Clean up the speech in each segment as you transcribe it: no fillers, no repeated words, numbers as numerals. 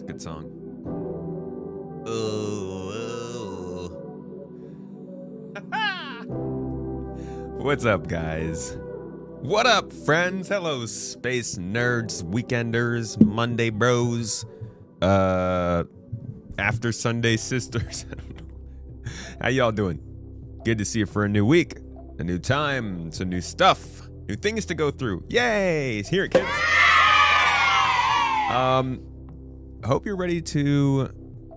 Good song. Oh. What's up, guys? What up, friends? Hello, space nerds, weekenders, Monday bros, after Sunday sisters. How y'all doing? Good to see you for a new week, a new time, some new stuff, new things to go through. Yay! Hear it, kids. Hope you're ready to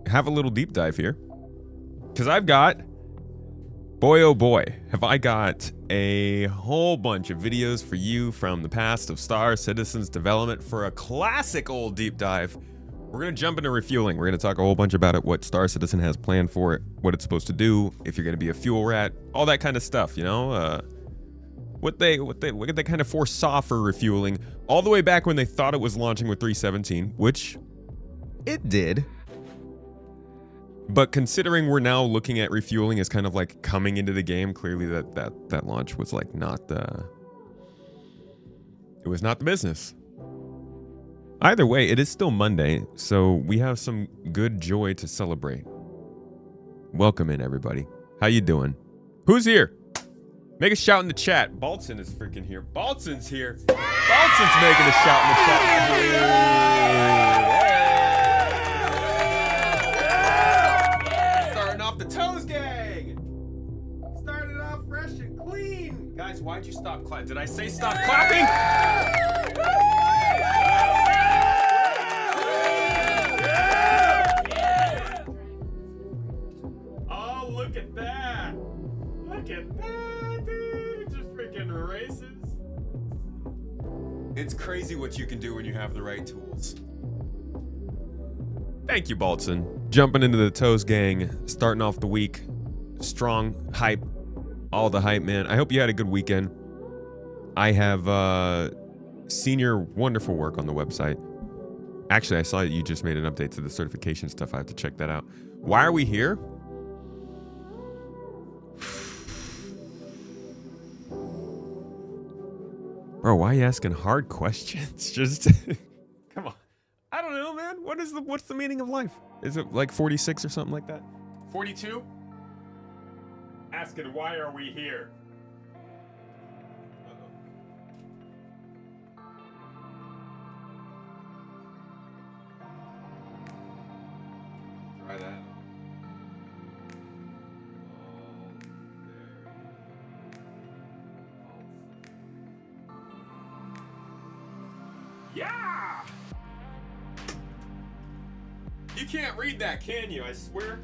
have a little deep dive here, because I've got, boy oh boy, have I got a whole bunch of videos for you from the past of Star Citizen's development for a classic old deep dive. We're going to jump into refueling. We're going to talk a whole bunch about it, what Star Citizen has planned for it, what it's supposed to do, if you're going to be a fuel rat, all that kind of stuff, you know? What they kind of foresaw for refueling all the way back when they thought it was launching with 3.17, which it did. But considering we're now looking at refueling as kind of like coming into the game, clearly that launch was like not the, it was not the business. Either way, it is still Monday, so we have some good joy to celebrate. Welcome in, everybody. How you doing? Who's here? Make a shout in the chat. Baltzen is freaking here. Baltzen's here. Baltzen's making a shout in the chat. Yeah. Starting off the Toes Gang. Starting off fresh and clean. Guys, why'd you stop clapping? Did I say stop clapping? Oh, look at that. Look at that, dude. Just freaking races. It's crazy what you can do when you have the right tools. Thank you, Baltzen. Jumping into the Toes Gang, starting off the week. Strong, hype, all the hype, man. I hope you had a good weekend. I have seen your wonderful work on the website. Actually, I saw that you just made an update to the certification stuff. I have to check that out. Why are we here? Bro, why are you asking hard questions? Just come on. I don't know, man. What's the meaning of life? Is it like 46 or something like that? 42? Asking why are we here? Try that. Yeah! You can't read that, can you? I swear.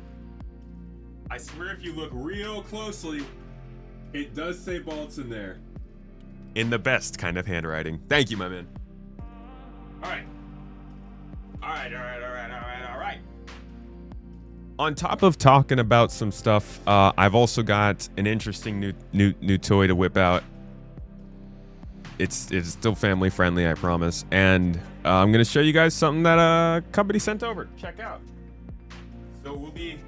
I swear if you look real closely, it does say Baltzen there. In the best kind of handwriting. Thank you, my man. Alright. Alright. On top of talking about some stuff, I've also got an interesting new toy to whip out. It's still family friendly, I promise. And I'm gonna show you guys something that a company sent over. Check out. So we'll be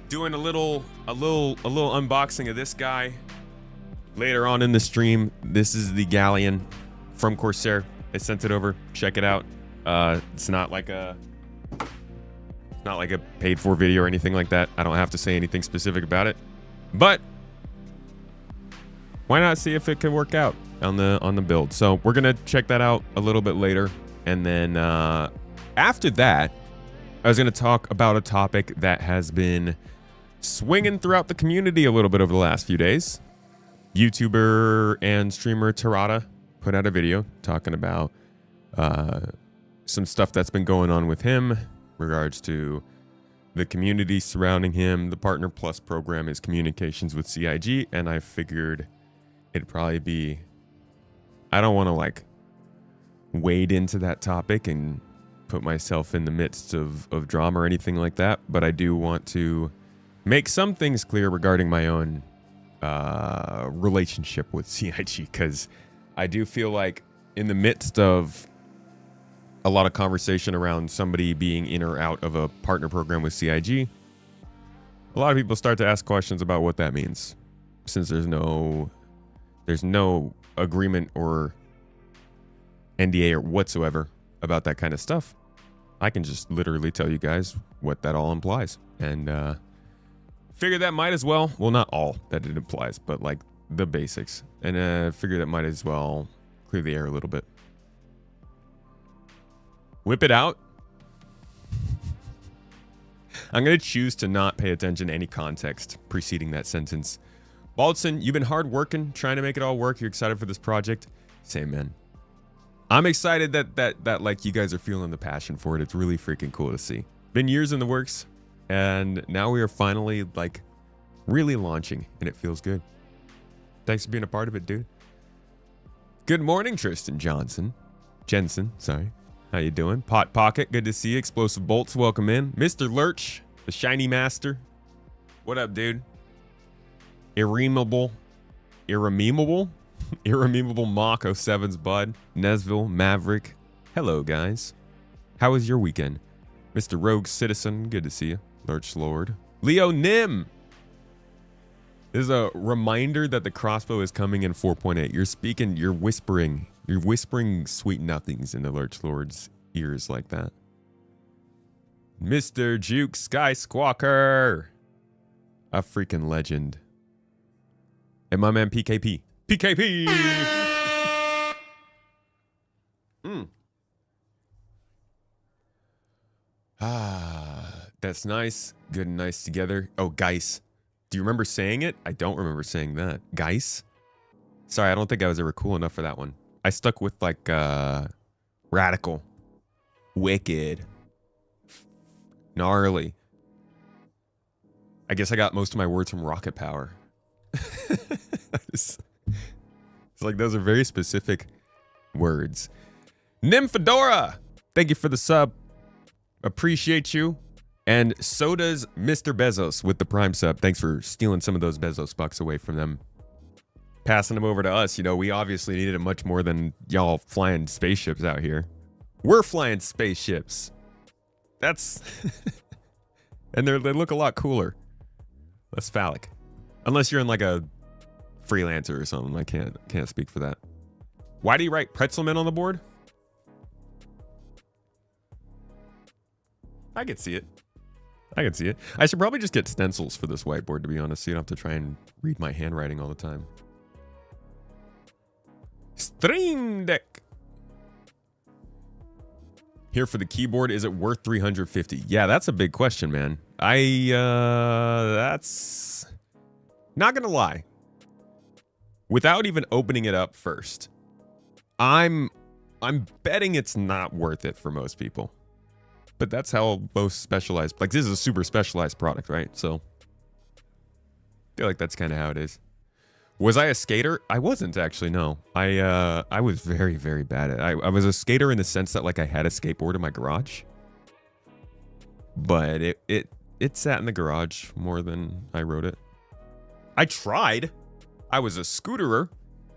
doing a little unboxing of this guy later on in the stream. This is the Gallion from Corsair. They sent it over. Check it out. It's not like a paid for video or anything like that. I don't have to say anything specific about it. But why not see if it can work out on the build? So we're gonna check that out a little bit later, and then after that, I was gonna talk about a topic that has been swinging throughout the community a little bit over the last few days. YouTuber and streamer Tarada put out a video talking about some stuff that's been going on with him in regards to the community surrounding him. The Partner Plus program is communications with CIG, and I figured it'd probably be, I don't want to like wade into that topic and put myself in the midst of drama or anything like that, but I do want to make some things clear regarding my own relationship with CIG, because I do feel like in the midst of a lot of conversation around somebody being in or out of a partner program with CIG, a lot of people start to ask questions about what that means, since there's no agreement or NDA or whatsoever about that kind of stuff. I can just literally tell you guys what that all implies. And figure that might as well, well, not all that it implies, but like the basics. And figure that might as well clear the air a little bit. Whip it out. I'm going to choose to not pay attention to any context preceding that sentence. Baldson, you've been hard working, trying to make it all work. You're excited for this project. Same, man. I'm excited that like you guys are feeling the passion for it. It's really freaking cool to see. Been years in the works, and now we are finally like really launching, and it feels good. Thanks for being a part of it, dude. Good morning, Tristan Jensen, sorry. How you doing? Pot Pocket, good to see you. Explosive Bolts, welcome in. Mr. Lurch, the shiny master. What up, dude? Irredeemable Mock 07's Bud, Nesville, Maverick. Hello, guys. How was your weekend? Mr. Rogue Citizen, good to see you. Lurch Lord. Leo Nim. This is a reminder that the crossbow is coming in 4.8. You're whispering sweet nothings in the Lurch Lord's ears like that. Mr. Juke Sky Squawker. A freaking legend. And my man PKP. PKP! That's nice. Good and nice together. Oh, Geis. Do you remember saying it? I don't remember saying that. Geis? Sorry, I don't think I was ever cool enough for that one. I stuck with like radical, wicked, gnarly. I guess I got most of my words from Rocket Power. It's like those are very specific words. Nymphadora, thank you for the sub. Appreciate you. And so does Mr. Bezos with the Prime sub. Thanks for stealing some of those Bezos bucks away from them. Passing them over to us. You know, we obviously needed it much more than y'all flying spaceships out here. We're flying spaceships. That's... and they look a lot cooler. Less phallic. Unless you're in like a freelancer or something. I can't speak for that. Why do you write Pretzelman on the board? I can see it. I should probably just get stencils for this whiteboard, to be honest, so you don't have to try and read my handwriting all the time. Stream Deck. Here for the keyboard, is it worth 350? Yeah, that's a big question, man. That's not gonna lie. Without even opening it up first, I'm betting it's not worth it for most people. But that's how most specialized, like this is a super specialized product, right? So I feel like that's kind of how it is. Was I a skater? I wasn't actually, no. I was very, very bad at it. I was a skater in the sense that like I had a skateboard in my garage. But it sat in the garage more than I rode it. I tried. I was a scooterer.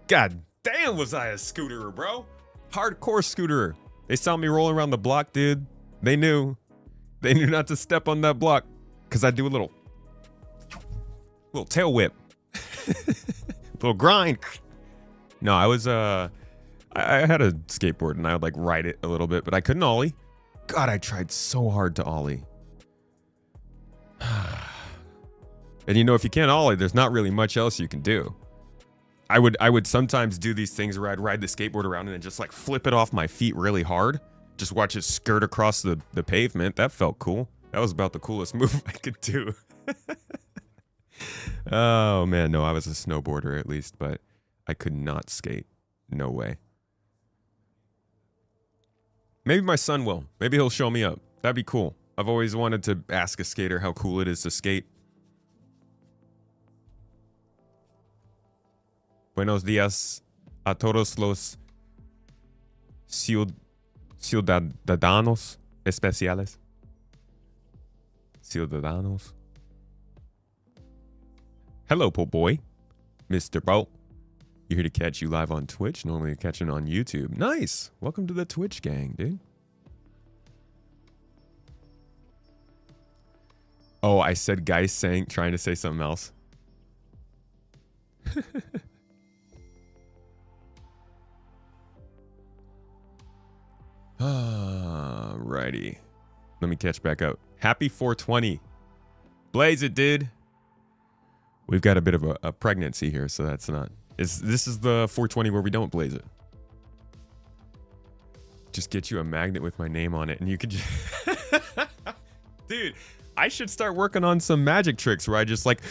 God damn, was I a scooterer, bro. Hardcore scooterer. They saw me rolling around the block, dude. They knew not to step on that block because I do a little tail whip. Little grind. No, I was I had a skateboard and I would like ride it a little bit, but I couldn't ollie. God, I tried so hard to ollie. And you know, if you can't ollie, there's not really much else you can do. I would sometimes do these things where I'd ride the skateboard around and then just like flip it off my feet really hard. Just watch it skirt across the pavement. That felt cool. That was about the coolest move I could do. Oh, man. No, I was a snowboarder at least, but I could not skate. No way. Maybe my son will. Maybe he'll show me up. That'd be cool. I've always wanted to ask a skater how cool it is to skate. Buenos días a todos los ciudadanos especiales. Ciudadanos. Hello, po boy. Mr. Bolt. You're here to catch you live on Twitch. Normally catching on YouTube. Nice. Welcome to the Twitch gang, dude. Oh, I said guys trying to say something else. Alrighty. Let me catch back up. Happy 420. Blaze it, dude. We've got a bit of a pregnancy here, so that's not... This is the 420 where we don't blaze it. Just get you a magnet with my name on it, and you could just... Dude, I should start working on some magic tricks where I just like...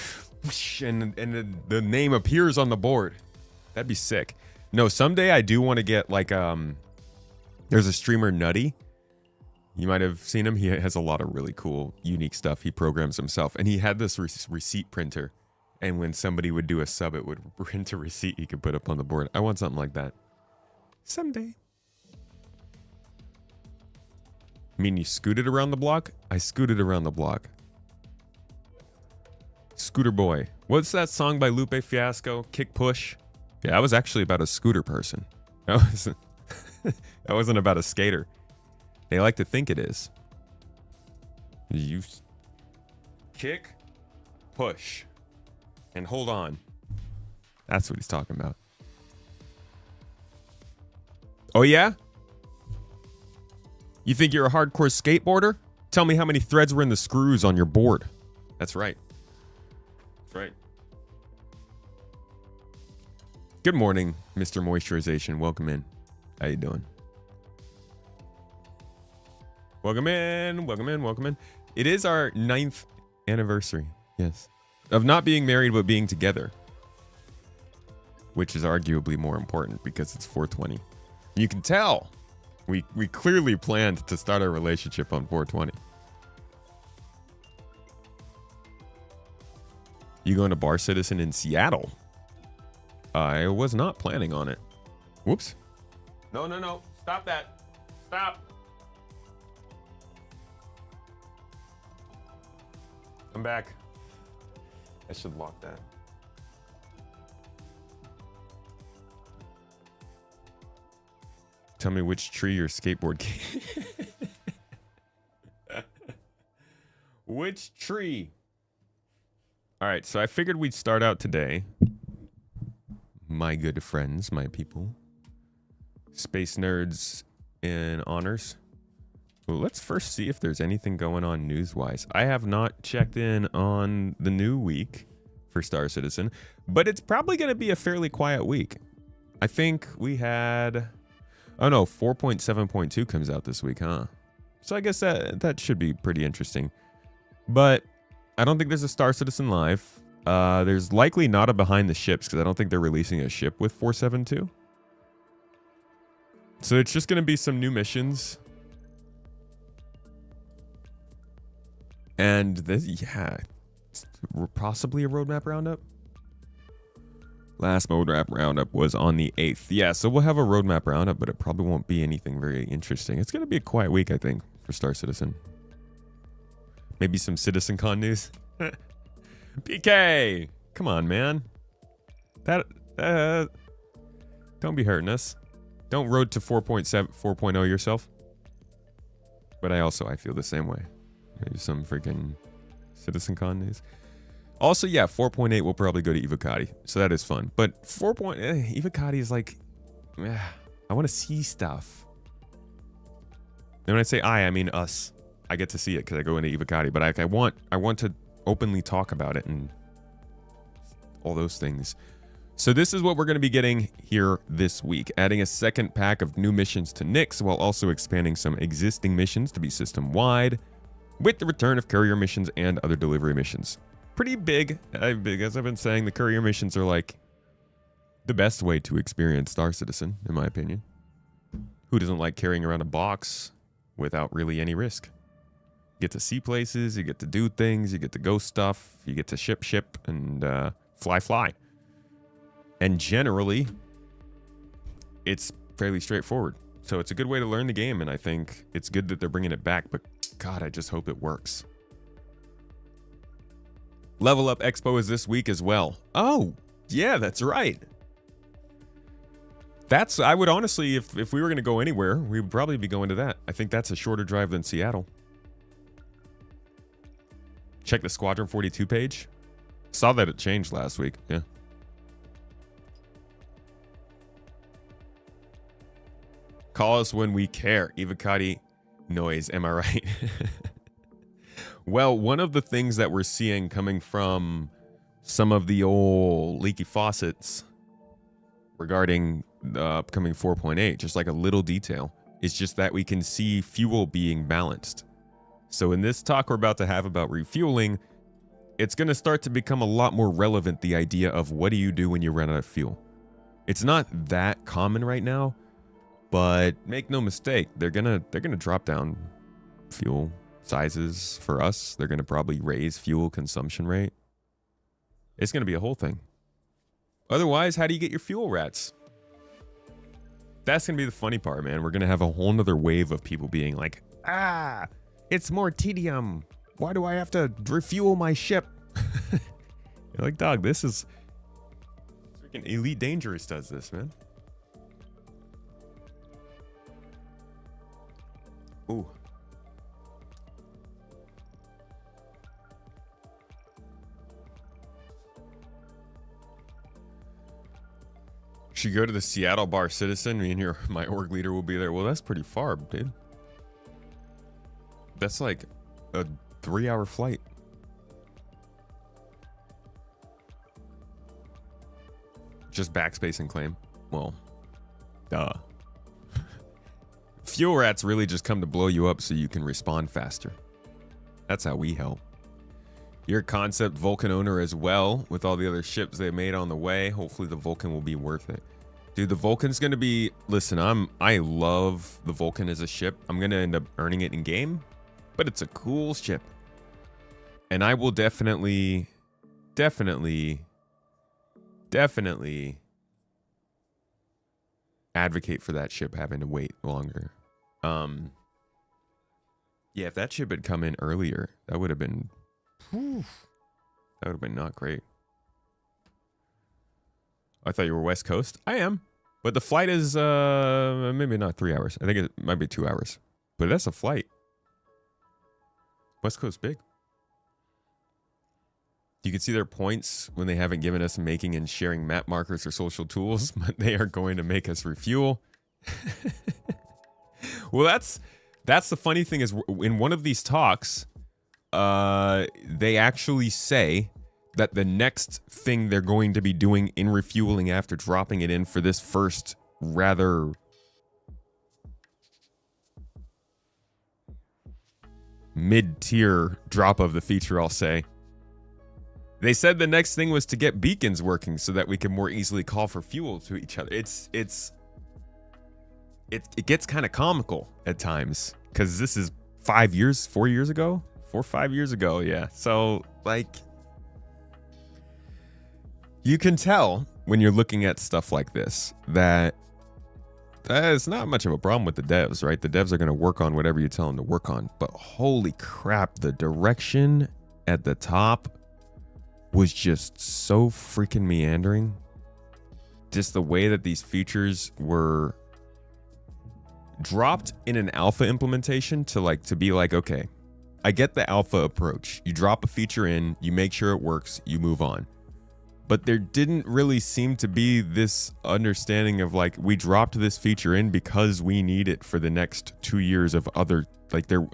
Whoosh, and the name appears on the board. That'd be sick. No, someday I do want to get like... There's a streamer, Nutty. You might have seen him. He has a lot of really cool, unique stuff. He programs himself. And he had this receipt printer. And when somebody would do a sub, it would print a receipt he could put up on the board. I want something like that. Someday. I mean, you scooted around the block? I scooted around the block. Scooter Boy. What's that song by Lupe Fiasco? Kick Push? Yeah, I was actually about a scooter person. That wasn't about a skater. They like to think it is. You kick, push, and hold on. That's what he's talking about. Oh, yeah? You think you're a hardcore skateboarder? Tell me how many threads were in the screws on your board. That's right. That's right. Good morning, Mr. Moisturization. Welcome in. How you doing? Welcome in, welcome in, welcome in. It is our 9th anniversary, yes, of not being married but being together, which is arguably more important because it's 420. You can tell we clearly planned to start our relationship on 420. You going to Bar Citizen in Seattle? I was not planning on it. Whoops. No, no, no. Stop that. Stop. I'm back. I should lock that. Tell me which tree your skateboard came. Which tree? All right, so I figured we'd start out today. My good friends, my people. Space nerds in honors. Well, let's first see if there's anything going on news-wise. I have not checked in on the new week for Star Citizen, but it's probably going to be a fairly quiet week. I think we had... Oh no, 4.7.2 comes out this week, huh? So I guess that should be pretty interesting. But I don't think there's a Star Citizen Live. There's likely not a Behind the Ships, because I don't think they're releasing a ship with 4.7.2. So it's just going to be some new missions. And this, yeah, possibly a roadmap roundup. Last roadmap roundup was on the 8th. Yeah, so we'll have a roadmap roundup, but it probably won't be anything very interesting. It's going to be a quiet week, I think, for Star Citizen. Maybe some CitizenCon news. PK! Come on, man. Don't be hurting us. Don't road to 4.0 yourself. But I feel the same way. Maybe some freaking CitizenCon news. Also, yeah, 4.8 will probably go to Evocati, so that is fun. But Evocati is like, I want to see stuff. And when I say I mean us. I get to see it because I go into Evocati, but I want to openly talk about it and all those things. So this is what we're going to be getting here this week, adding a second pack of new missions to Nyx while also expanding some existing missions to be system-wide, with the return of courier missions and other delivery missions. Pretty big. As I've been saying, the courier missions are like the best way to experience Star Citizen, in my opinion. Who doesn't like carrying around a box without really any risk? You get to see places, you get to do things, you get to go stuff, you get to ship, and fly. And generally, it's fairly straightforward. So it's a good way to learn the game, and I think it's good that they're bringing it back, but God, I just hope it works. Level Up Expo is this week as well. Oh, yeah, that's right. I would honestly, if we were going to go anywhere, we would probably be going to that. I think that's a shorter drive than Seattle. Check the Squadron 42 page. Saw that it changed last week. Yeah. Call us when we care. Evocati noise. Am I right? Well, one of the things that we're seeing coming from some of the old leaky faucets regarding the upcoming 4.8, just like a little detail, is just that we can see fuel being balanced. So in this talk we're about to have about refueling, it's going to start to become a lot more relevant, the idea of what do you do when you run out of fuel. It's not that common right now, but make no mistake, they're gonna drop down fuel sizes for us. They're gonna probably raise fuel consumption rate. It's gonna be a whole thing. Otherwise, how do you get your fuel rats? That's gonna be the funny part, man. We're gonna have a whole nother wave of people being like, ah, it's more tedium. Why do I have to refuel my ship? You're like, dog, this is freaking Elite Dangerous does this, man. Ooh. Should go to the Seattle Bar Citizen. Me and my org leader will be there. Well, that's pretty far, dude. That's like a 3-hour flight. Just backspace and claim. Well, duh. Fuel rats really just come to blow you up so you can respond faster. That's how we help. You're a concept Vulcan owner as well, with all the other ships they made on the way. Hopefully the Vulcan will be worth it. Dude, the Vulcan's gonna be, listen, I love the Vulcan as a ship. I'm gonna end up earning it in game, but it's a cool ship. And I will definitely advocate for that ship having to wait longer. Yeah, if that ship had come in earlier, that would have been, not great. I thought you were West Coast. I am, but the flight is maybe not 3 hours. I think it might be 2 hours, but that's a flight. West Coast big. You can see their points when they haven't given us making and sharing map markers or social tools, but they are going to make us refuel. Well, that's the funny thing is in one of these talks, they actually say that the next thing they're going to be doing in refueling after dropping it in for this first rather mid-tier drop of the feature, I'll say. They said the next thing was to get beacons working so that we can more easily call for fuel to each other. It gets kind of comical at times because this is 4 years ago, 4 or 5 years ago. Yeah. So like, you can tell when you're looking at stuff like this that it's not much of a problem with the devs, right? The devs are going to work on whatever you tell them to work on. But holy crap, the direction at the top was just so freaking meandering. Just the way that these features were dropped in an alpha implementation to be like, okay, I get the alpha approach. You drop a feature in, you make sure it works, you move on. But there didn't really seem to be this understanding of like, we dropped this feature in because we need it for the next 2 years of other, like the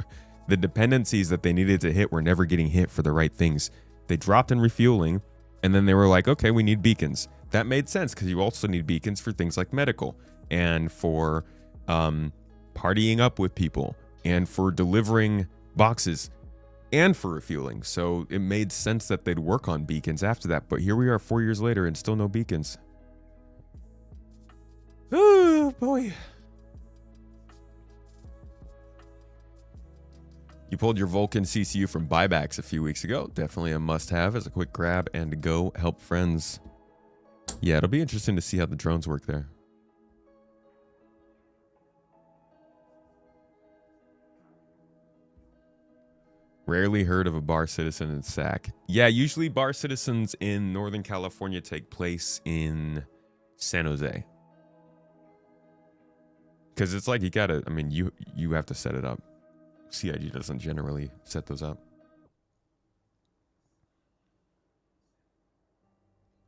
dependencies that they needed to hit were never getting hit for the right things. They dropped in refueling, and then they were like, okay, we need beacons. That made sense because you also need beacons for things like medical and for partying up with people and for delivering boxes and for refueling. So it made sense that they'd work on beacons after that. But here we are 4 years later and still no beacons. Oh, boy. You pulled your Vulcan CCU from buybacks a few weeks ago. Definitely a must-have as a quick grab and to go help friends. Yeah, it'll be interesting to see how the drones work there. Rarely heard of a bar citizen in SAC. Yeah, usually bar citizens in Northern California take place in San Jose. Because it's like you have to set it up. CIG doesn't generally set those up.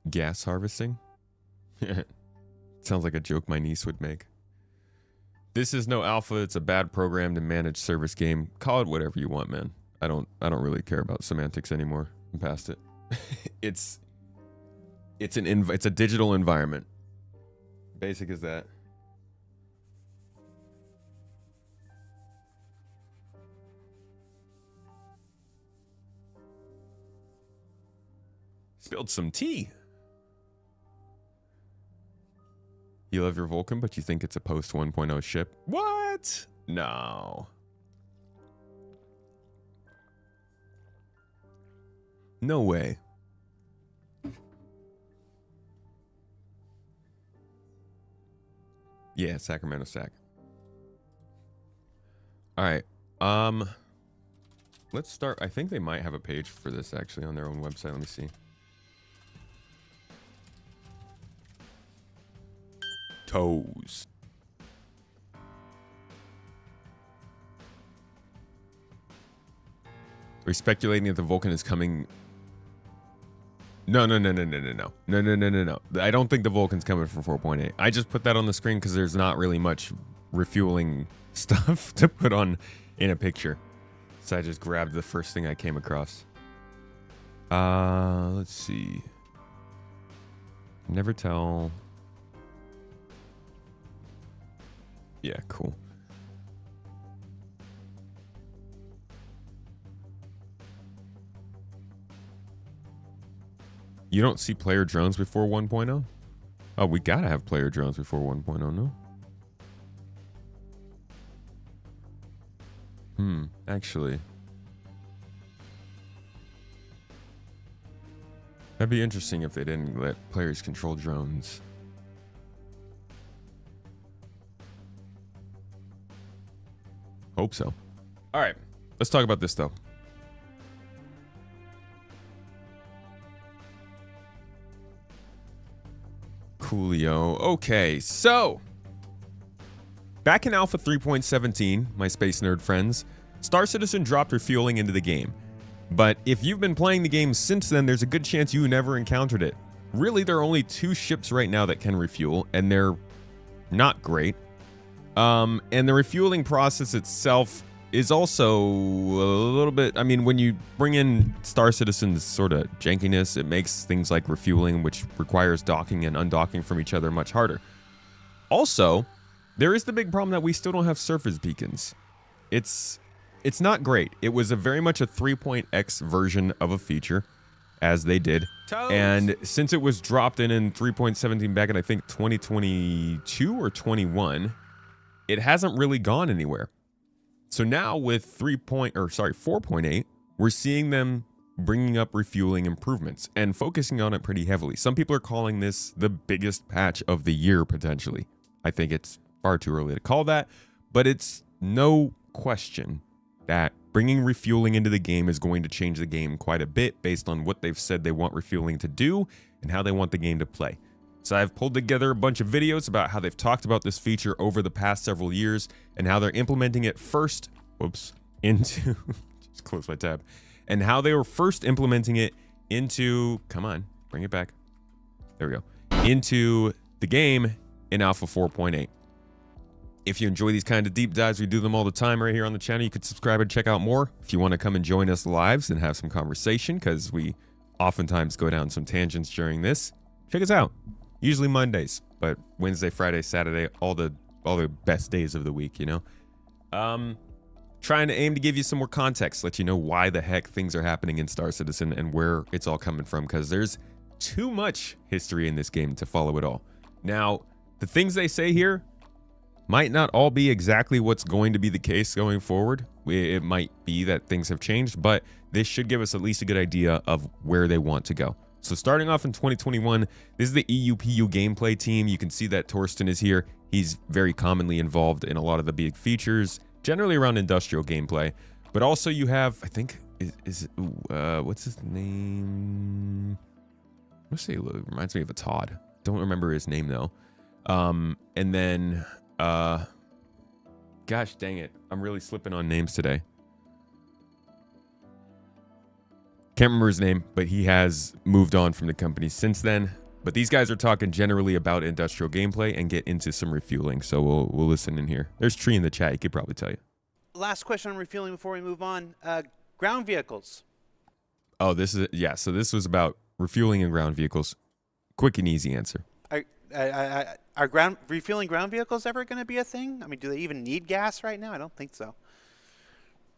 Gas harvesting? Sounds like a joke my niece would make. This is no alpha. It's a bad program to manage service game. Call it whatever you want, man. I don't really care about semantics anymore. I'm past it. it's a digital environment. Basic as that. Spilled some tea. You love your Vulcan, but you think it's a post 1.0 ship. What? No. No way. Yeah, Sacramento Sac. All right. Let's start. I think they might have a page for this actually on their own website. Let me see. Toes. We're speculating that the Vulcan is coming. No. I don't think the Vulcan's coming for 4.8. I just put that on the screen because there's not really much refueling stuff to put on in a picture. So I just grabbed the first thing I came across. Let's see. Never tell. Yeah, cool. You don't see player drones before 1.0? Oh, we gotta have player drones before 1.0, no? Actually. That'd be interesting if they didn't let players control drones. Hope so. All right, let's talk about this though. Coolio. Okay, so back in Alpha 3.17, my space nerd friends, Star Citizen dropped refueling into the game. But if you've been playing the game since then, there's a good chance you never encountered it. Really, there are only 2 ships right now that can refuel, and they're not great. And the refueling process itself is also a little bit, I mean, when you bring in Star Citizen's sort of jankiness, it makes things like refueling, which requires docking and undocking from each other, much harder. Also, there is the big problem that we still don't have surface beacons. It's not great. It was very much a 3.x version of a feature, as they did. Toes. And since it was dropped in 3.17 back in, I think, 2022 or 21, it hasn't really gone anywhere. So now with 4.8, we're seeing them bringing up refueling improvements and focusing on it pretty heavily. Some people are calling this the biggest patch of the year, potentially. I think it's far too early to call that, but it's no question that bringing refueling into the game is going to change the game quite a bit based on what they've said they want refueling to do and how they want the game to play. So I've pulled together a bunch of videos about how they've talked about this feature over the past several years and how they're implementing it first, into, just close my tab, and how they were first implementing it into, come on, bring it back. There we go. Into the game in Alpha 4.8. If you enjoy these kind of deep dives, we do them all the time right here on the channel. You could subscribe and check out more. If you want to come and join us live and have some conversation, because we oftentimes go down some tangents during this, check us out. Usually Mondays, but Wednesday, Friday, Saturday, all the best days of the week, you know? Trying to aim to give you some more context, let you know why the heck things are happening in Star Citizen and where it's all coming from, because there's too much history in this game to follow it all. Now, the things they say here might not all be exactly what's going to be the case going forward. It might be that things have changed, but this should give us at least a good idea of where they want to go. So starting off in 2021, this is the EUPU gameplay team. You can see that Torsten is here. He's very commonly involved in a lot of the big features, generally around industrial gameplay. But also you have, I think, what's his name? Let's say it reminds me of a Todd. Don't remember his name though. And then, gosh dang it, I'm really slipping on names today. Can't remember his name, but he has moved on from the company since then. But these guys are talking generally about industrial gameplay and get into some refueling. So we'll listen in here. There's Tree in the chat. He could probably tell you. Last question on refueling before we move on. Ground vehicles. Oh, this is yeah. So this was about refueling and ground vehicles. Quick and easy answer. Are refueling ground vehicles ever going to be a thing? I mean, do they even need gas right now? I don't think so.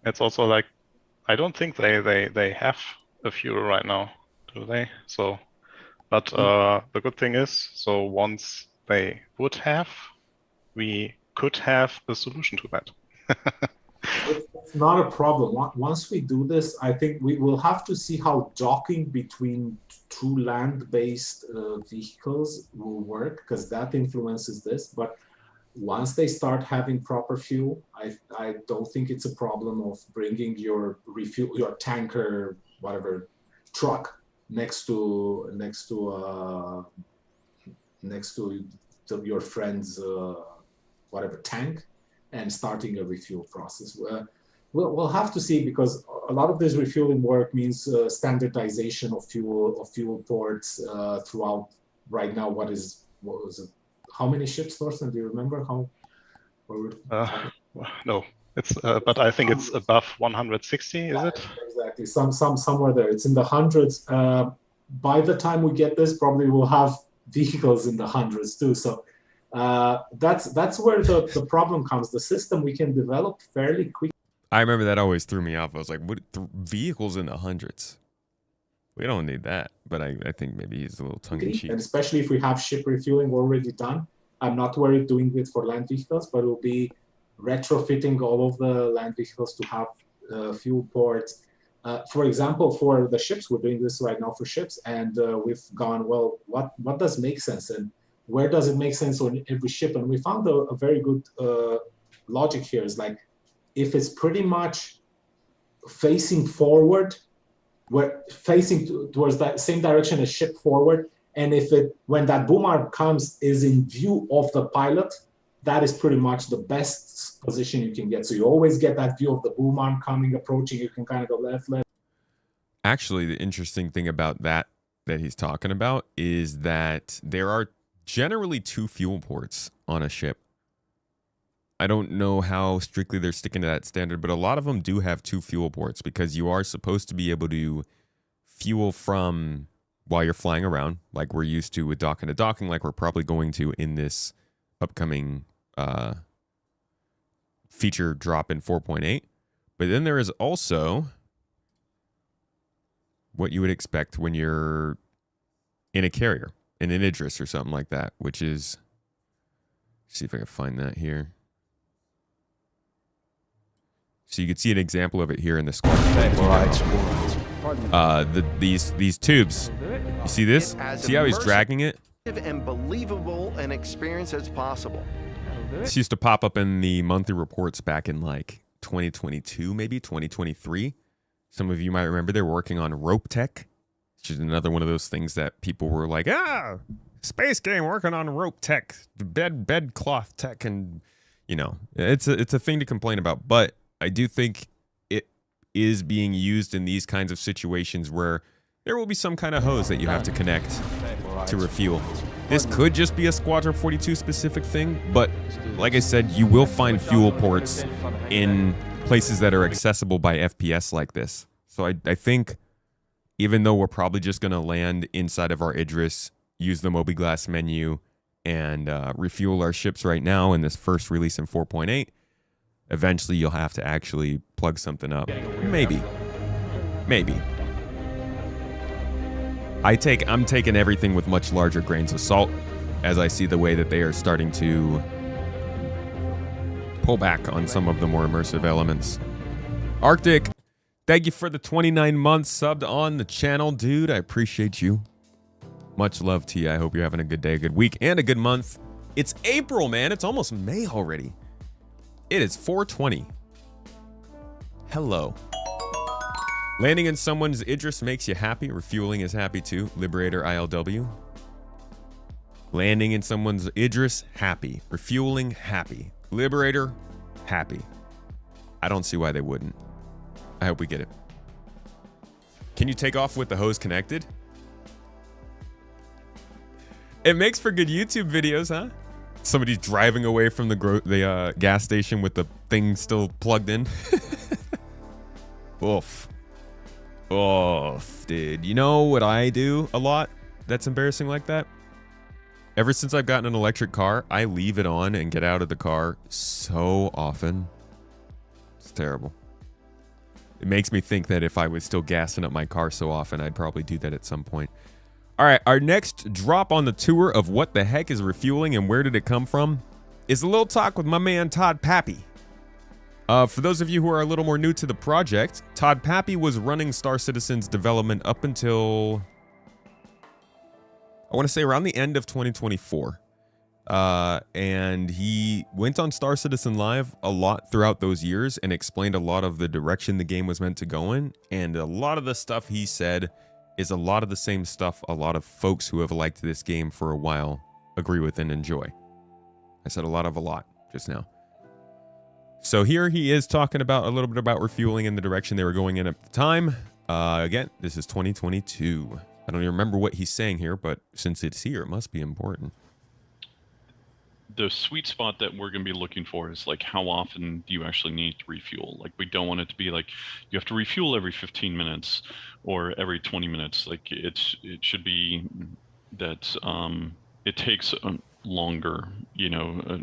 It's also like, I don't think they have a fuel right now, do they? So, but the good thing is, so once they would have, we could have a solution to that. It's not a problem. Once we do this, I think we will have to see how docking between two land-based vehicles will work, because that influences this. But once they start having proper fuel, I don't think it's a problem of bringing your tanker, whatever, truck next to your friend's whatever tank, and starting a refuel process. We'll have to see, because a lot of this refueling work means standardization of fuel ports throughout. Right now, what was it? How many ships, Thorsten? Do you remember how? No, it's but I think it's above 160. Is it? Exactly, somewhere there. It's in the hundreds. By the time we get this, probably we'll have vehicles in the hundreds too. So. That's where the problem comes. The system we can develop fairly quick. I remember that always threw me off. I was like, what, vehicles in the hundreds? We don't need that. But I think maybe he's a little tongue-in-cheek. And especially if we have ship refueling already done. I'm not worried doing it for land vehicles, but it will be retrofitting all of the land vehicles to have fuel ports. For example, for the ships, we're doing this right now for ships. And we've gone, well, what does make sense? And where does it make sense on every ship? And we found a very good logic here. Is like, if it's pretty much facing forward, we're facing towards that same direction as ship forward, and if when that boom arm comes is in view of the pilot, that is pretty much the best position you can get. So you always get that view of the boom arm coming, approaching. You can kind of go left. Actually, the interesting thing about that he's talking about is that there are generally 2 fuel ports on a ship. I don't know how strictly they're sticking to that standard, but a lot of them do have 2 fuel ports, because you are supposed to be able to fuel from while you're flying around, like we're used to with docking to docking, like we're probably going to in this upcoming feature drop in 4.8. But then there is also what you would expect when you're in a carrier, in an Idris or something like that, which is, see if I can find that here. So you can see an example of it here in the squad. These tubes. You see this? See how he's dragging it? And believable an experience as possible. This used to pop up in the monthly reports back in like 2022, maybe 2023. Some of you might remember they were working on rope tech, which is another one of those things that people were like, space game working on rope tech, bed cloth tech, and you know, it's a thing to complain about. But I do think it is being used in these kinds of situations where there will be some kind of hose that you have to connect to refuel. This could just be a Squadron 42 specific thing, but like I said, you will find fuel ports in places that are accessible by FPS like this. So I think, even though we're probably just going to land inside of our Idris, use the Mobi-Glass menu, and refuel our ships right now in this first release in 4.8, eventually you'll have to actually plug something up. Maybe. I'm taking everything with much larger grains of salt, as I see the way that they are starting to pull back on some of the more immersive elements. Arctic, thank you for the 29 months subbed on the channel, dude. I appreciate you. Much love to you. I hope you're having a good day, a good week, and a good month. It's April, man. It's almost May already. It is 4:20. Hello. Landing in someone's Idris makes you happy. Refueling is happy too. Liberator ILW. Landing in someone's Idris, happy. Refueling, happy. Liberator, happy. I don't see why they wouldn't. I hope we get it. Can you take off with the hose connected? It makes for good YouTube videos, huh? Somebody driving away from the gas station with the thing still plugged in. Oof. Oof, dude. You know what I do a lot that's embarrassing like that? Ever since I've gotten an electric car, I leave it on and get out of the car so often. It's terrible. It makes me think that if I was still gassing up my car so often, I'd probably do that at some point. All right, our next drop on the tour of what the heck is refueling and where did it come from is a little talk with my man Todd Pappy. For those of you who are a little more new to the project, Todd Pappy was running Star Citizen's development up until, I want to say around the end of 2024. And he went on Star Citizen Live a lot throughout those years and explained a lot of the direction the game was meant to go in. And a lot of the stuff he said is a lot of the same stuff a lot of folks who have liked this game for a while agree with and enjoy. I said a lot just now. So here he is talking about a little bit about refueling and the direction they were going in at the time. Again, this is 2022. I don't even remember what he's saying here, but since it's here, it must be important. The sweet spot that we're going to be looking for is like how often do you actually need to refuel? Like we don't want it to be like you have to refuel every 15 minutes or every 20 minutes. Like it should be that it takes longer. You know,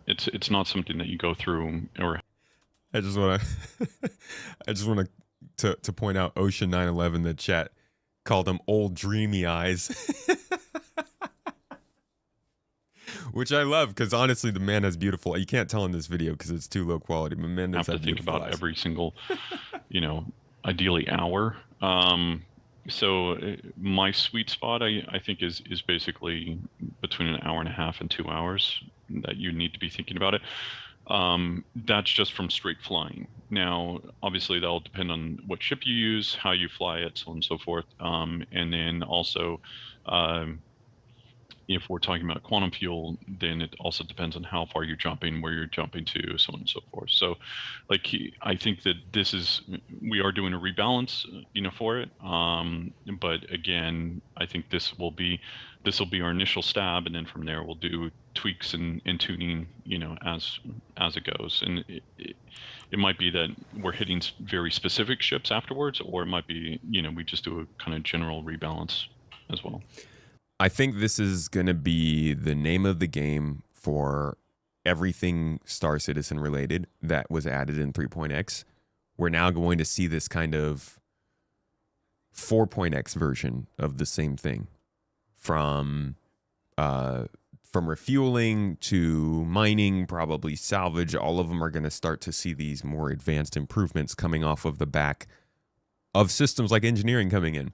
it's not something that you go through. Or I just want to point out Ocean 911. The chat called him old dreamy eyes. Which I love, because honestly, the man has beautiful. You can't tell in this video because it's too low quality. But man, have to think about eyes. Every single, you know, ideally hour. So my sweet spot, I think, is basically between an hour and a half and 2 hours that you need to be thinking about it. That's just from straight flying. Now, obviously, that'll depend on what ship you use, how you fly it, so on and so forth. And then also, if we're talking about quantum fuel, then it also depends on how far you're jumping, where you're jumping to, so on and so forth. So, like, I think that we are doing a rebalance, you know, for it. But again, I think this will be our initial stab, and then from there we'll do tweaks and tuning, you know, as it goes. And it might be that we're hitting very specific ships afterwards, or it might be, you know, we just do a kind of general rebalance as well. I think this is going to be the name of the game for everything Star Citizen related that was added in 3.x. We're now going to see this kind of 4.x version of the same thing. From refueling to mining, probably salvage, all of them are going to start to see these more advanced improvements coming off of the back of systems like engineering coming in.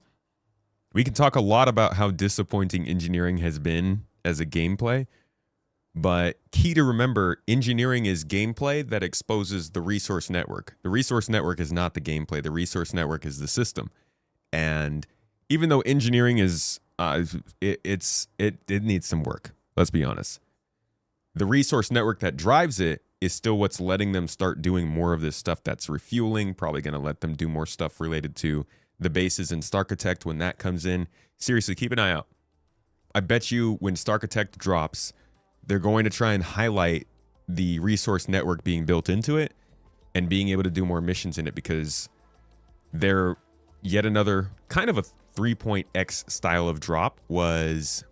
We can talk a lot about how disappointing engineering has been as a gameplay, but key to remember, engineering is gameplay that exposes the resource network. The resource network is not the gameplay. The resource network is the system. And even though engineering is, it needs some work, let's be honest. The resource network that drives it is still what's letting them start doing more of this stuff that's refueling, probably going to let them do more stuff related to the bases in Starkitect when that comes in. Seriously, keep an eye out. I bet you when Starkitect drops, they're going to try and highlight the resource network being built into it and being able to do more missions in it, because they're yet another kind of a 3.x style of drop was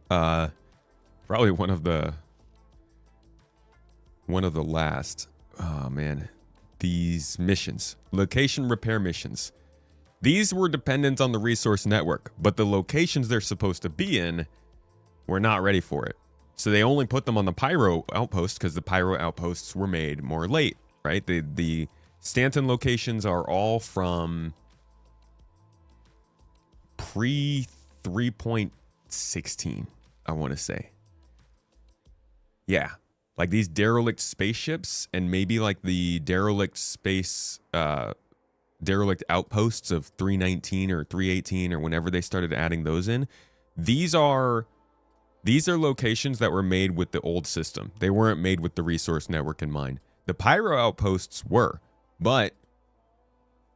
probably one of the last. Oh man, these missions, location repair missions. These were dependent on the resource network, but the locations they're supposed to be in were not ready for it. So they only put them on the Pyro outpost because the Pyro outposts were made more late, right? The Stanton locations are all from pre 3.16, I want to say. Yeah, like these derelict spaceships and maybe like the derelict derelict outposts of 319 or 318 or whenever they started adding those in. These are locations that were made with the old system. They weren't made with the resource network in mind. The Pyro outposts were, but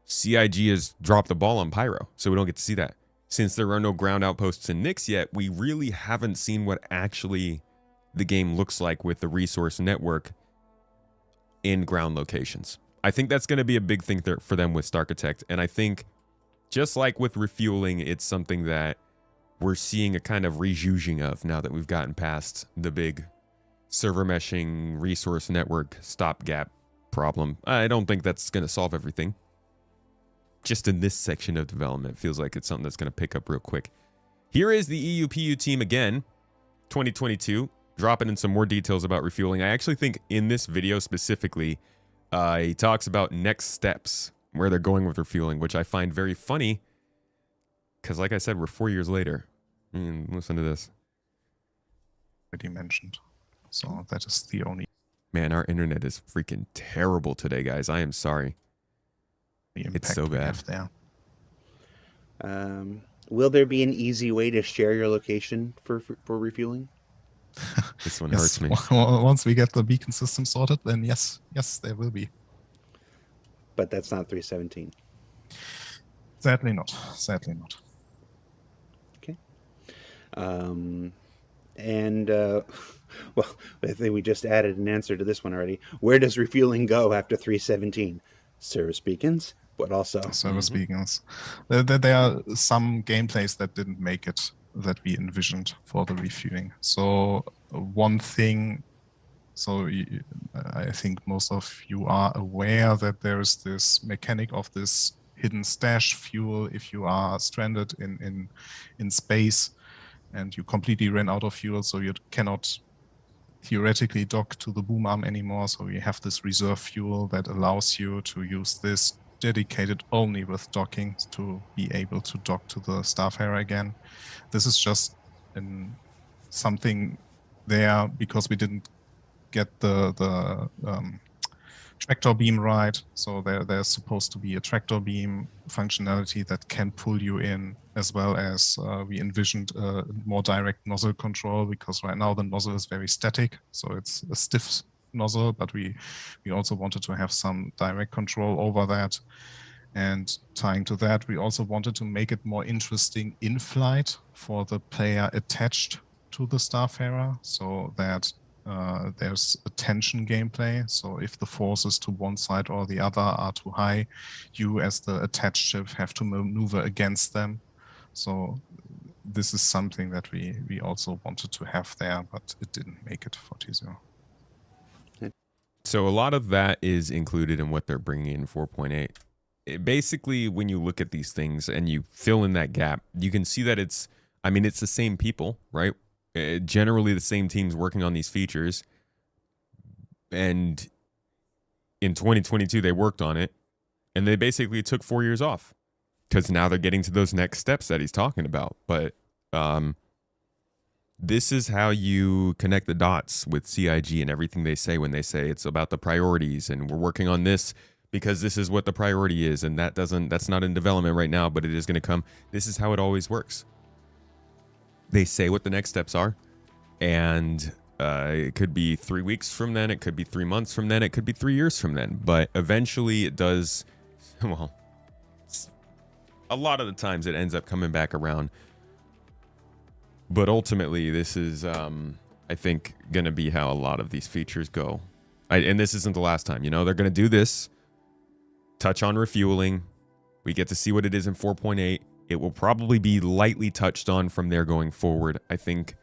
CIG has dropped the ball on Pyro, so we don't get to see that. since there are no ground outposts in Nyx yet, we really haven't seen what actually the game looks like with the resource network in ground locations. I think that's going to be a big thing for them with Starkitect. And I think, just like with refueling, it's something that we're seeing a kind of rejuging of now that we've gotten past the big server meshing resource network stopgap problem. I don't think that's going to solve everything. Just in this section of development, feels like it's something that's going to pick up real quick. Here is the EUPU team again, 2022, dropping in some more details about refueling. I actually think in this video specifically, he talks about next steps, where they're going with refueling, which I find very funny, because like I said, we're 4 years later. Listen to this. Already mentioned. So that is the only Man, our internet is freaking terrible today, guys. I am sorry. impact It's so we bad. have there. Will there be an easy way to share your location for refueling? This one Yes, hurts me. Once we get the beacon system sorted, then yes, there will be. But that's not 317. Sadly not. Sadly not. Okay. Well, I think we just added an answer to this one already. Where does refueling go after 317? Service beacons, but also Service beacons. There are some gameplays that didn't make it that we envisioned for the refueling. So one thing, I think most of you are aware that there is this mechanic of this hidden stash fuel if you are stranded in space and you completely ran out of fuel, so you cannot theoretically dock to the boom arm anymore. So you have this reserve fuel that allows you to use this dedicated only with docking to be able to dock to the Starfarer again. This is just something there because we didn't get the tractor beam right. So there's supposed to be a tractor beam functionality that can pull you in, as well as we envisioned more direct nozzle control, because right now the nozzle is very static. So it's a stiff nozzle, but we also wanted to have some direct control over that. And tying to that, we also wanted to make it more interesting in flight for the player attached to the Starfarer, so that there's a tension gameplay. So if the forces to one side or the other are too high, you as the attached ship have to maneuver against them. So this is something that we also wanted to have there, but it didn't make it for T0. So a lot of that is included in what they're bringing in 4.8. Basically, when you look at these things and you fill in that gap, you can see that it's the same people, right? Generally the same teams working on these features. And in 2022, they worked on it, and they basically took 4 years off because now they're getting to those next steps that he's talking about. But this is how you connect the dots with CIG and everything they say when they say it's about the priorities and we're working on this because this is what the priority is, and that's not in development right now, but it is going to come. This is how it always works. They say what the next steps are, and it could be 3 weeks from then, it could be 3 months from then, it could be 3 years from then, but eventually it does. Well, a lot of the times it ends up coming back around, but ultimately this is I think gonna be how a lot of these features go. And this isn't the last time, they're gonna do this, touch on refueling, we get to see what it is in 4.8. It will probably be lightly touched on from there going forward. I think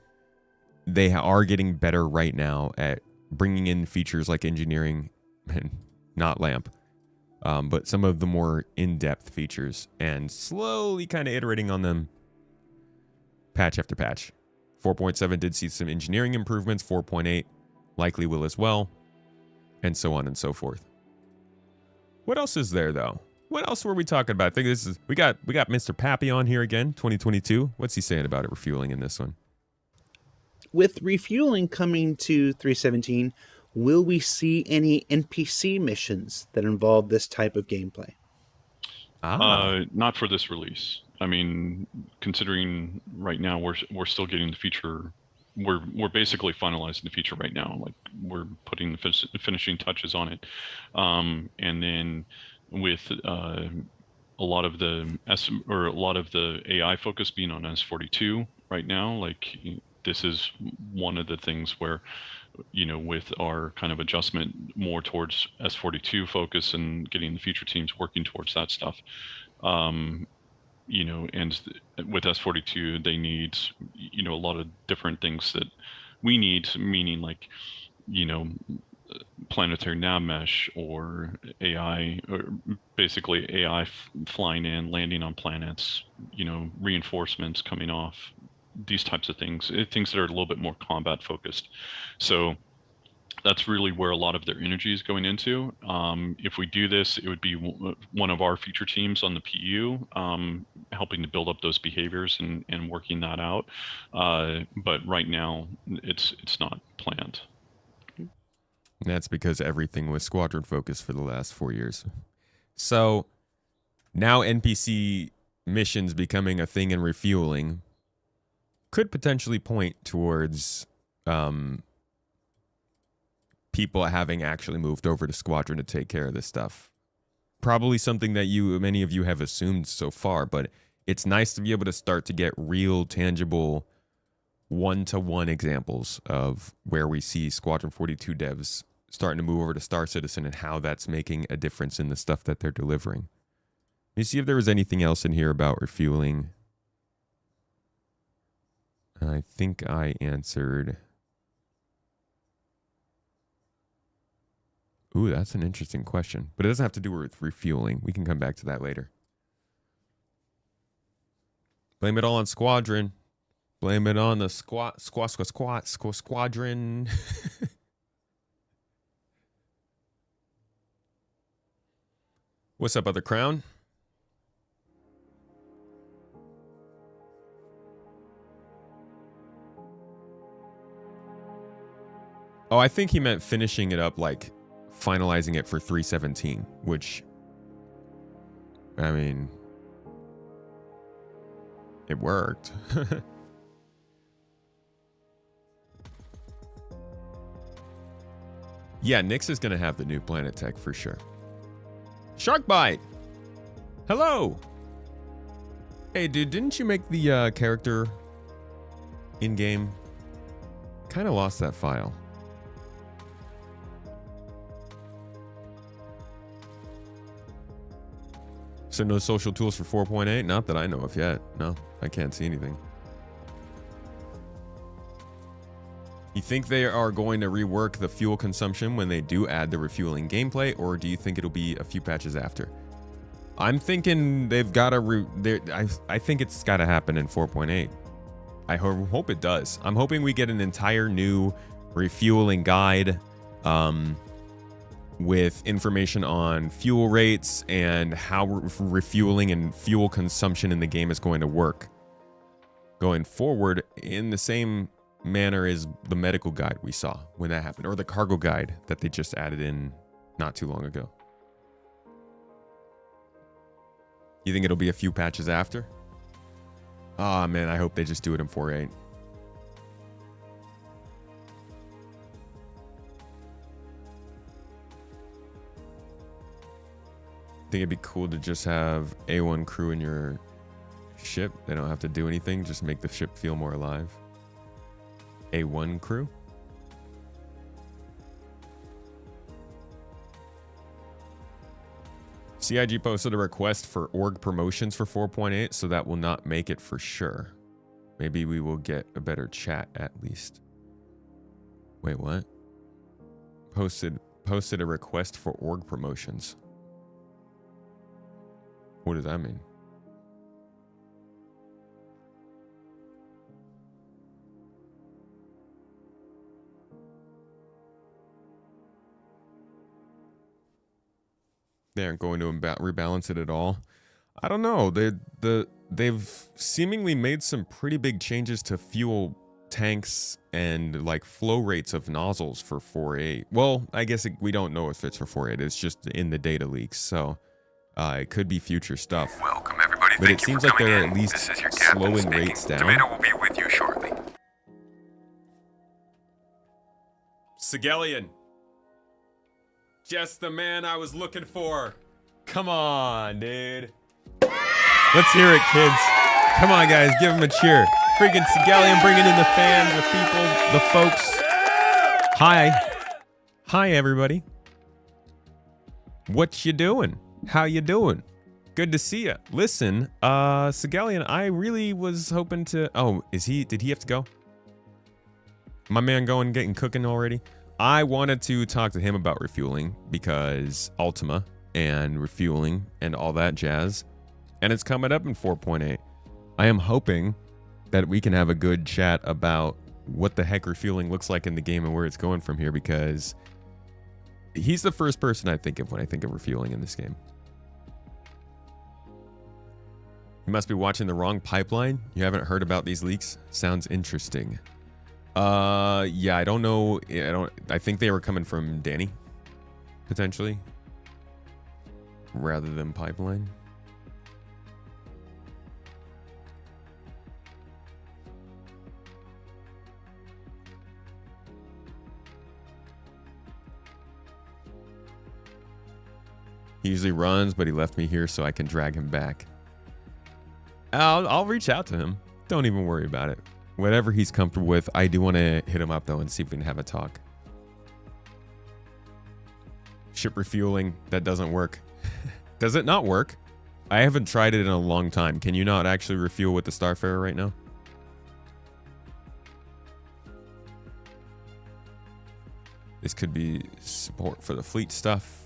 they are getting better right now at bringing in features like engineering, and not LAMP, but some of the more in-depth features, and slowly kind of iterating on them patch after patch. 4.7 did see some engineering improvements. 4.8 likely will as well, and so on and so forth. What else is there, though? What else were we talking about? I think this is we got Mr. Pappy on here again, 2022. What's he saying about it refueling in this one? With refueling coming to 317, will we see any NPC missions that involve this type of gameplay? Not for this release. I mean, considering right now we're still getting the feature. We're basically finalizing the feature right now. Like, we're putting the finishing touches on it, and then with a a lot of the AI focus being on S42 right now. Like, this is one of the things where, with our kind of adjustment more towards S42 focus and getting the feature teams working towards that stuff. And with S42, they need, a lot of different things that we need, meaning like, planetary nav mesh or AI, or basically AI flying in, landing on planets, reinforcements coming off, these types of things, things that are a little bit more combat focused. So that's really where a lot of their energy is going into. If we do this, it would be one of our feature teams on the PU, helping to build up those behaviors and working that out. But right now, it's not planned. That's because everything was squadron focused for the last 4 years. So now NPC missions becoming a thing in refueling could potentially point towards people having actually moved over to squadron to take care of this stuff. Probably something that many of you have assumed so far, but it's nice to be able to start to get real, tangible, one-to-one examples of where we see Squadron 42 devs starting to move over to Star Citizen and how that's making a difference in the stuff that they're delivering. Let me see if there was anything else in here about refueling. I think I answered. Ooh, that's an interesting question. But it doesn't have to do with refueling. We can come back to that later. Blame it all on Squadron. Blame it on the Squadron. What's up, Other Crown? Oh, I think he meant finishing it up, like finalizing it for 317, which, I mean, it worked. Yeah, Nyx is going to have the new planet tech for sure. Sharkbite! Hello! Hey, dude, didn't you make the character in-game? Kind of lost that file. So no social tools for 4.8? Not that I know of yet. No, I can't see anything. You think they are going to rework the fuel consumption when they do add the refueling gameplay, or do you think it'll be a few patches after? I'm thinking they've got to. I think it's got to happen in 4.8. I hope it does. I'm hoping we get an entire new refueling guide, with information on fuel rates and how refueling and fuel consumption in the game is going to work going forward, in the same manner as the medical guide we saw when that happened, or the cargo guide that they just added in not too long ago. You think it'll be a few patches after? Ah, man, I hope they just do it in 4.8. Think it'd be cool to just have A1 crew in your ship. They don't have to do anything, just make the ship feel more alive. A1 crew? CIG posted a request for org promotions for 4.8, so that will not make it for sure. Maybe we will get a better chat at least. Wait, what? Posted a request for org promotions. What does that mean? They aren't going to rebalance it at all. I don't know. They've seemingly made some pretty big changes to fuel tanks and like flow rates of nozzles for 4.8. Well, I guess we don't know if it's for 4.8. It's just in the data leaks, so it could be future stuff. Welcome, everybody. But it seems like they're at least slowing rates down. Tomato will be with you shortly. Gallion. Just the man I was looking for. Come on, dude. Let's hear it, kids. Come on, guys, give him a cheer. Freaking Gallion bringing in the fans, the people, the folks. Hi, everybody. What you doing? How you doing? Good to see you. Listen, Gallion, I really was hoping to. Oh, did he have to go? My man going getting cooking already. I wanted to talk to him about refueling because Ultima and refueling and all that jazz, and it's coming up in 4.8. I am hoping that we can have a good chat about what the heck refueling looks like in the game and where it's going from here, because he's the first person I think of when I think of refueling in this game. You must be watching the wrong pipeline. You haven't heard about these leaks? Sounds interesting. Yeah, I don't know. I think they were coming from Danny, potentially, rather than pipeline. He usually runs, but he left me here so I can drag him back. I'll reach out to him. Don't even worry about it. Whatever he's comfortable with. I do want to hit him up, though, and see if we can have a talk. Ship refueling, that doesn't work. Does it not work? I haven't tried it in a long time. Can you not actually refuel with the Starfarer right now? This could be support for the fleet stuff.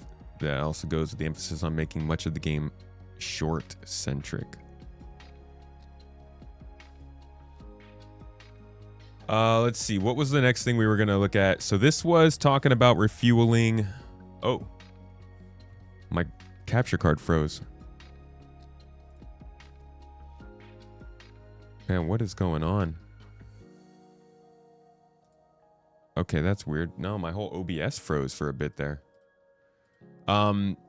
That also goes with the emphasis on making much of the game short-centric. Let's see. What was the next thing we were going to look at? So this was talking about refueling. Oh. My capture card froze. Man, what is going on? Okay, that's weird. No, my whole OBS froze for a bit there.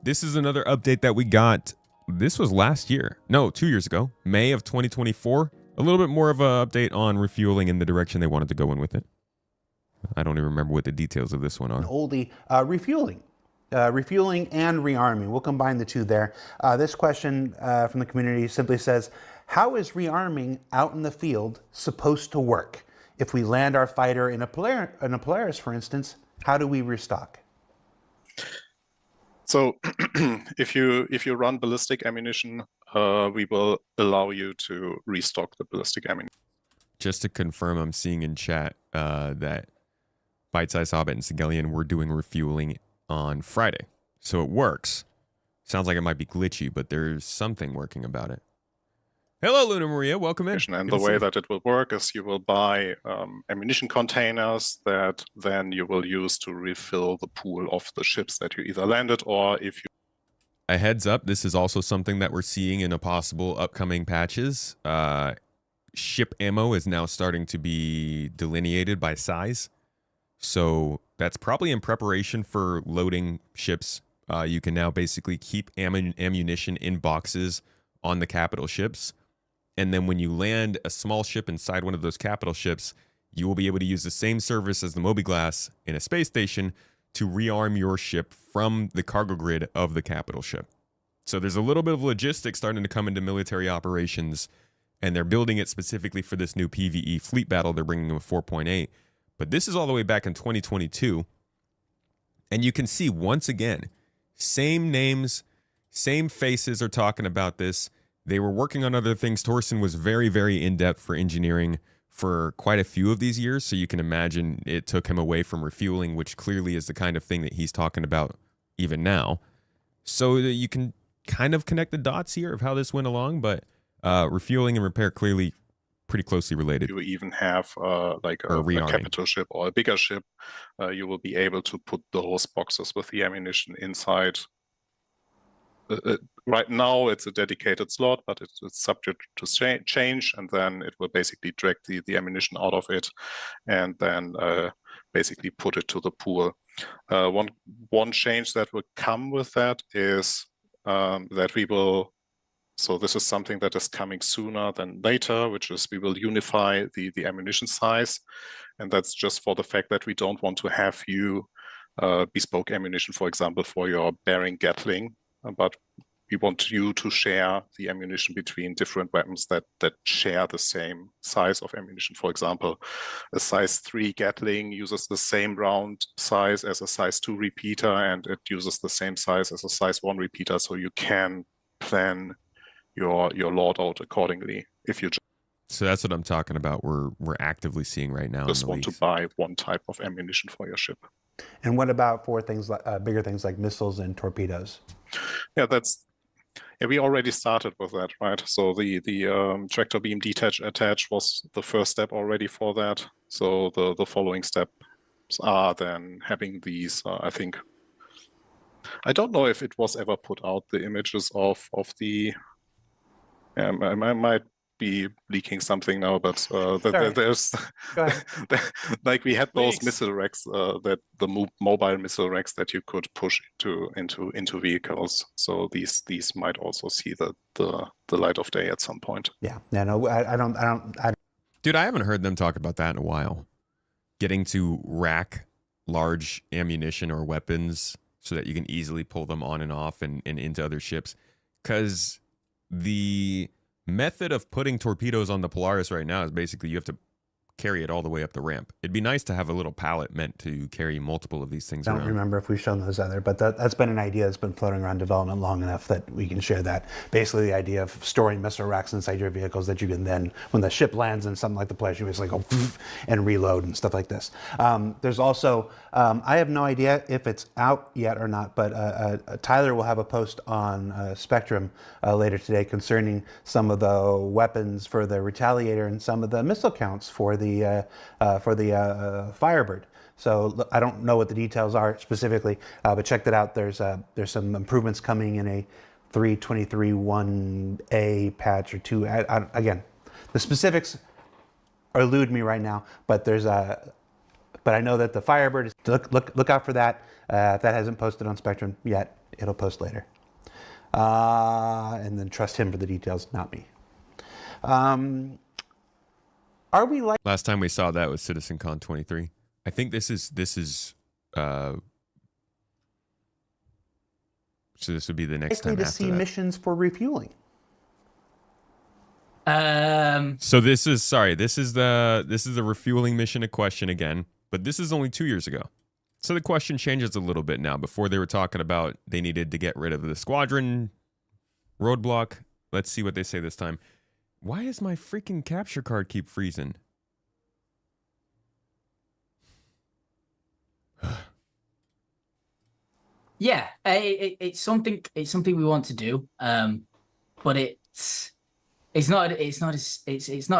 This is another update that we got. This was last year. No, 2 years ago. May of 2024. A little bit more of an update on refueling in the direction they wanted to go in with it. I don't even remember what the details of this one are. An oldie, refueling. Refueling and rearming. We'll combine the two there. This question from the community simply says, how is rearming out in the field supposed to work? If we land our fighter in a Polaris, for instance, how do we restock? So if you run ballistic ammunition, we will allow you to restock the ballistic ammunition. Just to confirm, I'm seeing in chat that Bite Size Hobbit and Gallion were doing refueling on Friday. So it works. Sounds like it might be glitchy, but there's something working about it. Hello, Luna Maria. Welcome in. And the way that it will work is you will buy ammunition containers that then you will use to refill the pool of the ships that you either landed, or if you... A heads up, this is also something that we're seeing in a possible upcoming patches. Ship ammo is now starting to be delineated by size. So that's probably in preparation for loading ships. You can now basically keep ammunition in boxes on the capital ships. And then when you land a small ship inside one of those capital ships, you will be able to use the same service as the Mobi-Glass in a space station to rearm your ship from the cargo grid of the capital ship. So there's a little bit of logistics starting to come into military operations, and they're building it specifically for this new PvE fleet battle they're bringing with 4.8. But this is all the way back in 2022. And you can see, once again, same names, same faces are talking about this. They were working on other things. Torsten was very, very in-depth for engineering for quite a few of these years. So you can imagine it took him away from refueling, which clearly is the kind of thing that he's talking about even now. So that you can kind of connect the dots here of how this went along. But refueling and repair clearly pretty closely related. You even have like a capital ship or a bigger ship. You will be able to put those boxes with the ammunition inside. Right now, it's a dedicated slot, but it's subject to change, and then it will basically drag the ammunition out of it, and then basically put it to the pool. One change that will come with that is that we will. So this is something that is coming sooner than later, which is we will unify the ammunition size, and that's just for the fact that we don't want to have you bespoke ammunition, for example, for your bearing Gatling. But we want you to share the ammunition between different weapons that share the same size of ammunition. For example, a size 3 Gatling uses the same round size as a size 2 repeater, and it uses the same size as a size 1 repeater, so you can plan your loadout accordingly if you So that's what I'm talking about. We're actively seeing right now. just in the want to leagues. buy one type of ammunition for your ship. And what about for things like bigger things like missiles and torpedoes? Yeah, we already started with that, right? So the tractor beam detach attach was the first step already for that. So the following steps are then having these. I think I don't know if it was ever put out, the images of the. I might be leaking something now, but there's Go ahead. like we had those Leaks. missile racks that the mobile missile racks that you could push into vehicles. So these might also see the light of day at some point. Yeah. No, I don't. Dude, I haven't heard them talk about that in a while. Getting to rack large ammunition or weapons so that you can easily pull them on and off and into other ships. Because the method of putting torpedoes on the Polaris right now is basically you have to carry it all the way up the ramp. It'd be nice to have a little pallet meant to carry multiple of these things I don't around. remember if we've shown those other, but that's been an idea that's been floating around development long enough that we can share that. Basically, the idea of storing missile racks inside your vehicles that you can then, when the ship lands in something like the Polaris, you basically go and reload and stuff like this. There's also, I have no idea if it's out yet or not, but Tyler will have a post on Spectrum later today concerning some of the weapons for the Retaliator and some of the missile counts for the Firebird. So I don't know what the details are specifically, but check that out. There's some improvements coming in a 323.1a patch or 2. Again, the specifics elude me right now, but but I know that the Firebird is look out for that. If that hasn't posted on Spectrum yet, it'll post later. And then trust him for the details, not me. Are we like Last time we saw that was CitizenCon 23. I think this is so this would be the next likely time to after see that. missions for refueling? So this is the refueling mission in question again, but this is only 2 years ago. So the question changes a little bit now. Before they were talking about they needed to get rid of the squadron roadblock. Let's see what they say this time. Why does my freaking capture card keep freezing? Yeah, it's something we want to do, but it's not a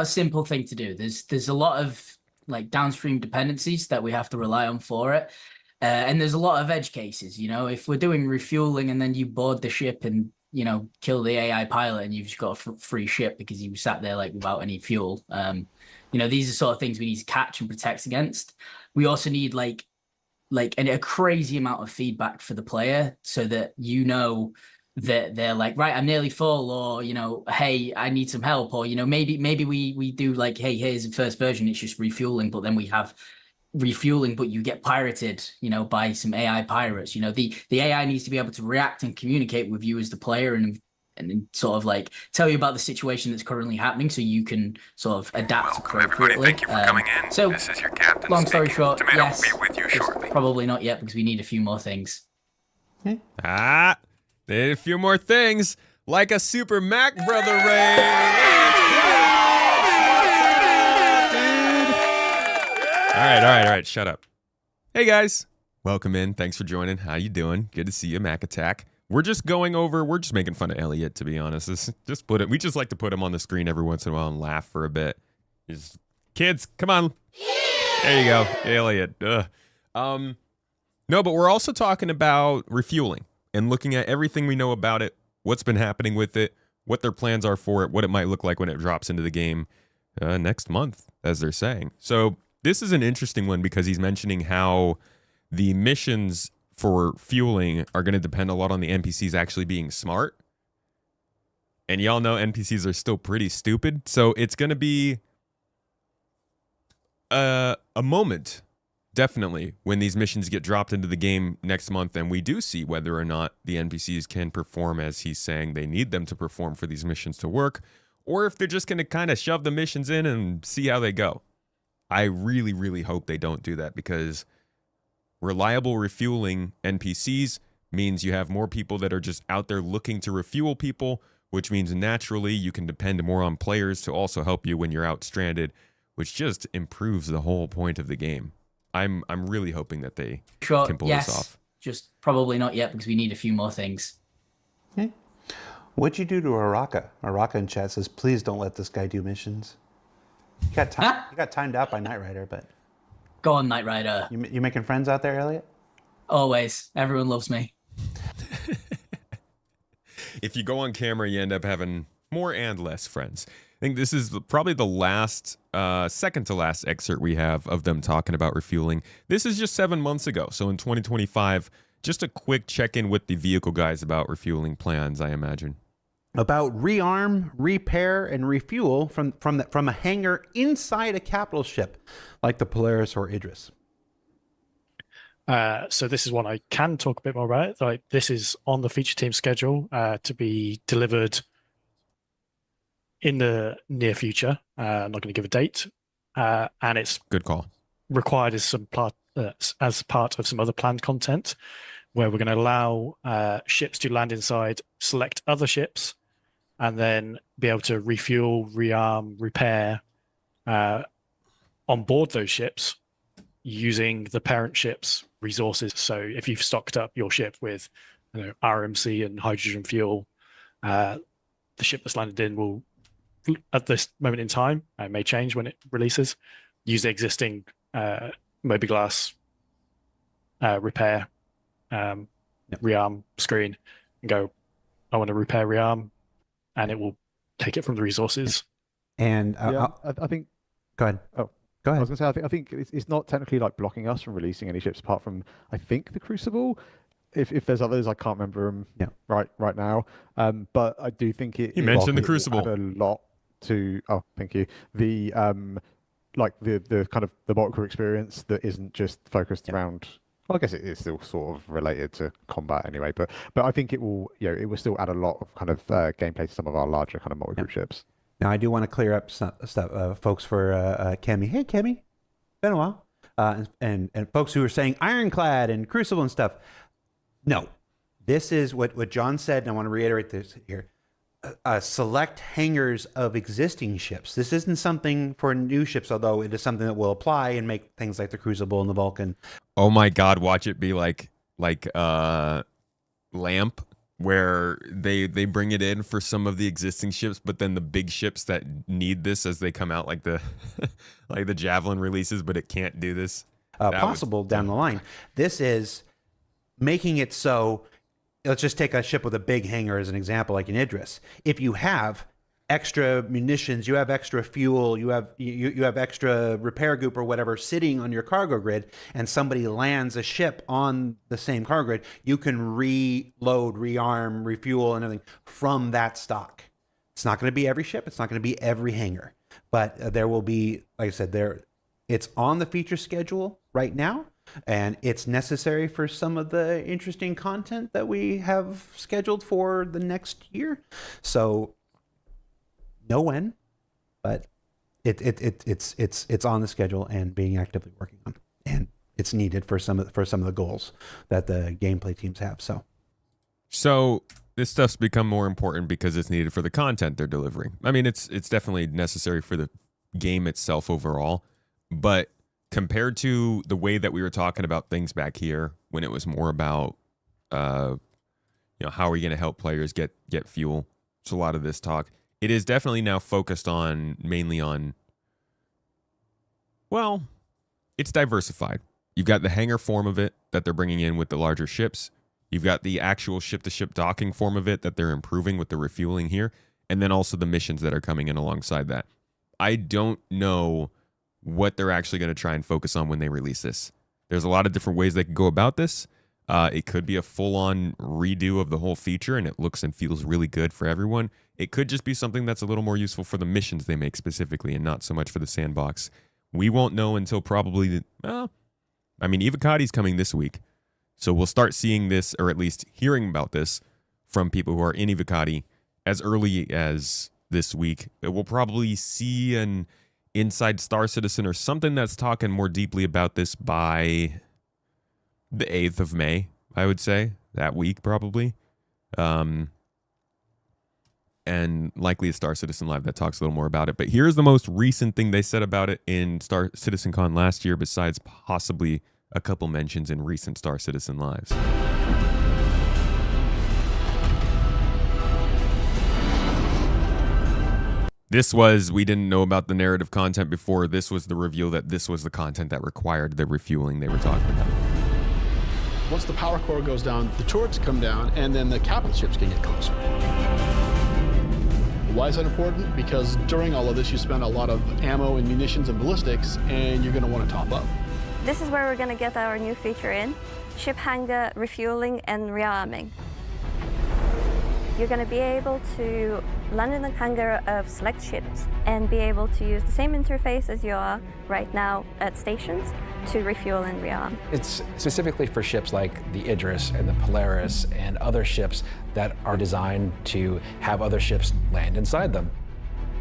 simple thing to do. There's a lot of like downstream dependencies that we have to rely on for it, and there's a lot of edge cases. You know, if we're doing refueling and then you board the ship and kill the AI pilot and you've just got a free ship because you sat there like without any fuel. These are sort of things we need to catch and protect against. We also need like a crazy amount of feedback for the player so that that they're like, right, I'm nearly full, or hey, I need some help, or maybe we do like, hey, here's the first version, it's just refueling, but then we have refueling, but you get pirated, by some AI pirates. The AI needs to be able to react and communicate with you as the player and sort of like tell you about the situation that's currently happening so you can sort of adapt appropriately. Everybody, thank you for coming in. So This is your captain. long story speaking. short, Tomato yes, will be with you just shortly. probably not yet because we need a few more things. They need a few more things, like a Super Mac Brother raid. All right, shut up. Hey guys, welcome in. Thanks for joining. How you doing? Good to see you, Mac Attack. We're just making fun of Elliot, to be honest. We just like to put him on the screen every once in a while and laugh for a bit. Kids, come on. There you go, Elliot. Ugh. No, but we're also talking about refueling and looking at everything we know about it, what's been happening with it, what their plans are for it, what it might look like when it drops into the game next month, as they're saying. So this is an interesting one because he's mentioning how the missions for fueling are going to depend a lot on the NPCs actually being smart. And y'all know NPCs are still pretty stupid. So it's going to be a moment definitely, when these missions get dropped into the game next month and we do see whether or not the NPCs can perform as he's saying they need them to perform for these missions to work, or if they're just going to kind of shove the missions in and see how they go. I really, really hope they don't do that, because reliable refueling NPCs means you have more people that are just out there looking to refuel people, which means naturally you can depend more on players to also help you when you're out stranded, which just improves the whole point of the game. I'm really hoping that they can pull this off. Just probably not yet, because we need a few more things. Okay. What'd you do to Araka? Araka in chat says, please don't let this guy do missions. You got timed out by Knight Rider, but... Go on, Knight Rider. You making friends out there, Elliot? Always. Everyone loves me. If you go on camera, you end up having more and less friends. I think this is probably the last, second to last excerpt we have of them talking about refueling. This is just 7 months ago. So in 2025, just a quick check-in with the vehicle guys about refueling plans, I imagine. About rearm, repair, and refuel from a hangar inside a capital ship, like the Polaris or Idris. So this is one I can talk a bit more about. Like, this is on the feature team schedule to be delivered in the near future. I'm not going to give a date, and it's good call. Required as part of some other planned content, where we're going to allow ships to land inside, select other ships, and then be able to refuel, rearm, repair on board those ships using the parent ship's resources. So if you've stocked up your ship with, RMC and hydrogen fuel, the ship that's landed in will, at this moment in time, it may change when it releases, use the existing Mobi-Glass repair rearm screen and go, I want to repair rearm, and it will take it from the resources. And I think. Go ahead. Oh, go ahead. I was going to say, I think it's not technically like blocking us from releasing any ships apart from, I think, the Crucible. If there's others, I can't remember them right now. But I do think you mentioned the Crucible. A lot to. Oh, thank you. The like the kind of the bot crew experience that isn't just focused around. Well, I guess it is still sort of related to combat anyway, but I think it will it will still add a lot of kind of gameplay to some of our larger kind of multi-group ships. Now I do want to clear up stuff, folks, for Kemi. Hey, Kemi, been a while, and folks who are saying Ironclad and Crucible and stuff. No, this is what John said, and I want to reiterate this here. Select hangars of existing ships. This isn't something for new ships, although it is something that will apply and make things like the Crucible and the Vulcan. Oh my God! Watch it be like Lamp, where they bring it in for some of the existing ships, but then the big ships that need this as they come out, like the like the Javelin releases, but it can't do this. Possible down the line. This is making it so. Let's just take a ship with a big hangar as an example, like an Idris. If you have extra munitions, you have extra fuel, you have extra repair group or whatever sitting on your cargo grid, and somebody lands a ship on the same cargo grid, you can reload, rearm, refuel, and everything from that stock. It's not going to be every ship. It's not going to be every hangar, but there will be, like I said, it's on the feature schedule right now. And it's necessary for some of the interesting content that we have scheduled for the next year. So, know when, but it's on the schedule and being actively working on, and it's needed for some of the goals that the gameplay teams have. So this stuff's become more important because it's needed for the content they're delivering. I mean, it's definitely necessary for the game itself overall, but compared to the way that we were talking about things back here when it was more about, how are we going to help players get fuel? It's a lot of this talk. It is definitely now focused mainly on, well, it's diversified. You've got the hangar form of it that they're bringing in with the larger ships. You've got the actual ship-to-ship docking form of it that they're improving with the refueling here. And then also the missions that are coming in alongside that. I don't know what they're actually going to try and focus on when they release this. There's a lot of different ways they could go about this. It could be a full-on redo of the whole feature, and it looks and feels really good for everyone. It could just be something that's a little more useful for the missions they make specifically, and not so much for the sandbox. We won't know until probably I mean, Evocati's coming this week. So we'll start seeing this, or at least hearing about this from people who are in Evocati as early as this week. We'll probably see an Inside Star Citizen or something that's talking more deeply about this by the 8th of May, I would say. That week, probably. And likely a Star Citizen Live that talks a little more about it. But here's the most recent thing they said about it in Star Citizen Con last year, besides possibly a couple mentions in recent Star Citizen Lives. This was, we didn't know about the narrative content before. This was the reveal that this was the content that required the refueling they were talking about. Once the power core goes down, the turrets come down, and then the capital ships can get closer. Why is that important? Because during all of this, you spend a lot of ammo and munitions and ballistics, and you're going to want to top up. This is where we're going to get our new feature in: ship hangar, refueling, and rearming. You're going to be able to land in the hangar of select ships and be able to use the same interface as you are right now at stations to refuel and rearm. It's specifically for ships like the Idris and the Polaris and other ships that are designed to have other ships land inside them.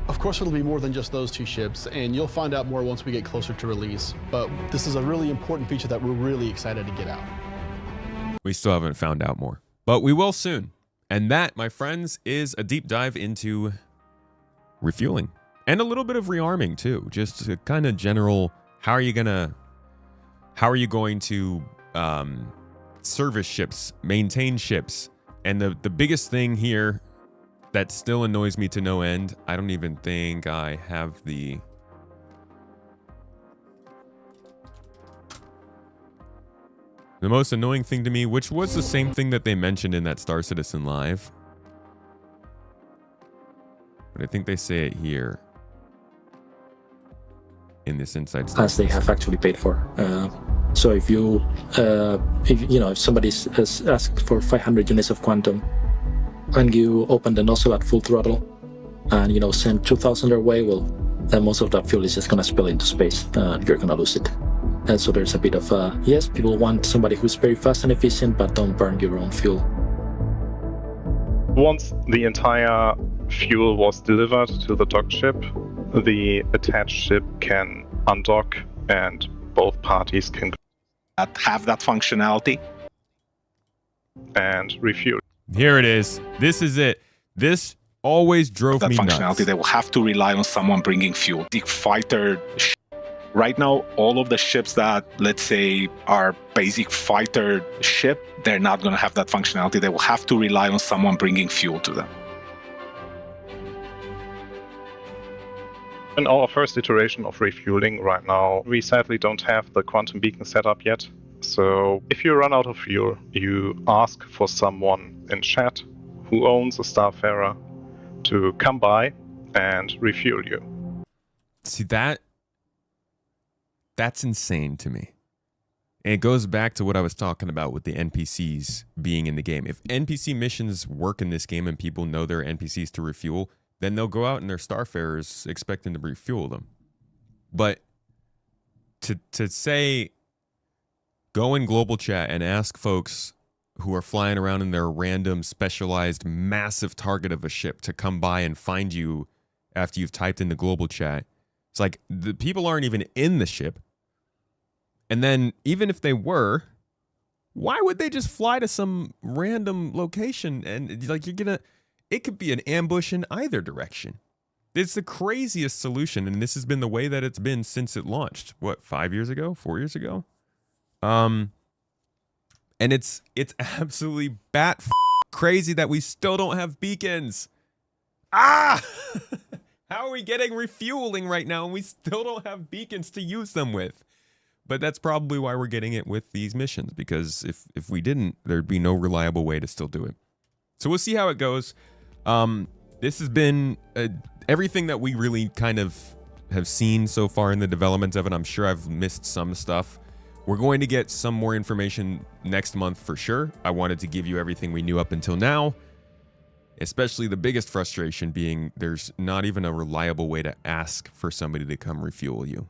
Of course, it'll be more than just those two ships, and you'll find out more once we get closer to release. But this is a really important feature that we're really excited to get out. We still haven't found out more, but we will soon. And that, my friends, is a deep dive into refueling and a little bit of rearming too. Just a kind of general, how are you going to service ships, maintain ships? And the biggest thing here that still annoys me to no end, I don't even think I have the most annoying thing to me, which was the same thing that they mentioned in that Star Citizen Live. But I think they say it here in this Inside Star as they have actually paid for. So if somebody has asked for 500 units of quantum, and you open the nozzle at full throttle, and send 2,000 their way, well, then most of that fuel is just gonna spill into space. You're gonna lose it. And so there's a bit of yes, people want somebody who's very fast and efficient, but don't burn your own fuel. Once the entire fuel was delivered to the docked ship, the attached ship can undock and both parties can have that functionality and refuel. Here it is. This is it. This always drove me nuts. That functionality, they will have to rely on someone bringing fuel. The fighter right now, all of the ships that, let's say, are basic fighter ship, they're not going to have that functionality. They will have to rely on someone bringing fuel to them. In our first iteration of refueling right now, we sadly don't have the quantum beacon set up yet. So if you run out of fuel, you ask for someone in chat who owns a Starfarer to come by and refuel you. See, that's insane to me. And it goes back to what I was talking about with the NPCs being in the game. If NPC missions work in this game and people know they're NPCs to refuel, then they'll go out in their Starfarers expecting to refuel them. But to say, go in global chat and ask folks who are flying around in their random specialized massive target of a ship to come by and find you after you've typed in the global chat. It's like the people aren't even in the ship. And then even if they were, why would they just fly to some random location? And like it could be an ambush in either direction. It's the craziest solution. And this has been the way that it's been since it launched. What, 5 years ago, 4 years ago? And it's absolutely crazy that we still don't have beacons. How are we getting refueling right now and we still don't have beacons to use them with? But that's probably why we're getting it with these missions, because if we didn't, there'd be no reliable way to still do it. So we'll see how it goes. This has been everything that we really kind of have seen so far in the development of it. I'm sure I've missed some stuff. We're going to get some more information next month for sure. I wanted to give you everything we knew up until now, especially the biggest frustration being there's not even a reliable way to ask for somebody to come refuel you.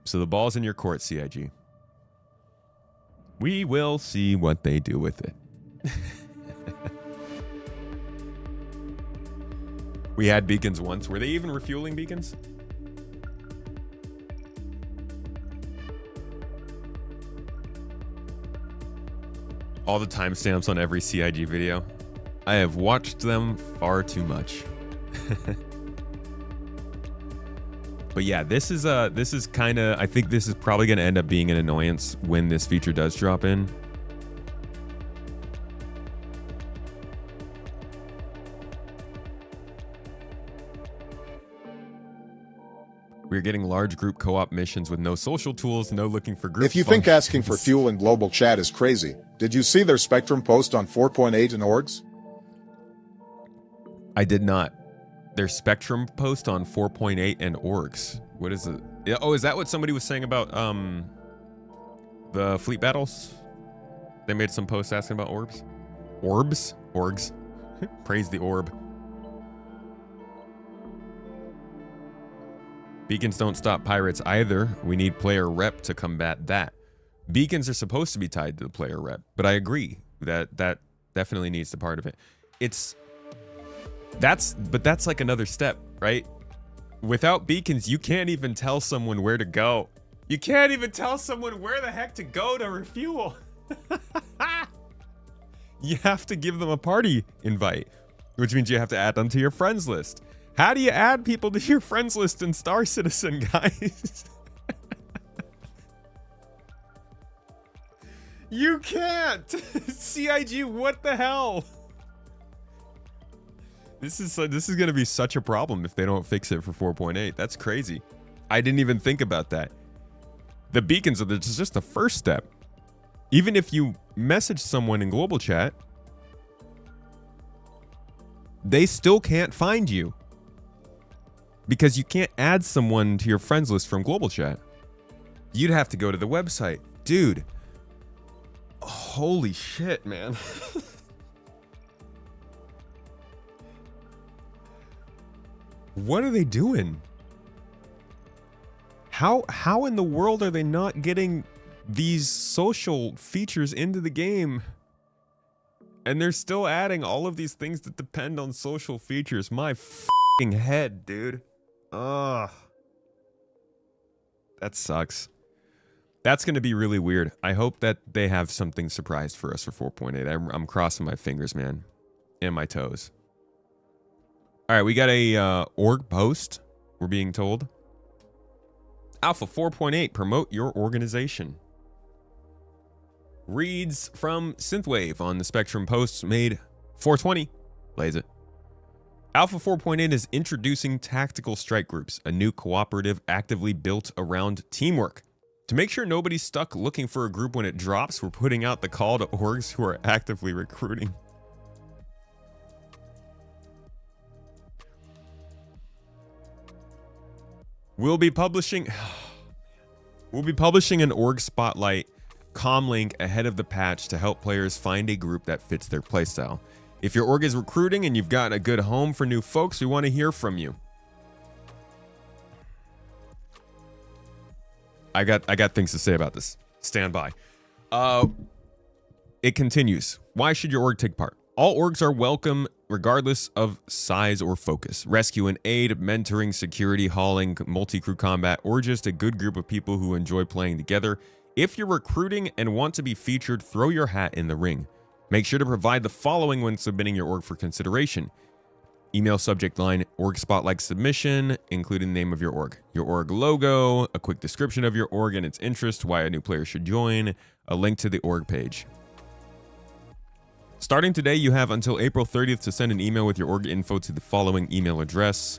So the ball's in your court, CIG. We will see what they do with it. We had beacons once. Were they even refueling beacons? All the timestamps on every CIG video. I have watched them far too much. But yeah, this is kind of, I think this is probably going to end up being an annoyance when this feature does drop in. We're getting large group co-op missions with no social tools, no looking for group If you think functions. asking for fuel in global chat is crazy, did you see their Spectrum post on 4.8 and orgs? I did not. Their Spectrum post on 4.8 and orgs. What is it? Oh, is that what somebody was saying about the fleet battles? They made some posts asking about orbs. Orbs? Orgs. Praise the orb. Beacons don't stop pirates either. We need player rep to combat that. Beacons are supposed to be tied to the player rep, but I agree that that definitely needs to part of it. That's like another step, right? Without beacons, you can't even tell someone where to go. You can't even tell someone where the heck to go to refuel. You have to give them a party invite, which means you have to add them to your friends list. How do you add people to your friends list in Star Citizen, guys? You can't. CIG, what the hell? This is going to be such a problem if they don't fix it for 4.8. That's crazy. I didn't even think about that. The beacons are just the first step. Even if you message someone in global chat, they still can't find you. Because you can't add someone to your friends list from global chat. You'd have to go to the website. Dude. Holy shit, man. What are they doing? How in the world are they not getting these social features into the game? And they're still adding all of these things that depend on social features. My f***ing head, dude. Ugh. That sucks. That's going to be really weird. I hope that they have something surprised for us for 4.8. I'm crossing my fingers, man. And my toes. All right, we got a org post, we're being told. Alpha 4.8, promote your organization. Reads from Synthwave on the Spectrum posts made 420. Lays it. Alpha 4.8 is introducing Tactical Strike Groups, a new cooperative actively built around teamwork. To make sure nobody's stuck looking for a group when it drops, we're putting out the call to orgs who are actively recruiting. We'll be publishing an org spotlight comm link ahead of the patch to help players find a group that fits their playstyle. If your org is recruiting and you've got a good home for new folks, we want to hear from you. I got things to say about this. Stand by. It continues. Why should your org take part? All orgs are welcome regardless of size or focus. Rescue and aid, mentoring, security, hauling, multi-crew combat, or just a good group of people who enjoy playing together. If you're recruiting and want to be featured, throw your hat in the ring. Make sure to provide the following when submitting your org for consideration. Email subject line, org spotlight submission, including the name of your org logo, a quick description of your org and its interest, why a new player should join, a link to the org page. Starting today, you have until April 30th to send an email with your org info to the following email address.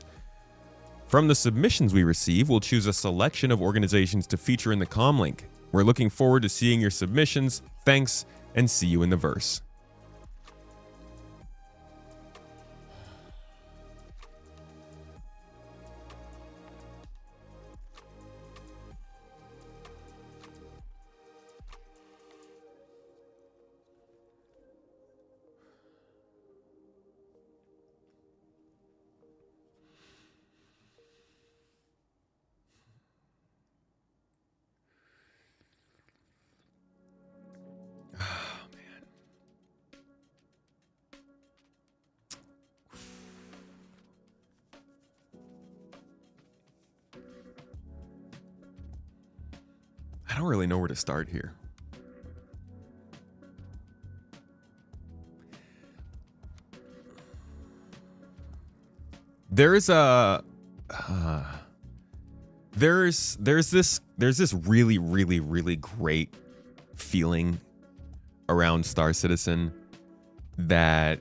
From the submissions we receive, we'll choose a selection of organizations to feature in the comm link. We're looking forward to seeing your submissions. Thanks, and see you in the verse. don't really know where to start here. There's a there's this really great feeling around Star Citizen that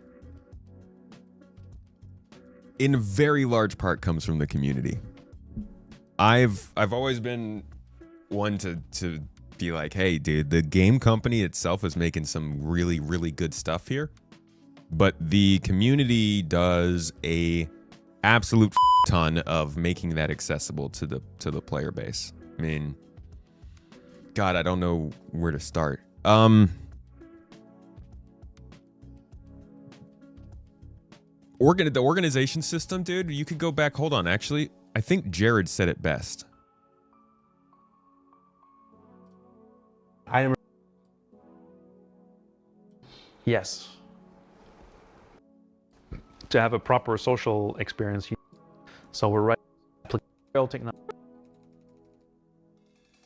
in very large part comes from the community. I've always been one to be like, hey dude, the game company itself is making some really good stuff here, but the community does a absolute ton of making that accessible to the player base. I mean, God, I don't know where to start. The organization system, dude, you could go back. Hold on, actually, I think Jared said it best. Yes. To have a proper social experience, so we're right technology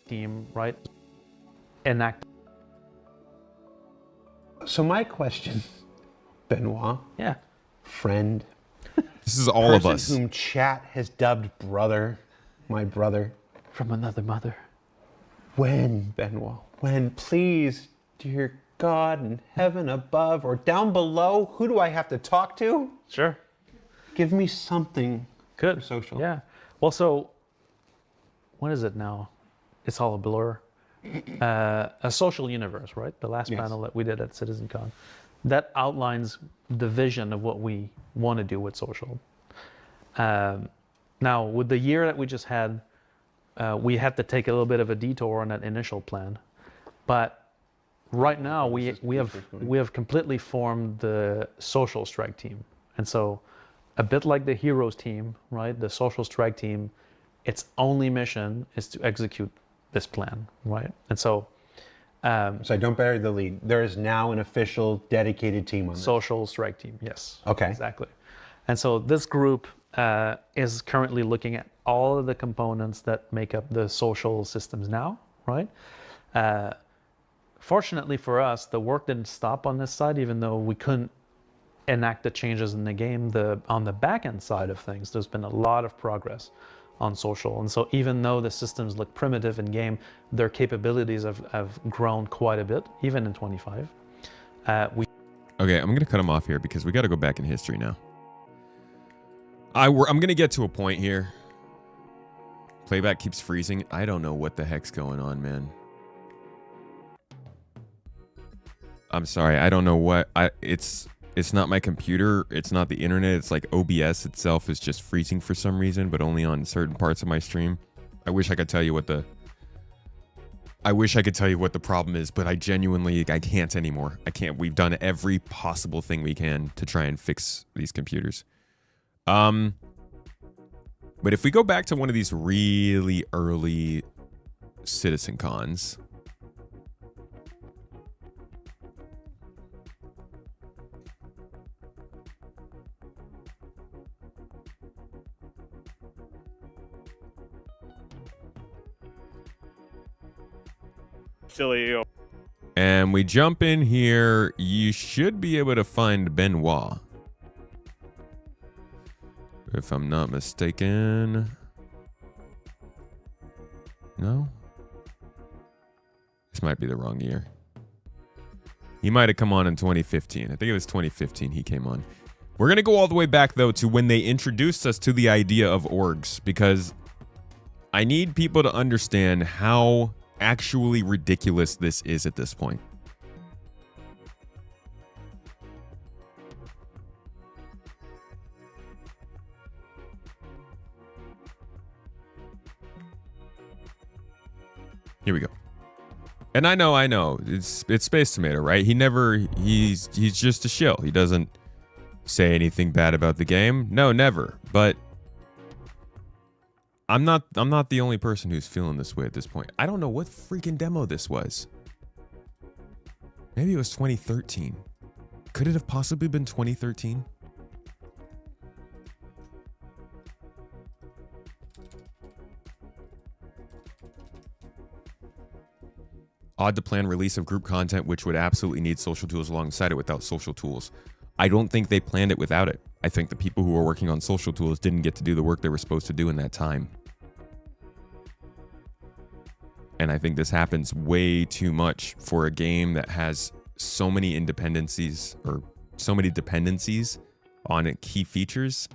team, right? Enact. So my question, Benoit. Yeah. Friend. This is all of us. Person whom chat has dubbed brother, my brother. From another mother. When, Benoit? When, please, dear God in heaven above or down below, who do I have to talk to? Sure. Give me something. Good. For social. Yeah. Well, so what is it now? It's all a blur. A social universe, right? The last panel that we did at CitizenCon. That outlines the vision of what we want to do with social. Now, with the year that we just had, we had to take a little bit of a detour on that initial plan. But right now, we have completely formed the social strike team. And so a bit like the heroes team, right? The social strike team, its only mission is to execute this plan, right? And so so don't bury the lead. There is now an official dedicated team on this. Social strike team, yes. Okay. Exactly. And so this group is currently looking at all of the components that make up the social systems now, right? Fortunately for us, the work didn't stop on this side, even though we couldn't enact the changes in the game. On the back end side of things, there's been a lot of progress on social. And so even though the systems look primitive in game, their capabilities have grown quite a bit, even in 25. Okay, I'm going to cut him off here because we got to go back in history now. I'm going to get to a point here. Playback keeps freezing. I don't know what the heck's going on, man. I'm sorry. I don't know what. It's not my computer. It's not the internet. It's like OBS itself is just freezing for some reason, but only on certain parts of my stream. I wish I could tell you what the problem is, but I can't anymore. I can't. We've done every possible thing we can to try and fix these computers. But if we go back to one of these really early Citizen Cons, silly. And we jump in here, you should be able to find Benoit. If I'm not mistaken. No? This might be the wrong year. He might have come on in 2015. I think it was 2015 he came on. We're going to go all the way back, though, to when they introduced us to the idea of orgs, because I need people to understand how actually ridiculous this is at this point. Here we go. And I know, it's Space Tomato, right? He's just a shill. He doesn't say anything bad about the game. No, never. But I'm not the only person who's feeling this way at this point. I don't know what freaking demo this was. Maybe it was 2013. Could it have possibly been 2013? Odd to plan release of group content, which would absolutely need social tools alongside it without social tools. I don't think they planned it without it. I think the people who were working on social tools didn't get to do the work they were supposed to do in that time. And I think this happens way too much for a game that has so many dependencies on key features.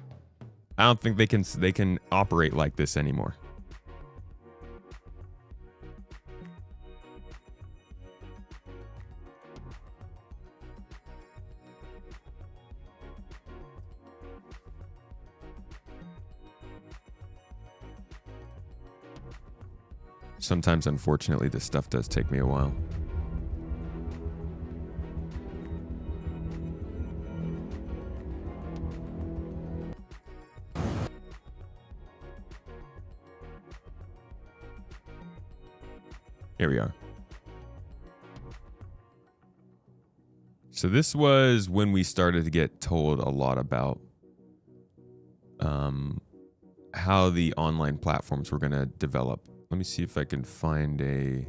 I don't think they can operate like this anymore. Sometimes, unfortunately, this stuff does take me a while. Here we are. So this was when we started to get told a lot about how the online platforms were going to develop. Let me see if I can find a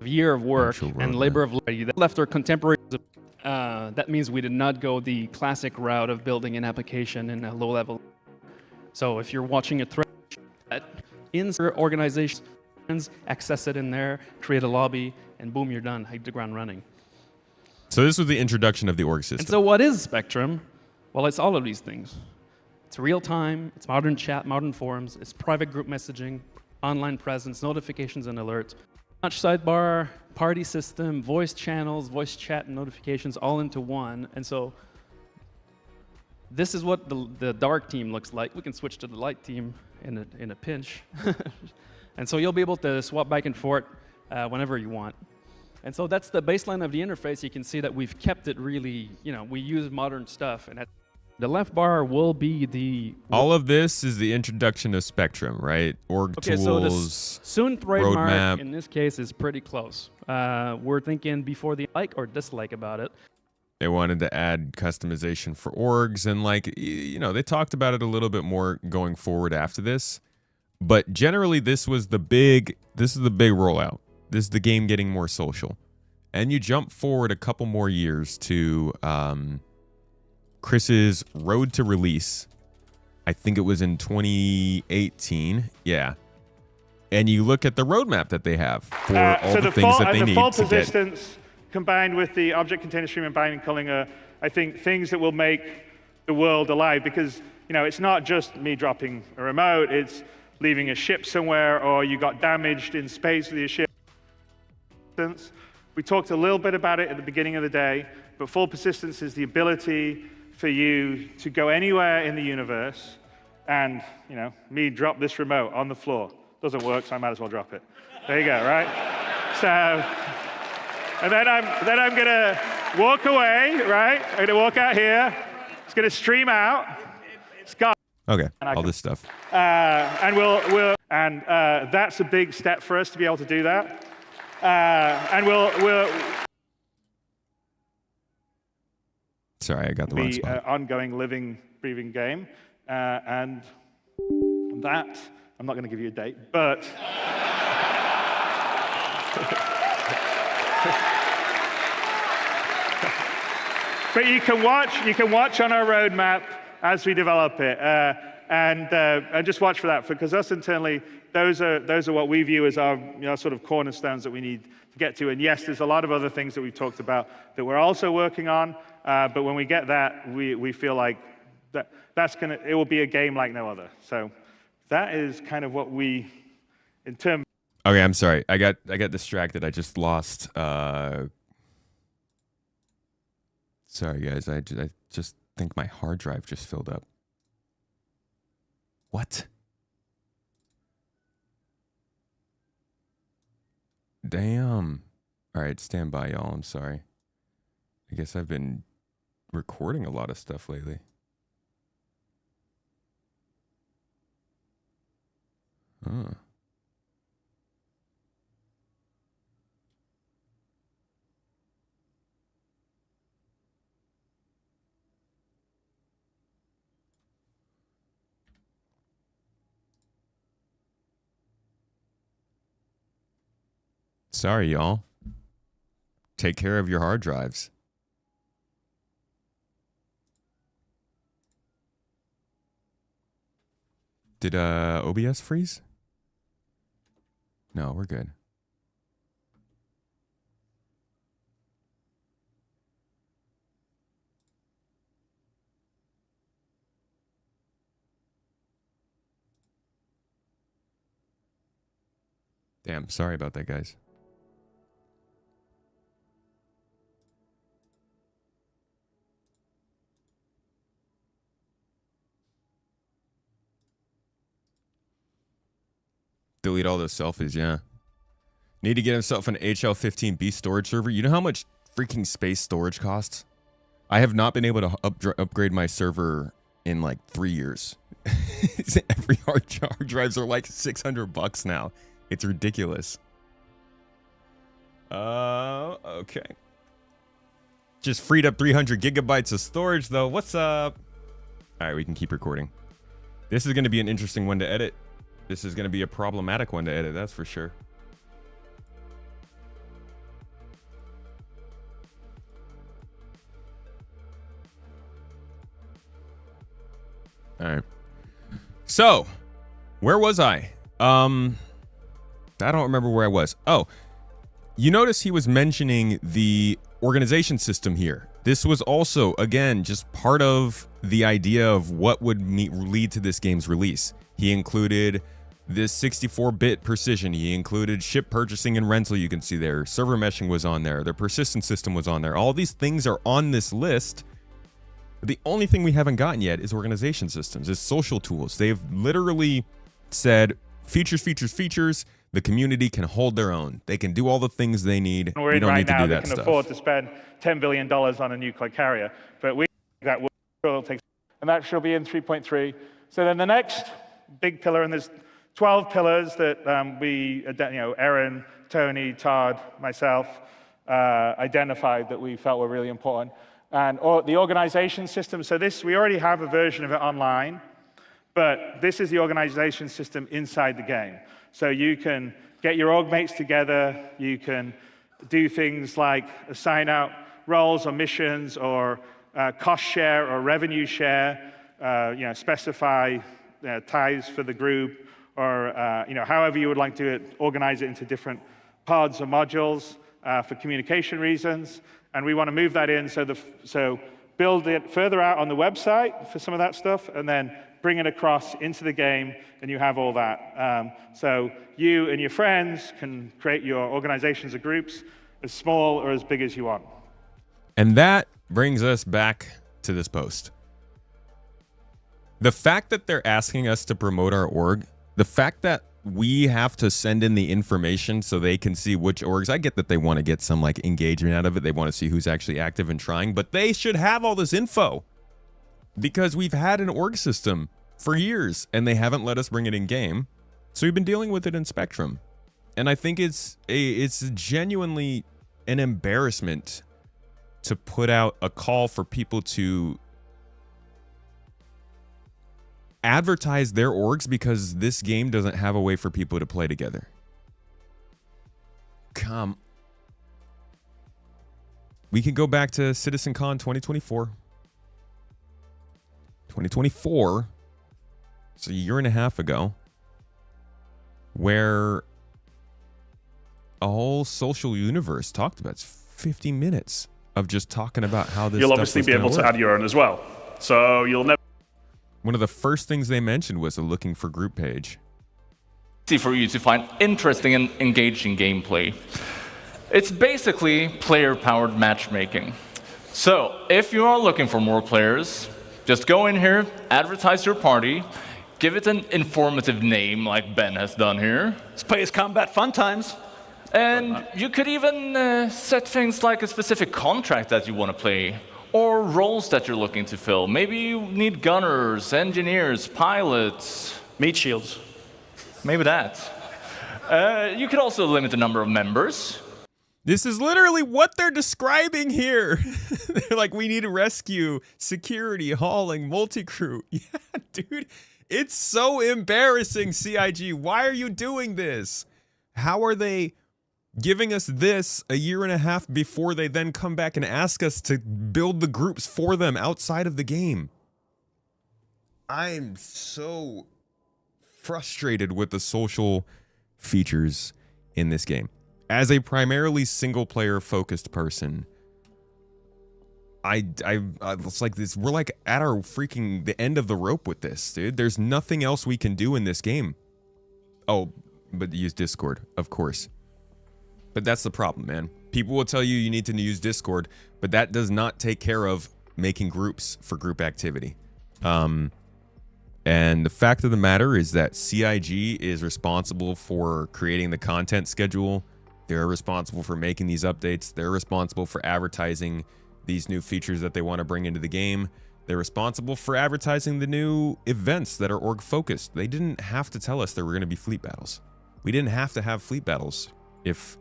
year of work and labor of love that left our contemporaries. That means we did not go the classic route of building an application in a low level. So if you're watching a thread in organizations, access it in there, create a lobby, and boom, you're done. Hit the ground running. So this was the introduction of the org system. And so what is Spectrum? Well, it's all of these things. It's real time, it's modern chat, modern forums, it's private group messaging, online presence, notifications and alerts, touch sidebar, party system, voice channels, voice chat and notifications all into one. And so this is what the dark team looks like. We can switch to the light team in a pinch. And so you'll be able to swap back and forth whenever you want. And so that's the baseline of the interface. You can see that we've kept it really, we use modern stuff. And the left bar will be the... All of this is the introduction of Spectrum, right? Org tools, so the soon trademark roadmap. In this case is pretty close. We're thinking before the like or dislike about it. They wanted to add customization for orgs, and they talked about it a little bit more going forward after this. But generally, this is the big rollout. This is the game getting more social. And you jump forward a couple more years to Chris's road to release. I think it was in 2018. Yeah. And you look at the roadmap that they have for all the things that they need fault to get. persistence combined with the object container stream and binding culling are, I think, things that will make the world alive. Because, it's not just me dropping a remote. It's leaving a ship somewhere, or you got damaged in space with your ship. We talked a little bit about it at the beginning of the day, but full persistence is the ability for you to go anywhere in the universe and, me drop this remote on the floor. Doesn't work, so I might as well drop it. There you go, right? So, and then I'm gonna walk away, right? I'm gonna walk out here. It's gonna stream out. It's gone. Okay, all this stuff. And that's a big step for us to be able to do that. And we'll Sorry, I got the wrong spot. Ongoing, living, breathing game, and that I'm not going to give you a date, but but you can watch on our roadmap as we develop it, and just watch for that, because us internally, those are what we view as our sort of cornerstones that we need to get to. And yes, there's a lot of other things that we've talked about that we're also working on. But when we get that, we feel like it will be a game like no other. So that is kind of what we, in terms. Okay, I'm sorry. I got distracted. I just lost. Sorry, guys. I just think my hard drive just filled up. What? Damn. All right, stand by, y'all. I'm sorry. I guess I've been recording a lot of stuff lately. Huh. Sorry, y'all. Take care of your hard drives. Did OBS freeze? No, we're good. Damn, sorry about that, guys. Delete all those selfies, yeah. Need to get himself an HL15B storage server. You know how much freaking space storage costs? I have not been able to upgrade my server in like 3 years. Every hard drives are like $600 now. It's ridiculous. Okay. Just freed up 300 gigabytes of storage though. What's up? All right, we can keep recording. This is going to be an interesting one to edit. This is going to be a problematic one to edit, that's for sure. All right. So, where was I? I don't remember where I was. Oh, you notice he was mentioning the organization system here. This was also, again, just part of the idea of what would lead to this game's release. He included this 64-bit precision. He included ship purchasing and rental, you can see there. Server meshing was on there. The persistent system was on there. All these things are on this list. But the only thing we haven't gotten yet is organization systems, is social tools. They've literally said, features, features, features. The community can hold their own. They can do all the things they need. We're in right now that can afford to spend $10 billion on a nuclear carrier. But we that will take, and that shall be in 3.3. So then the next big pillar, and there's 12 pillars that Aaron, Tony, Todd, myself identified that we felt were really important. And the organization system, so this, we already have a version of it online, but this is the organization system inside the game. So you can get your org mates together, you can do things like assign out roles or missions or cost share or revenue share, specify ties for the group, or however you would like to organize it into different pods or modules for communication reasons. And we want to move that in, so build it further out on the website for some of that stuff, and then bring it across into the game, and you have all that. So you and your friends can create your organizations or groups as small or as big as you want. And that brings us back to this post. The fact that they're asking us to promote our org, the fact that we have to send in the information so they can see which orgs. I get that they want to get some like engagement out of it. They want to see who's actually active and trying, but they should have all this info because we've had an org system for years and they haven't let us bring it in game. So we've been dealing with it in Spectrum. And I think it's genuinely an embarrassment to put out a call for people to advertise their orgs because this game doesn't have a way for people to play together. We can go back to CitizenCon 2024. 2024, it's a year and a half ago, where a whole social universe talked about. It's 50 minutes of just talking about how this You'll stuff obviously was be gonna able to work. add your own as well. So you'll never One of the first things they mentioned was a looking for group page. Easy for you to find interesting and engaging gameplay. It's basically player-powered matchmaking. So if you are looking for more players, just go in here, advertise your party, give it an informative name like Ben has done here. Let's play as combat fun times. And you could even set things like a specific contract that you want to play, or roles that you're looking to fill. Maybe you need gunners, engineers, pilots. Meat shields. Maybe that. You could also limit the number of members. This is literally what they're describing here. They're like, we need rescue, security, hauling, multi-crew. Yeah, dude, it's so embarrassing, CIG. Why are you doing this? How are they giving us this a year and a half before they then come back and ask us to build the groups for them outside of the game. I'm so frustrated with the social features in this game. As a primarily single player focused person, it's like this, we're like at our freaking the end of the rope with this, dude. There's nothing else we can do in this game. Oh, but use Discord, of course. But that's the problem, man. People will tell you you need to use Discord, but that does not take care of making groups for group activity. And the fact of the matter is that CIG is responsible for creating the content schedule. They're responsible for making these updates. They're responsible for advertising these new features that they want to bring into the game. They're responsible for advertising the new events that are org focused. They didn't have to tell us there were going to be fleet battles. We didn't have to have fleet battles if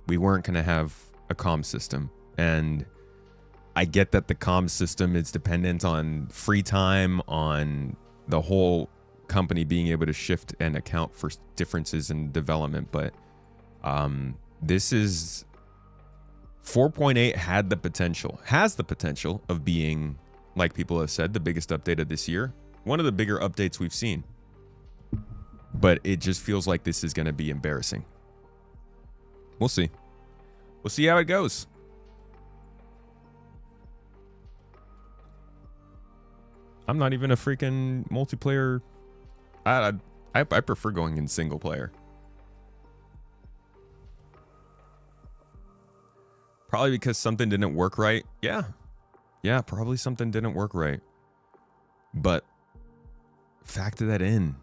we weren't going to have a comm system. And I get that the comm system is dependent on free time, on the whole company being able to shift and account for differences in development. But this is 4.8 has the potential of being, like people have said, the biggest update of this year. One of the bigger updates we've seen. But it just feels like this is going to be embarrassing. We'll see. We'll see how it goes. I'm not even a freaking multiplayer. I prefer going in single player. Probably because something didn't work right. Yeah, probably something didn't work right. But factor that in.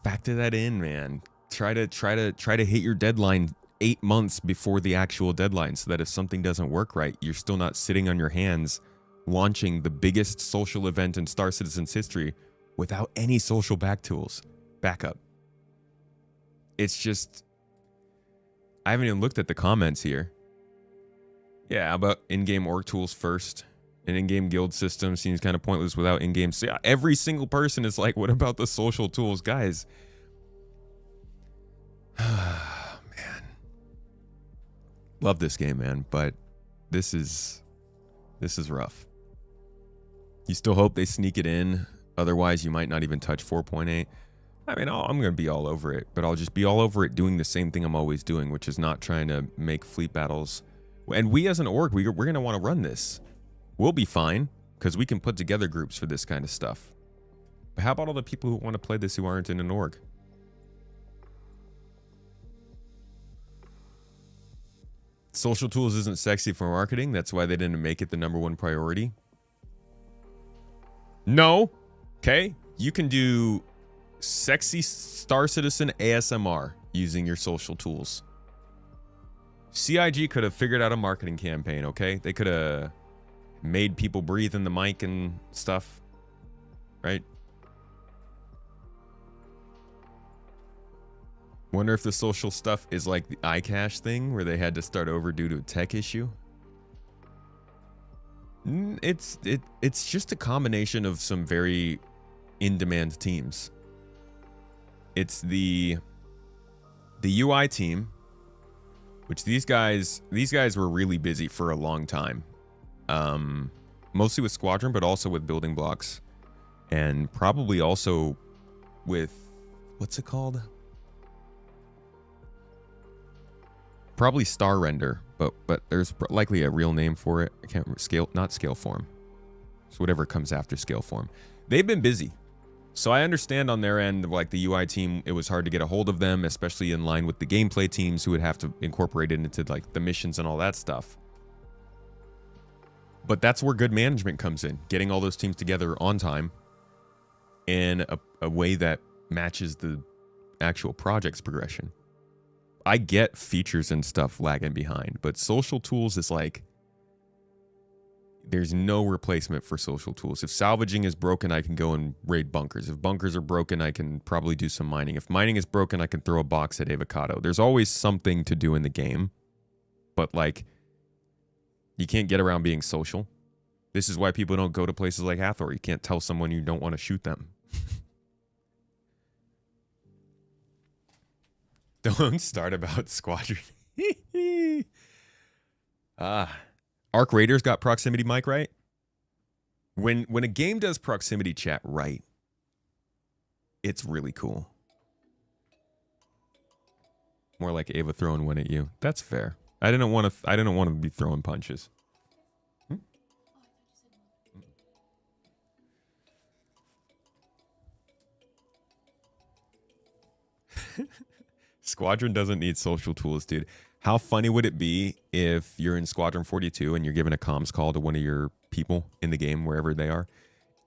Factor that in, man. Try to hit your deadline 8 months before the actual deadline, so that if something doesn't work right, you're still not sitting on your hands launching the biggest social event in Star Citizen's history without any social backup. It's just, I haven't even looked at the comments here. Yeah, how about in-game org tools first? An in-game guild system seems kind of pointless without in-game. So yeah, every single person is like, what about the social tools, guys? Man, love this game, man, but this is rough. You still hope they sneak it in, otherwise you might not even touch 4.8. I mean, I'm gonna be all over it, but I'll just be all over it doing the same thing I'm always doing, which is not trying to make fleet battles. And we as an org, we're gonna want to run this. We'll be fine because we can put together groups for this kind of stuff. But how about all the people who want to play this who aren't in an org? Social tools isn't sexy for marketing. That's why they didn't make it the #1 priority. No. Okay. You can do sexy Star Citizen ASMR using your social tools. CIG could have figured out a marketing campaign, okay? They could have made people breathe in the mic and stuff, right? Wonder if the social stuff is like the iCache thing where they had to start over due to a tech issue. It's just a combination of some very in-demand teams. It's the UI team, which these guys were really busy for a long time. Mostly with Squadron, but also with building blocks, and probably also with, what's it called? Probably Star Render, but there's likely a real name for it. I can't remember. Not Scaleform. So whatever comes after Scaleform. They've been busy. So I understand on their end, like the UI team, it was hard to get a hold of them, especially in line with the gameplay teams who would have to incorporate it into like the missions and all that stuff. But that's where good management comes in. Getting all those teams together on time in a way that matches the actual project's progression. I get features and stuff lagging behind, but social tools is like, there's no replacement for social tools. If salvaging is broken, I can go and raid bunkers. If bunkers are broken, I can probably do some mining. If mining is broken, I can throw a box at Avocado. There's always something to do in the game, but like, you can't get around being social. This is why people don't go to places like Hathor. You can't tell someone you don't want to shoot them. Don't start about Squadron. Arc Raiders got proximity mic right. When a game does proximity chat right, it's really cool. More like Ava throwing one at you. That's fair. I didn't want to be throwing punches. Squadron doesn't need social tools, dude. How funny would it be if you're in Squadron 42 and you're giving a comms call to one of your people in the game, wherever they are,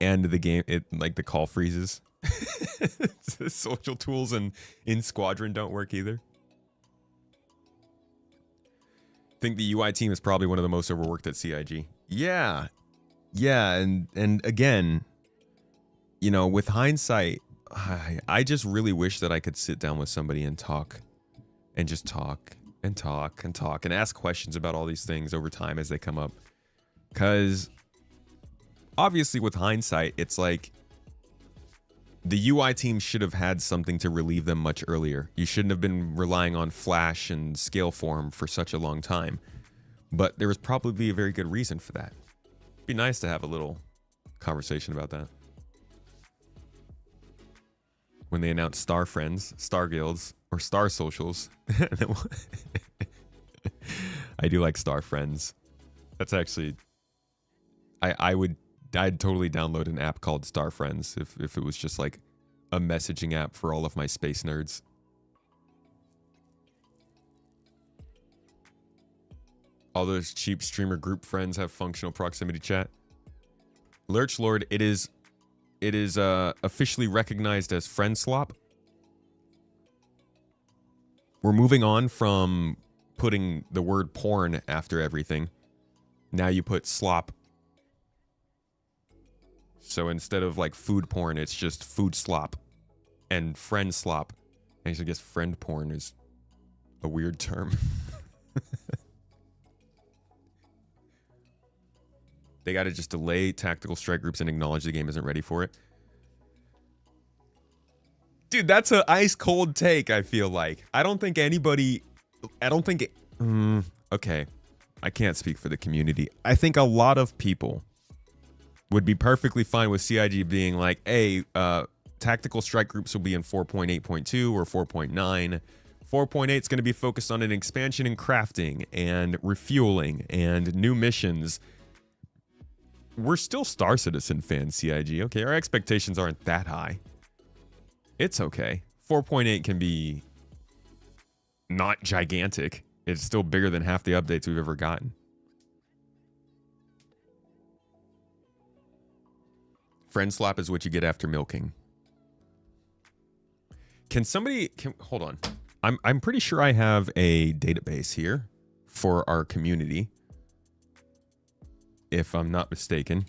and the game, the call freezes? The social tools in Squadron don't work either. I think the UI team is probably one of the most overworked at CIG. Yeah. And again, with hindsight, I just really wish that I could sit down with somebody and talk and just talk and talk and talk and ask questions about all these things over time as they come up. Because obviously with hindsight, it's like the UI team should have had something to relieve them much earlier. You shouldn't have been relying on Flash and Scaleform for such a long time. But there was probably a very good reason for that. It'd be nice to have a little conversation about that. When they announced Star Friends, Star Guilds, or Star Socials. I do like Star Friends. That's actually... I'd totally download an app called Star Friends if it was just like a messaging app for all of my space nerds. All those cheap streamer group friends have functional proximity chat. Lurch Lord, it is officially recognized as friend slop. We're moving on from putting the word porn after everything. Now you put slop. So instead of like food porn, it's just food slop and friend slop. And I guess friend porn is a weird term. They got to just delay tactical strike groups and acknowledge the game isn't ready for it. Dude, that's an ice cold take, I feel like. Okay, I can't speak for the community. I think a lot of people would be perfectly fine with CIG being like, hey, tactical strike groups will be in 4.8.2 or 4.9. 4.8 is going to be focused on an expansion in crafting and refueling and new missions. We're still Star Citizen fans, CIG. Okay, our expectations aren't that high. It's okay. 4.8 can be not gigantic. It's still bigger than half the updates we've ever gotten. Friend slap is what you get after milking. Hold on. I'm pretty sure I have a database here for our community, if I'm not mistaken.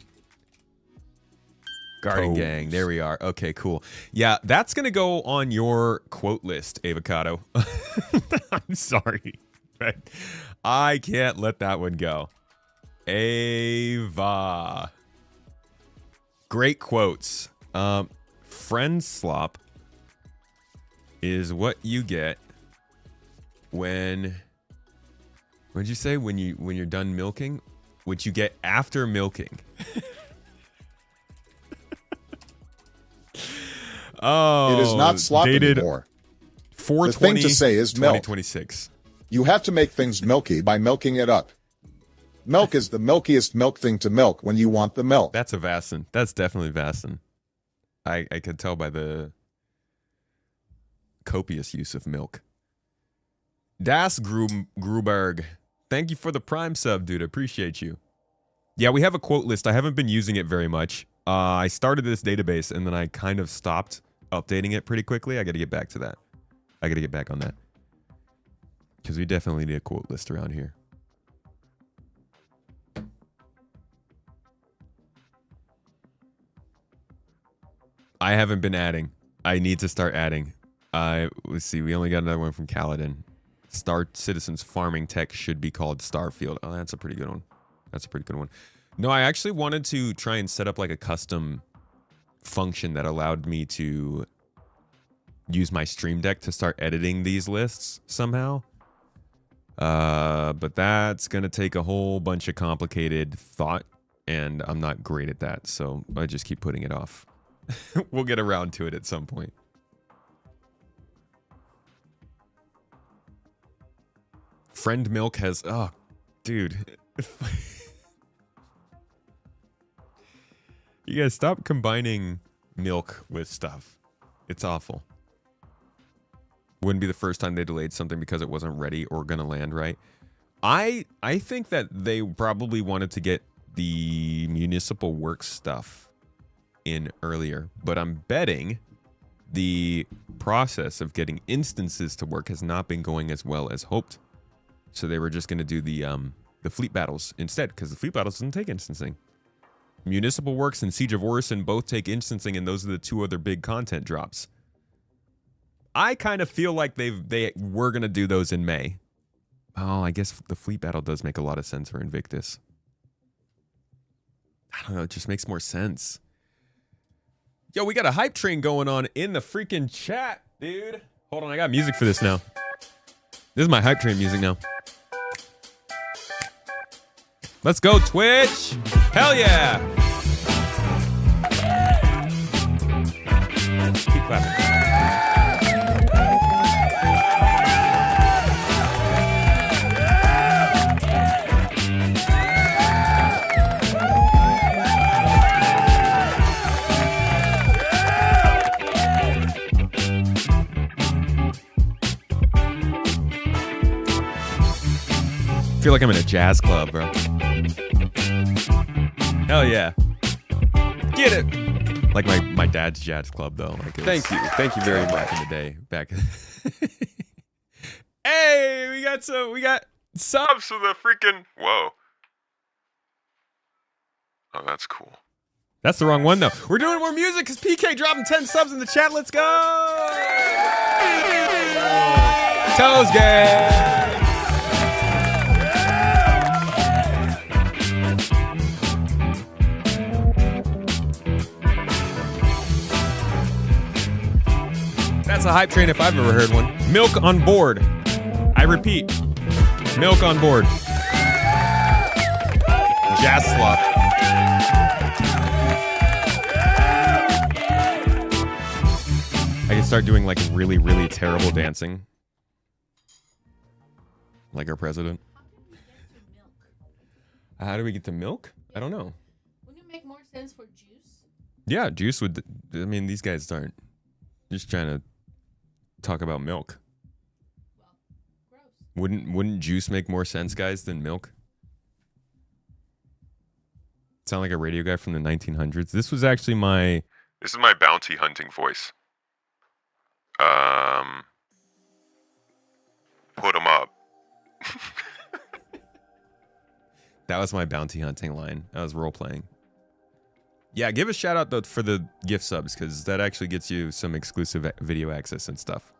Guardian Gang, there we are. Okay, cool. Yeah, that's gonna go on your quote list, Avocado. I'm sorry, but I can't let that one go. Ava. Great quotes. Friend slop is what you get when... What'd you say? When you're done milking? What you get after milking. Oh, it is not slop anymore. 420, the thing to say is milk. 2026. You have to make things milky by milking it up. Milk is the milkiest milk thing to milk when you want the milk. That's a Vassin. That's definitely Vassin. I could tell by the copious use of milk. Das Gruberg. Thank you for the Prime sub, dude. I appreciate you. Yeah, we have a quote list. I haven't been using it very much. I started this database and then I kind of stopped updating it pretty quickly. I got to get back to that. I got to get back on that. Because we definitely need a quote list around here. I haven't been adding. I need to start adding. Let's see. We only got another one from Kaladin. Star Citizen's farming tech should be called Starfield. Oh, that's a pretty good one. That's a pretty good one. No, I actually wanted to try and set up like a custom function that allowed me to use my Stream Deck to start editing these lists somehow. But that's going to take a whole bunch of complicated thought, and I'm not great at that, so I just keep putting it off. We'll get around to it at some point. Friend Milk has... Oh, dude. You guys stop combining milk with stuff. It's awful. Wouldn't be the first time they delayed something because it wasn't ready or gonna land right. I think that they probably wanted to get the municipal works stuff in earlier, but I'm betting the process of getting instances to work has not been going as well as hoped. So they were just gonna do the fleet battles instead, because the fleet battles doesn't take instancing. Municipal Works and Siege of Orison both take instancing, and those are the two other big content drops. I kind of feel like they were going to do those in May. Oh, I guess the fleet battle does make a lot of sense for Invictus. I don't know, it just makes more sense. Yo, we got a hype train going on in the freaking chat, dude. Hold on, I got music for this now. This is my hype train music now. Let's go, Twitch! Hell yeah! Keep clapping. I feel like I'm in a jazz club, bro. Hell yeah. Get it. Like my dad's jazz club, though. Like Thank you very much. Back in the day. Hey, we got subs for the freaking... Whoa. Oh, that's cool. That's the wrong one, though. We're doing more music because PK dropping 10 subs in the chat. Let's go! Toes gang! That's a hype train if I've ever heard one. Milk on board. I repeat, milk on board. Jazz slop. I can start doing like really, really terrible dancing. Like our president. How do we get to milk? I don't know. Wouldn't it make more sense for juice? Yeah, juice would... I mean, these guys aren't just trying to talk about milk. Well, gross. Wouldn't juice make more sense, guys, than milk? Sound like a radio guy from the 1900s. This was actually my... This is my bounty hunting voice. Put 'em up. That was my bounty hunting line. I was role playing. Yeah, give a shout out though for the gift subs, because that actually gets you some exclusive video access and stuff.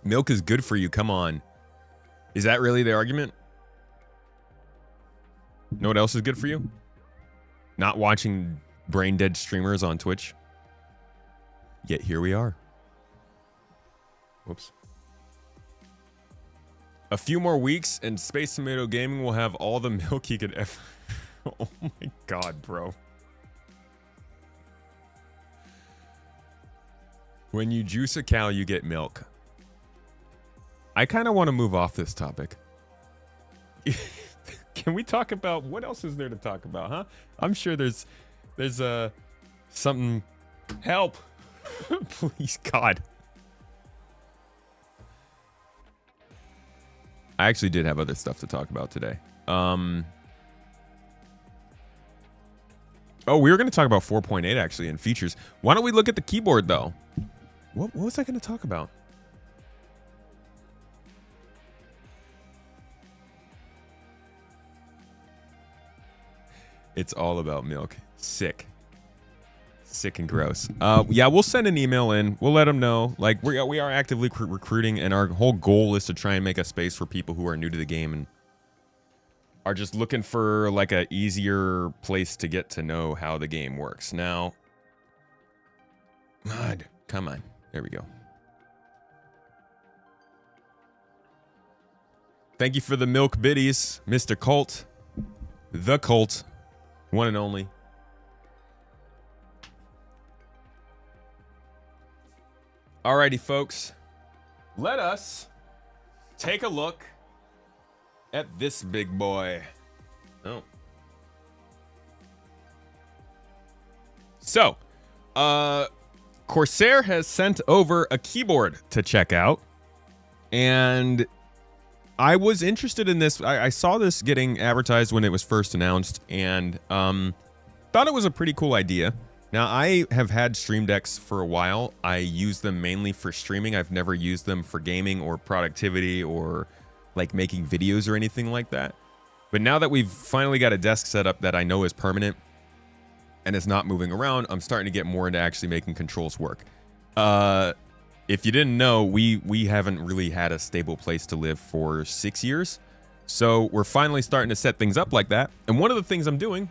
Milk is good for you. Come on. Is that really the argument? Know what else is good for you? Not watching brain dead streamers on Twitch. Yet here we are. Whoops. A few more weeks and Space Tomato Gaming will have all the milk he could ever... Oh my god, bro. When you juice a cow, you get milk. I kind of want to move off this topic. Can we talk about... What else is there to talk about, huh? I'm sure there's something... Help! Please, God. I actually did have other stuff to talk about today. Oh, we were going to talk about 4.8 actually and features. Why don't we look at the keyboard though? What was I going to talk about? It's all about milk. Sick. Sick and gross. Yeah, we'll send an email in. We'll let them know. Like, we are actively recruiting, and our whole goal is to try and make a space for people who are new to the game and are just looking for like a easier place to get to know how the game works. Now, God, Come on. There we go. Thank you for the milk biddies, Mr. Colt. The Colt. One and only. Alrighty, folks. Let us take a look at this big boy. Oh. So, Corsair has sent over a keyboard to check out. And I was interested in this. I saw this getting advertised when it was first announced, and thought it was a pretty cool idea. Now, I have had Stream Decks for a while. I use them mainly for streaming. I've never used them for gaming or productivity or like making videos or anything like that. But now that we've finally got a desk set up that I know is permanent and it's not moving around, I'm starting to get more into actually making controls work. If you didn't know, we haven't really had a stable place to live for 6 years. So we're finally starting to set things up like that. And one of the things I'm doing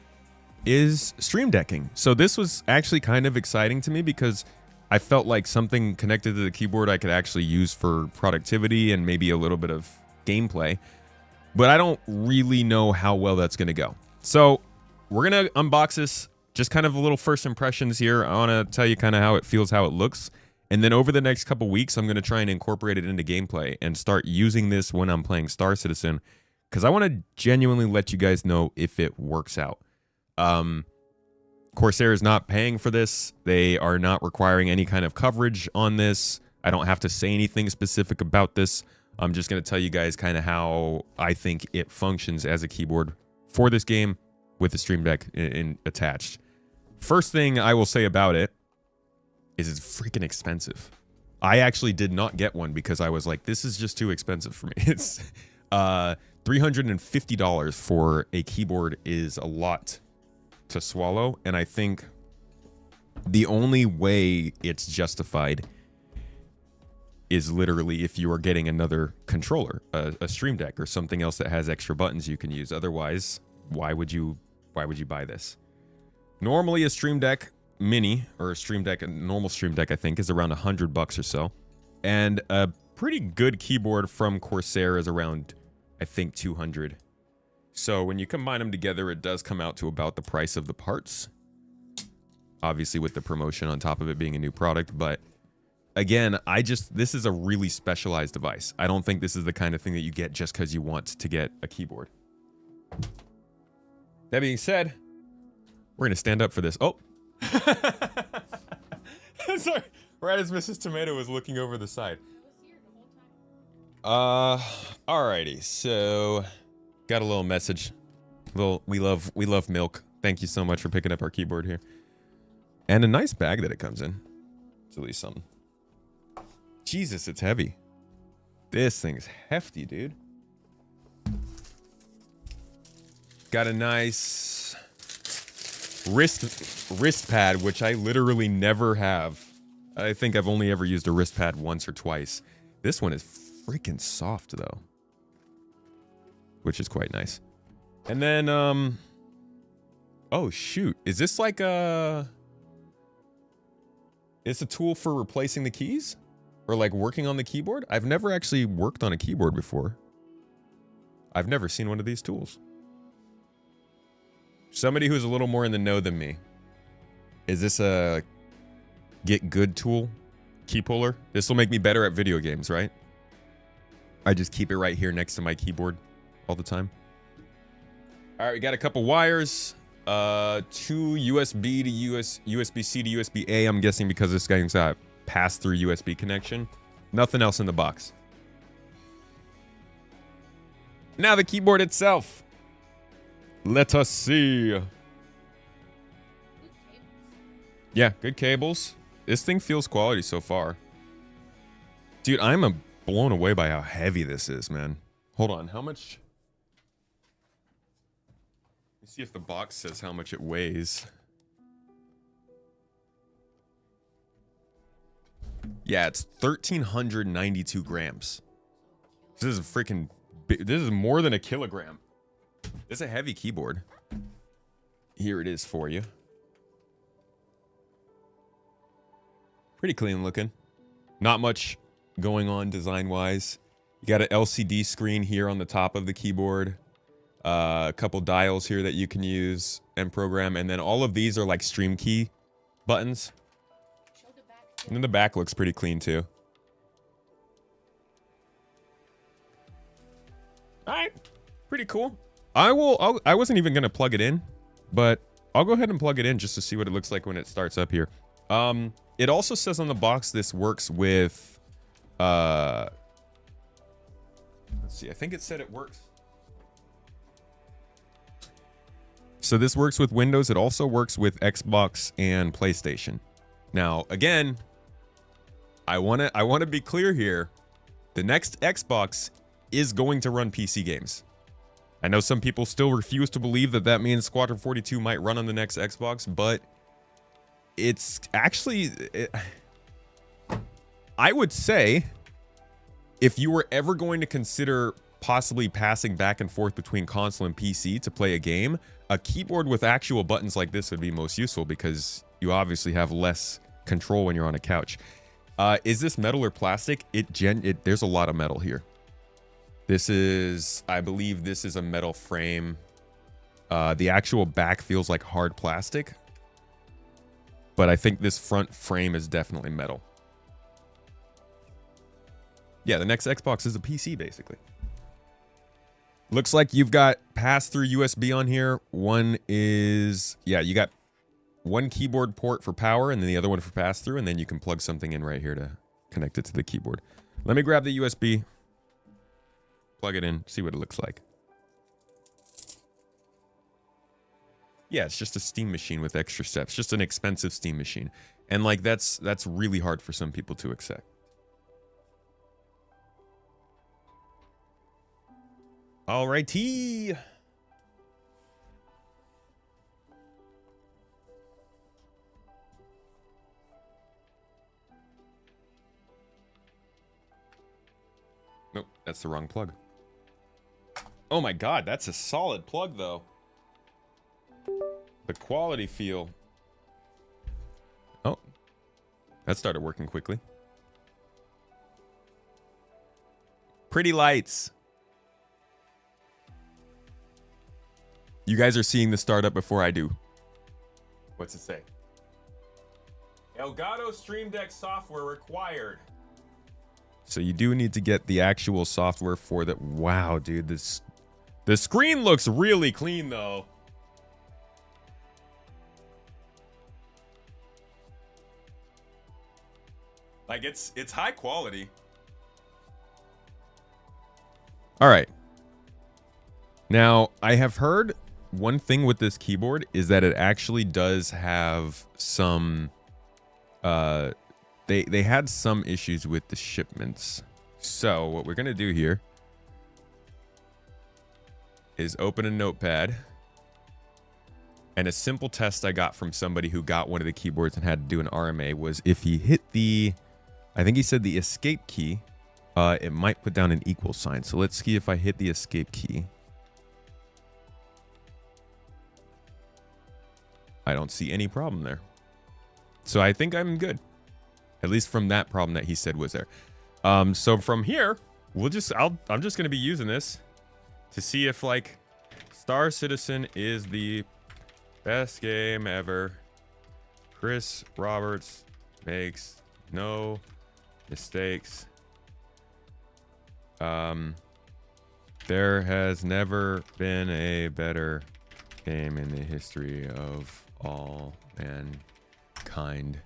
is stream decking. So this was actually kind of exciting to me because I felt like something connected to the keyboard I could actually use for productivity and maybe a little bit of gameplay. But I don't really know how well that's going to go. So we're going to unbox this. Just kind of a little first impressions here. I want to tell you kind of how it feels, how it looks. And then over the next couple weeks, I'm going to try and incorporate it into gameplay and start using this when I'm playing Star Citizen, because I want to genuinely let you guys know if it works out. Corsair is not paying for this. They are not requiring any kind of coverage on this. I don't have to say anything specific about this. I'm just going to tell you guys kind of how I think it functions as a keyboard for this game with the Stream Deck attached. First thing I will say about it is it's freaking expensive. I actually did not get one because I was like, this is just too expensive for me. It's $350 for a keyboard is a lot to swallow, and I think the only way it's justified is literally if you are getting another controller, a Stream Deck or something else that has extra buttons you can use. Otherwise, why would you buy this? Normally a Stream Deck Mini or a Stream Deck, a normal Stream Deck, I think is around $100 or so, and a pretty good keyboard from Corsair is around, I think, $200. So when you combine them together, it does come out to about the price of the parts. Obviously with the promotion on top of it being a new product, but again, this is a really specialized device. I don't think this is the kind of thing that you get just because you want to get a keyboard. That being said, we're gonna stand up for this. Oh. Sorry. Right as Mrs. Tomato was looking over the side. Alrighty, so got a little message. We love milk. Thank you so much for picking up our keyboard here. And a nice bag that it comes in. It's at least something. Jesus, it's heavy. This thing's hefty, dude. Got a nice wrist pad, which I literally never have. I think I've only ever used a wrist pad once or twice. This one is freaking soft though, which is quite nice. And then oh shoot, is this like it's a tool for replacing the keys or like working on the keyboard? I've never actually worked on a keyboard before. I've never seen one of these tools. Somebody who's a little more in the know than me, is this a get good tool? Key puller? This will make me better at video games, right? I just keep it right here next to my keyboard all the time. All right, we got a couple wires. 2 USB to USB-C to USB-A. I'm guessing because this game's got pass-through USB connection. Nothing else in the box. Now the keyboard itself. Let us see. Yeah, good cables. This thing feels quality so far. Dude, I'm blown away by how heavy this is, man. Hold on, how much? Let's see if the box says how much it weighs. Yeah, it's 1,392 grams. This is a freaking big, this is more than a kilogram. It's a heavy keyboard. Here it is for you. Pretty clean looking. Not much going on design-wise. You got an LCD screen here on the top of the keyboard. A couple dials here that you can use and program. And then all of these are like stream key buttons. And then the back looks pretty clean too. All right, pretty cool. I wasn't even gonna plug it in, but I'll go ahead and plug it in just to see what it looks like when it starts up here. It also says on the box this works with, let's see, I think it said it works. So this works with Windows. It also works with Xbox and PlayStation. Now, again, I want to be clear here. The next Xbox is going to run PC games. I know some people still refuse to believe that that means Squadron 42 might run on the next Xbox, but it's actually... I would say, if you were ever going to consider possibly passing back and forth between console and PC to play a game, a keyboard with actual buttons like this would be most useful because you obviously have less control when you're on a couch. Is this metal or plastic? There's a lot of metal here. This is, I believe this is a metal frame. The actual back feels like hard plastic, but I think this front frame is definitely metal. Yeah, the next Xbox is a PC, basically. Looks like you've got pass-through USB on here. One is, yeah, you got one keyboard port for power and then the other one for pass-through, and then you can plug something in right here to connect it to the keyboard. Let me grab the USB, plug it in, see what it looks like. Yeah, it's just a steam machine with extra steps. Just an expensive steam machine. And like that's really hard for some people to accept. Alrighty. Nope, that's the wrong plug. Oh my god, that's a solid plug though. The quality feel. Oh, that started working quickly. Pretty lights. You guys are seeing the startup before I do. What's it say? Elgato Stream Deck software required. So you do need to get the actual software for that. Wow, dude, the screen looks really clean though. Like it's high quality. All right. Now, I have heard one thing with this keyboard is that it actually does have some they had some issues with the shipments. So, what we're going to do here is open a notepad. And a simple test I got from somebody who got one of the keyboards and had to do an RMA was if he hit the, I think he said the escape key, it might put down an equal sign. So let's see if I hit the escape key. I don't see any problem there. So I think I'm good. At least from that problem that he said was there. So from here, I'm just going to be using this to see if like Star Citizen is the best game ever. Chris Roberts makes no mistakes. There has never been a better game in the history of all mankind.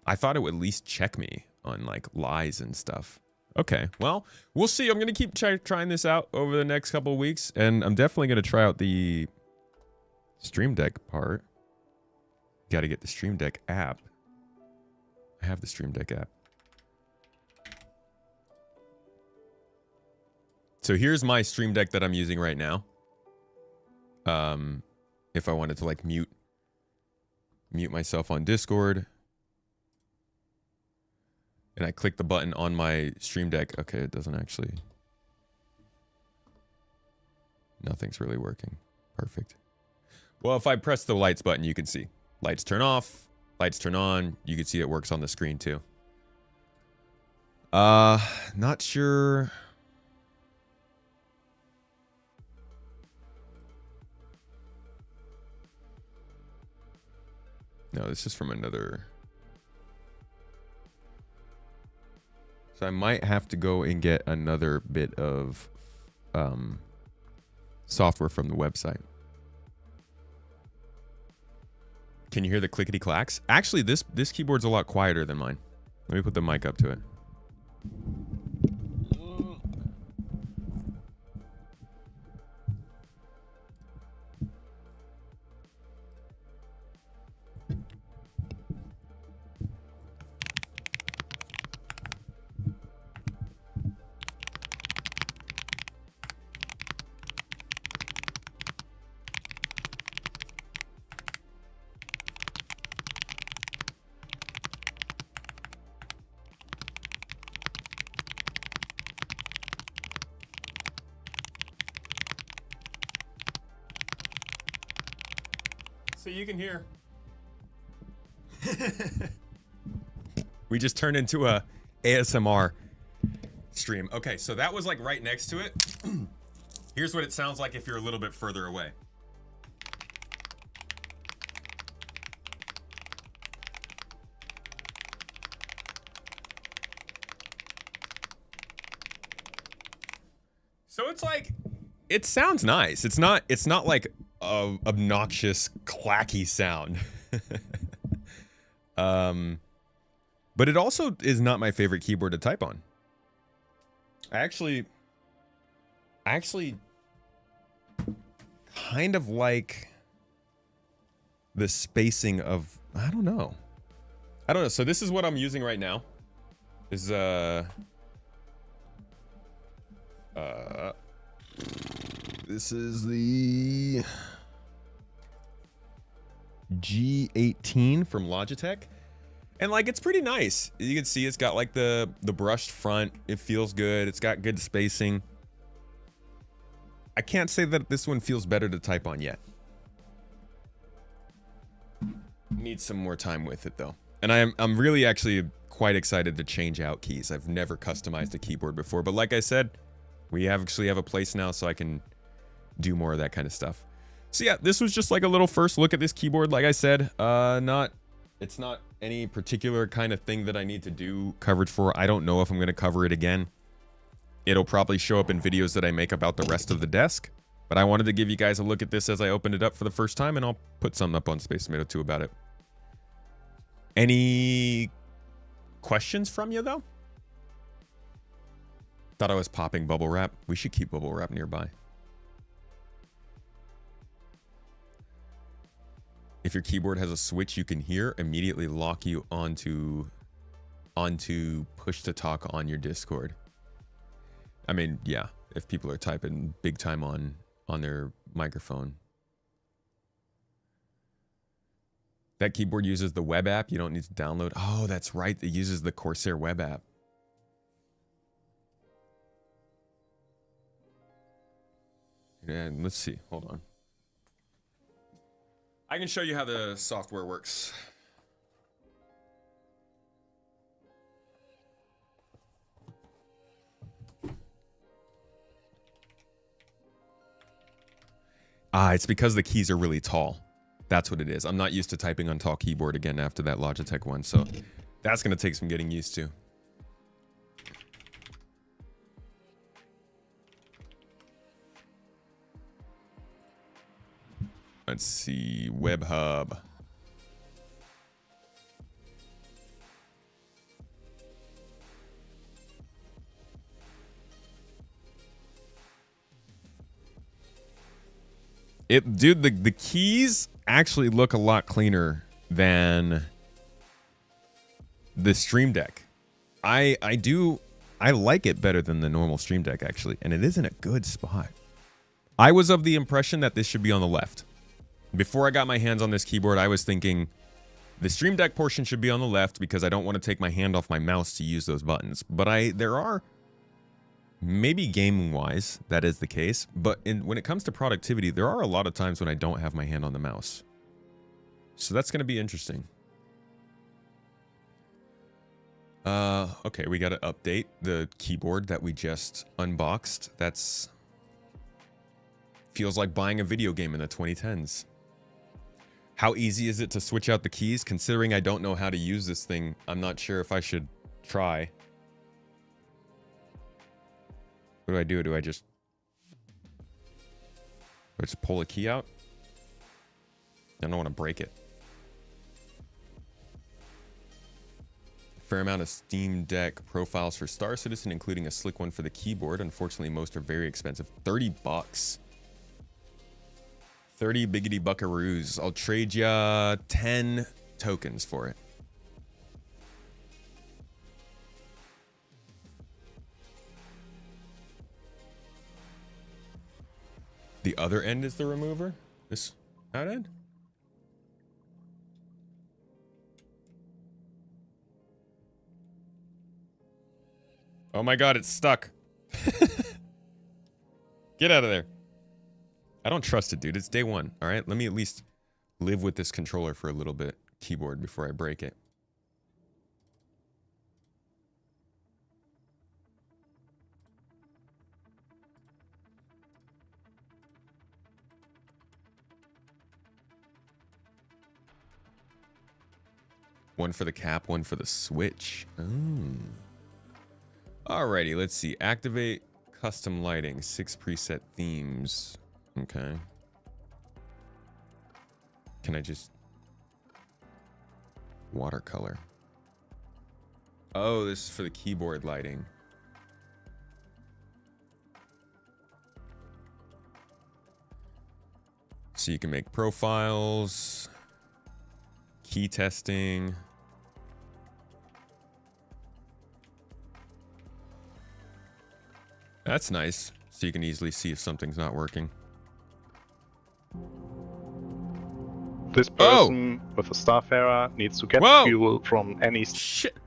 I thought it would at least check me on like lies and stuff. Okay, well, we'll see. I'm going to keep trying this out over the next couple of weeks, and I'm definitely going to try out the Stream Deck part. Got to get the Stream Deck app. I have the Stream Deck app. So here's my Stream Deck that I'm using right now. If I wanted to like mute myself on Discord. And I click the button on my Stream Deck. Okay, it doesn't actually. Nothing's really working. Perfect. Well, if I press the lights button, you can see. Lights turn off, lights turn on. You can see it works on the screen too. Not sure. No, this is from another. So I might have to go and get another bit of software from the website. Can you hear the clickety clacks? Actually, this keyboard's a lot quieter than mine. Let me put the mic up to it. So you can hear. We just turned into a ASMR stream. Okay, so that was like right next to it. Here's what it sounds like if you're a little bit further away. So it's like, it sounds nice. It's not like a obnoxious clacky sound. But it also is not my favorite keyboard to type on. I actually kind of like the spacing of, I don't know. So this is what I'm using right now. This is this is the G18 from Logitech. And like, it's pretty nice. You can see it's got like the brushed front. It feels good. It's got good spacing. I can't say that this one feels better to type on yet. Need some more time with it though. And I'm really actually quite excited to change out keys. I've never customized a keyboard before, but like I said, we actually have a place now so I can do more of that kind of stuff. So yeah, this was just like a little first look at this keyboard. Like I said, it's not any particular kind of thing that I need to do coverage for. I don't know if I'm going to cover it again. It'll probably show up in videos that I make about the rest of the desk. But I wanted to give you guys a look at this as I opened it up for the first time, and I'll put something up on Space Tomato 2 about it. Any questions from you, though? Thought I was popping bubble wrap. We should keep bubble wrap nearby. If your keyboard has a switch you can hear, immediately lock you onto push to talk on your Discord. I mean, yeah, if people are typing big time on their microphone. That keyboard uses the web app. You don't need to download. Oh, that's right. It uses the Corsair web app. And let's see. Hold on. I can show you how the software works. It's because the keys are really tall. That's what it is. I'm not used to typing on tall keyboard again after that Logitech one, so that's going to take some getting used to. Let's see, WebHub. Dude, the keys actually look a lot cleaner than the Stream Deck. I like it better than the normal Stream Deck, actually, and it is in a good spot. I was of the impression that this should be on the left. Before I got my hands on this keyboard, I was thinking the Stream Deck portion should be on the left because I don't want to take my hand off my mouse to use those buttons. But there are maybe gaming wise, that is the case. But when it comes to productivity, there are a lot of times when I don't have my hand on the mouse. So that's going to be interesting. Okay, we got to update the keyboard that we just unboxed. That's feels like buying a video game in the 2010s. How easy is it to switch out the keys? Considering I don't know how to use this thing, I'm not sure if I should try. What do I do? Do I just pull a key out? I don't want to break it. Fair amount of Steam Deck profiles for Star Citizen, including a slick one for the keyboard. Unfortunately, most are very expensive. 30 bucks. 30 biggity buckaroos. I'll trade ya 10 tokens for it. The other end is the remover? This that end? Oh my god, it's stuck. Get out of there. I don't trust it, dude. It's day one, all right? Let me at least live with this controller for a little bit, keyboard, before I break it. One for the cap, one for the switch. Oh. Alrighty, let's see. Activate custom lighting, 6 preset themes. Okay. Can I just... watercolor. Oh, this is for the keyboard lighting. So you can make profiles, key testing. That's nice, so you can easily see if something's not working. This person with a Starfarer needs to get fuel from any... Shit!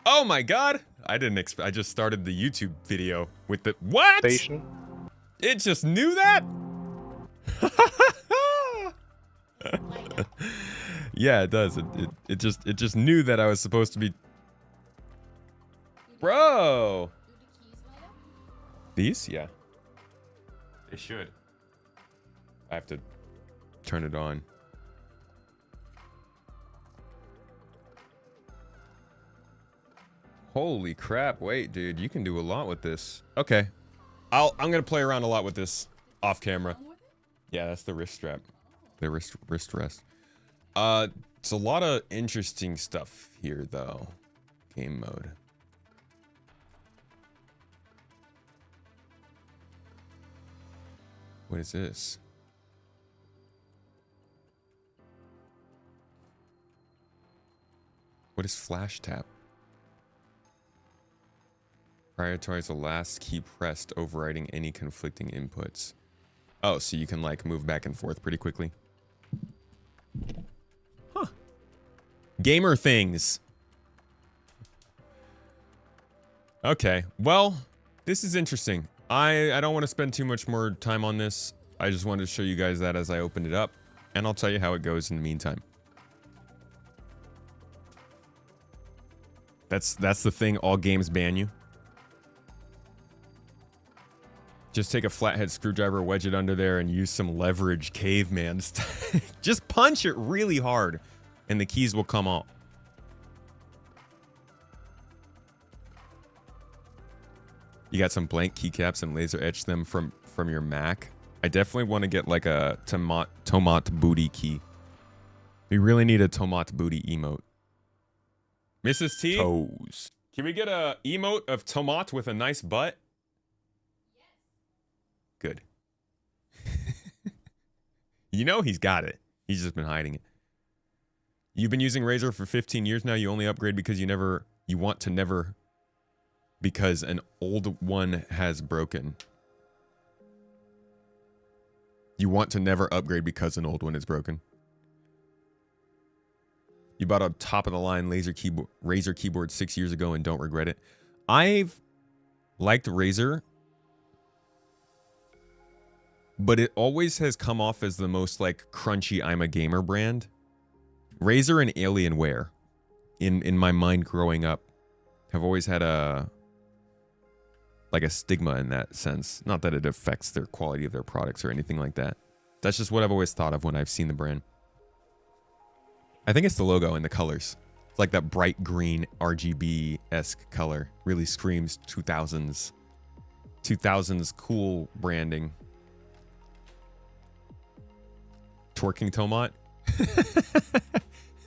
Oh my god! I didn't expect... I just started the YouTube video with the... What?! Station. It just knew that?! Yeah, it does. It just knew that I was supposed to be... Bro! These? Yeah. They should. I have to turn it on. Holy crap. Wait, dude. You can do a lot with this. Okay. I'm going to play around a lot with this off camera. Yeah, that's the wrist strap. The wrist rest. It's a lot of interesting stuff here, though. Game mode. What is this? What is flash tap? Prioritize the last key pressed, overriding any conflicting inputs. Oh, so you can like move back and forth pretty quickly. Huh. Gamer things. Okay, well, this is interesting. I don't want to spend too much more time on this. I just wanted to show you guys that as I opened it up, and I'll tell you how it goes in the meantime. That's the thing, all games ban you. Just take a flathead screwdriver, wedge it under there, and use some leverage caveman style. Just punch it really hard, and the keys will come out. You got some blank keycaps and laser etch them from your Mac. I definitely want to get like a tomat booty key. We really need a tomat booty emote. Mrs. T? Toes. Can we get a emote of tomat with a nice butt? Good. You know he's got it. He's just been hiding it. You've been using Razer for 15 years now. You only upgrade because you want to never... Because an old one has broken. You want to never upgrade because an old one is broken. You bought a top-of-the-line Razer keyboard 6 years ago and don't regret it. I've liked Razer, but it always has come off as the most like crunchy I'm a gamer brand. Razer and Alienware, in my mind growing up, have always had a stigma in that sense. Not that it affects their quality of their products or anything like that. That's just what I've always thought of when I've seen the brand. I think it's the logo and the colors. It's like that bright green RGB-esque color. Really screams 2000s. 2000s cool branding. Twerking Tomat.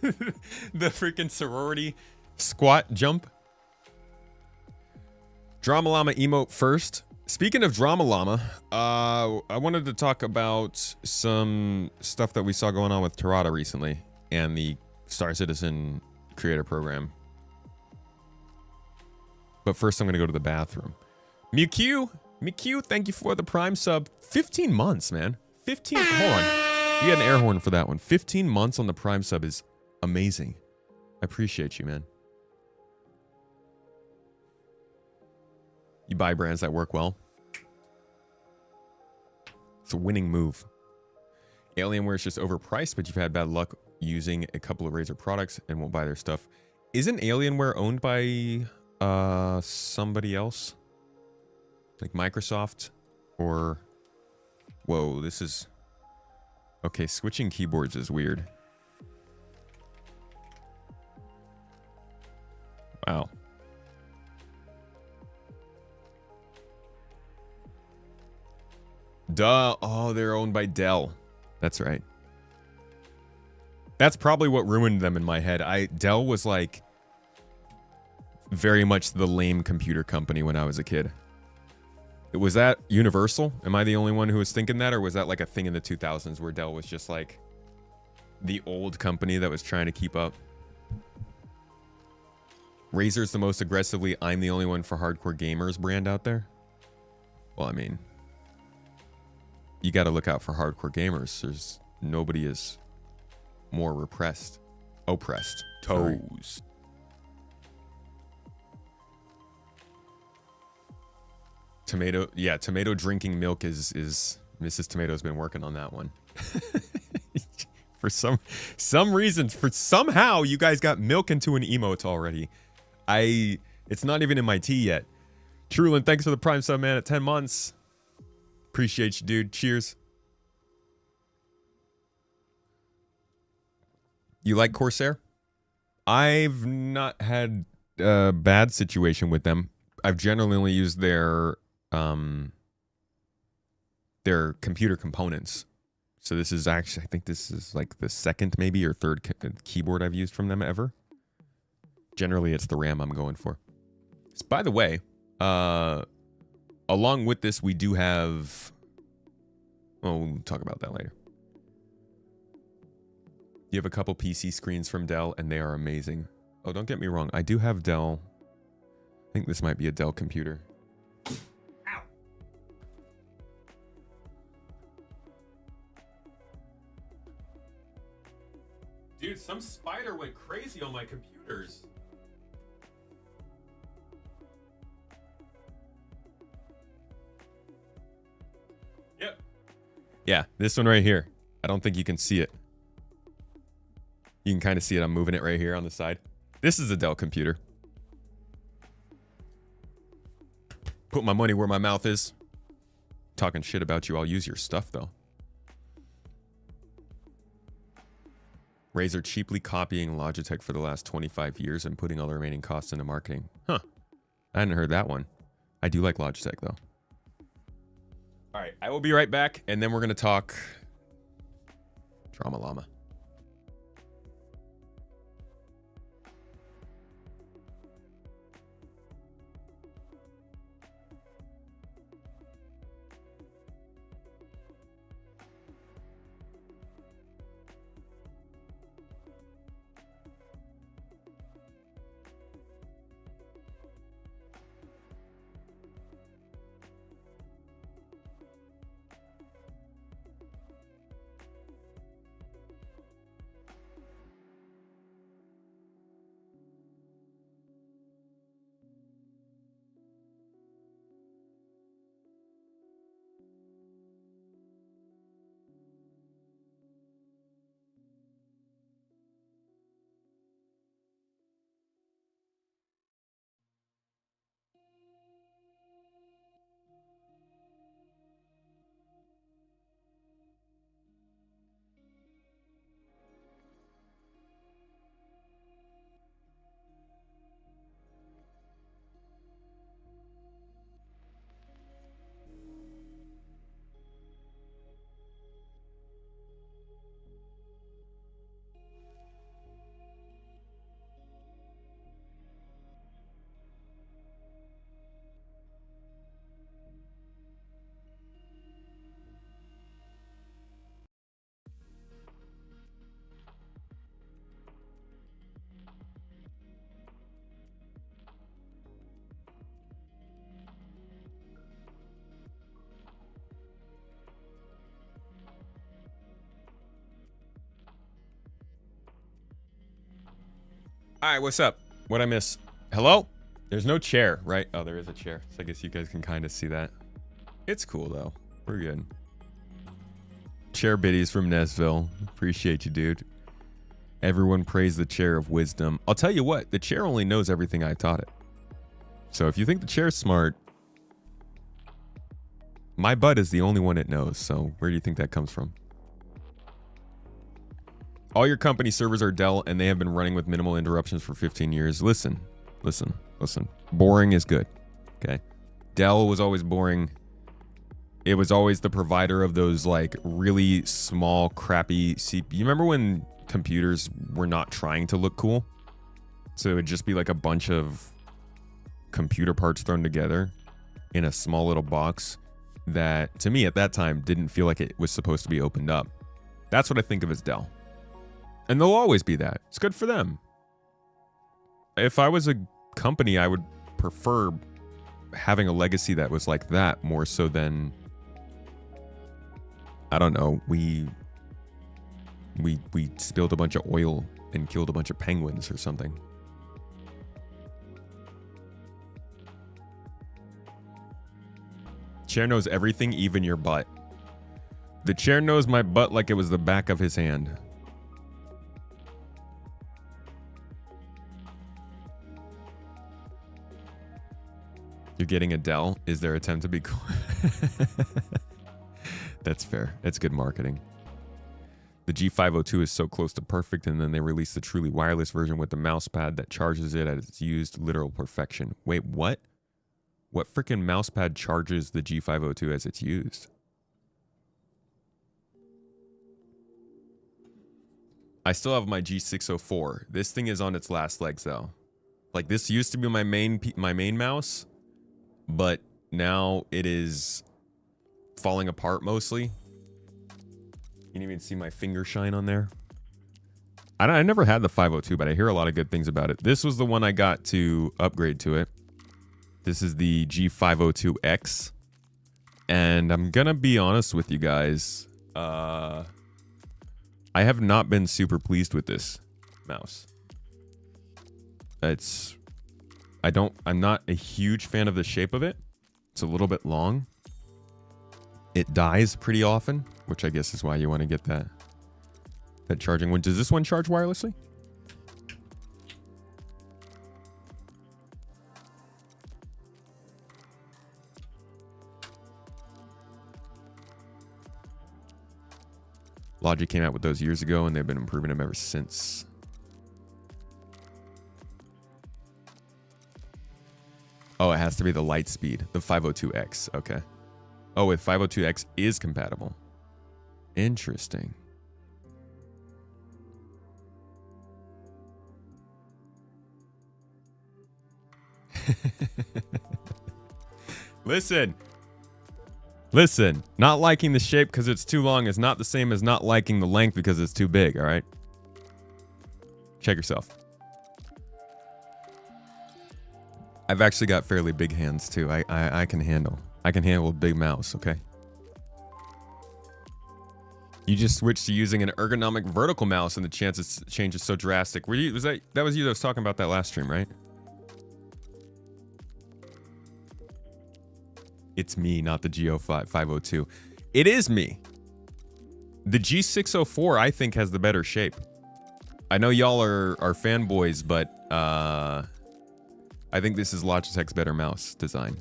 The freaking sorority squat jump. Drama Llama emote first. Speaking of Drama Llama, I wanted to talk about some stuff that we saw going on with Terada recently and the Star Citizen creator program. But first I'm going to go to the bathroom. Mewq, thank you for the Prime sub. 15 months, man. 15, hold on. You had an air horn for that one. 15 months on the Prime sub is amazing. I appreciate you, man. You buy brands that work well. It's a winning move. Alienware is just overpriced, but you've had bad luck using a couple of Razer products and won't buy their stuff. Isn't Alienware owned by somebody else? Like Microsoft? Or... Whoa, this is... Okay, switching keyboards is weird. Wow. Duh. Oh, they're owned by Dell. That's right. That's probably what ruined them in my head. Dell was like very much the lame computer company when I was a kid. Was that universal? Am I the only one who was thinking that? Or was that like a thing in the 2000s where Dell was just like the old company that was trying to keep up? Razer's the most aggressively I'm the only one for hardcore gamers brand out there? Well, I mean, you got to look out for hardcore gamers. There's nobody is more oppressed. Toes. Tomato drinking milk is Mrs. Tomato's been working on that one. For some reason, somehow you guys got milk into an emote already. It's not even in my tea yet. Trulin, thanks for the Prime sub, man, at 10 months. Appreciate you, dude. Cheers. You like Corsair? I've not had a bad situation with them. I've generally only used their computer components. So this is actually, I think this is like the second maybe or third keyboard I've used from them ever. Generally, it's the RAM I'm going for. So, by the way, along with this, we do have... Oh, we'll talk about that later. You have a couple PC screens from Dell, and they are amazing. Oh, don't get me wrong. I do have Dell. I think this might be a Dell computer. Ow! Dude, some spider went crazy on my computers. Yep. Yeah, this one right here. I don't think you can see it. You can kind of see it. I'm moving it right here on the side. This is a Dell computer. Put my money where my mouth is. Talking shit about you. I'll use your stuff, though. Razer cheaply copying Logitech for the last 25 years and putting all the remaining costs into marketing. Huh. I hadn't heard that one. I do like Logitech, though. All right. I will be right back, and then we're going to talk Drama Llama. All right, what's up? What'd I miss? Hello? There's no chair, right? Oh, there is a chair. So I guess you guys can kind of see that. It's cool, though. We're good. Chair biddies from Nesville. Appreciate you, dude. Everyone praise the chair of wisdom. I'll tell you what, the chair only knows everything I taught it. So if you think the chair's smart, my butt is the only one it knows. So where do you think that comes from? All your company servers are Dell, and they have been running with minimal interruptions for 15 years. Listen. Boring is good, okay? Dell was always boring. It was always the provider of those, like, really small, crappy CPU. You remember when computers were not trying to look cool? So it would just be like a bunch of computer parts thrown together in a small little box that, to me at that time, didn't feel like it was supposed to be opened up. That's what I think of as Dell. And they'll always be that. It's good for them. If I was a company, I would prefer having a legacy that was like that more so than, I don't know, we spilled a bunch of oil and killed a bunch of penguins or something. Chair knows everything, even your butt. The chair knows my butt like it was the back of his hand. You're getting a Dell? Is their attempt to be cool? That's fair. That's good marketing. The G502 is so close to perfect, and then they released the truly wireless version with the mouse pad that charges it at its used literal perfection. Wait, what? What freaking mouse pad charges the G502 as it's used? I still have my G604. This thing is on its last legs, though. Like, this used to be my main mouse, but now it is falling apart mostly. You can even see my finger shine on there. I never had the 502, but I hear a lot of good things about it. This was the one I got to upgrade to it. This is the G502X. And I'm gonna be honest with you guys. I have not been super pleased with this mouse. I'm not a huge fan of the shape of it. It's a little bit long. It dies pretty often, which I guess is why you want to get that charging one. Does this one charge wirelessly? Logic came out with those years ago, and they've been improving them ever since. Oh, it has to be the light speed, the 502X. Okay. Oh, with 502X is compatible. Interesting. Listen, not liking the shape because it's too long is not the same as not liking the length because it's too big, all right? Check yourself. I've actually got fairly big hands too. I can handle a big mouse, okay? You just switched to using an ergonomic vertical mouse and the chances change is so drastic. That was you that was talking about that last stream, right? It's me, not the G502. It is me. The G604, I think, has the better shape. I know y'all are fanboys, but I think this is Logitech's better mouse design.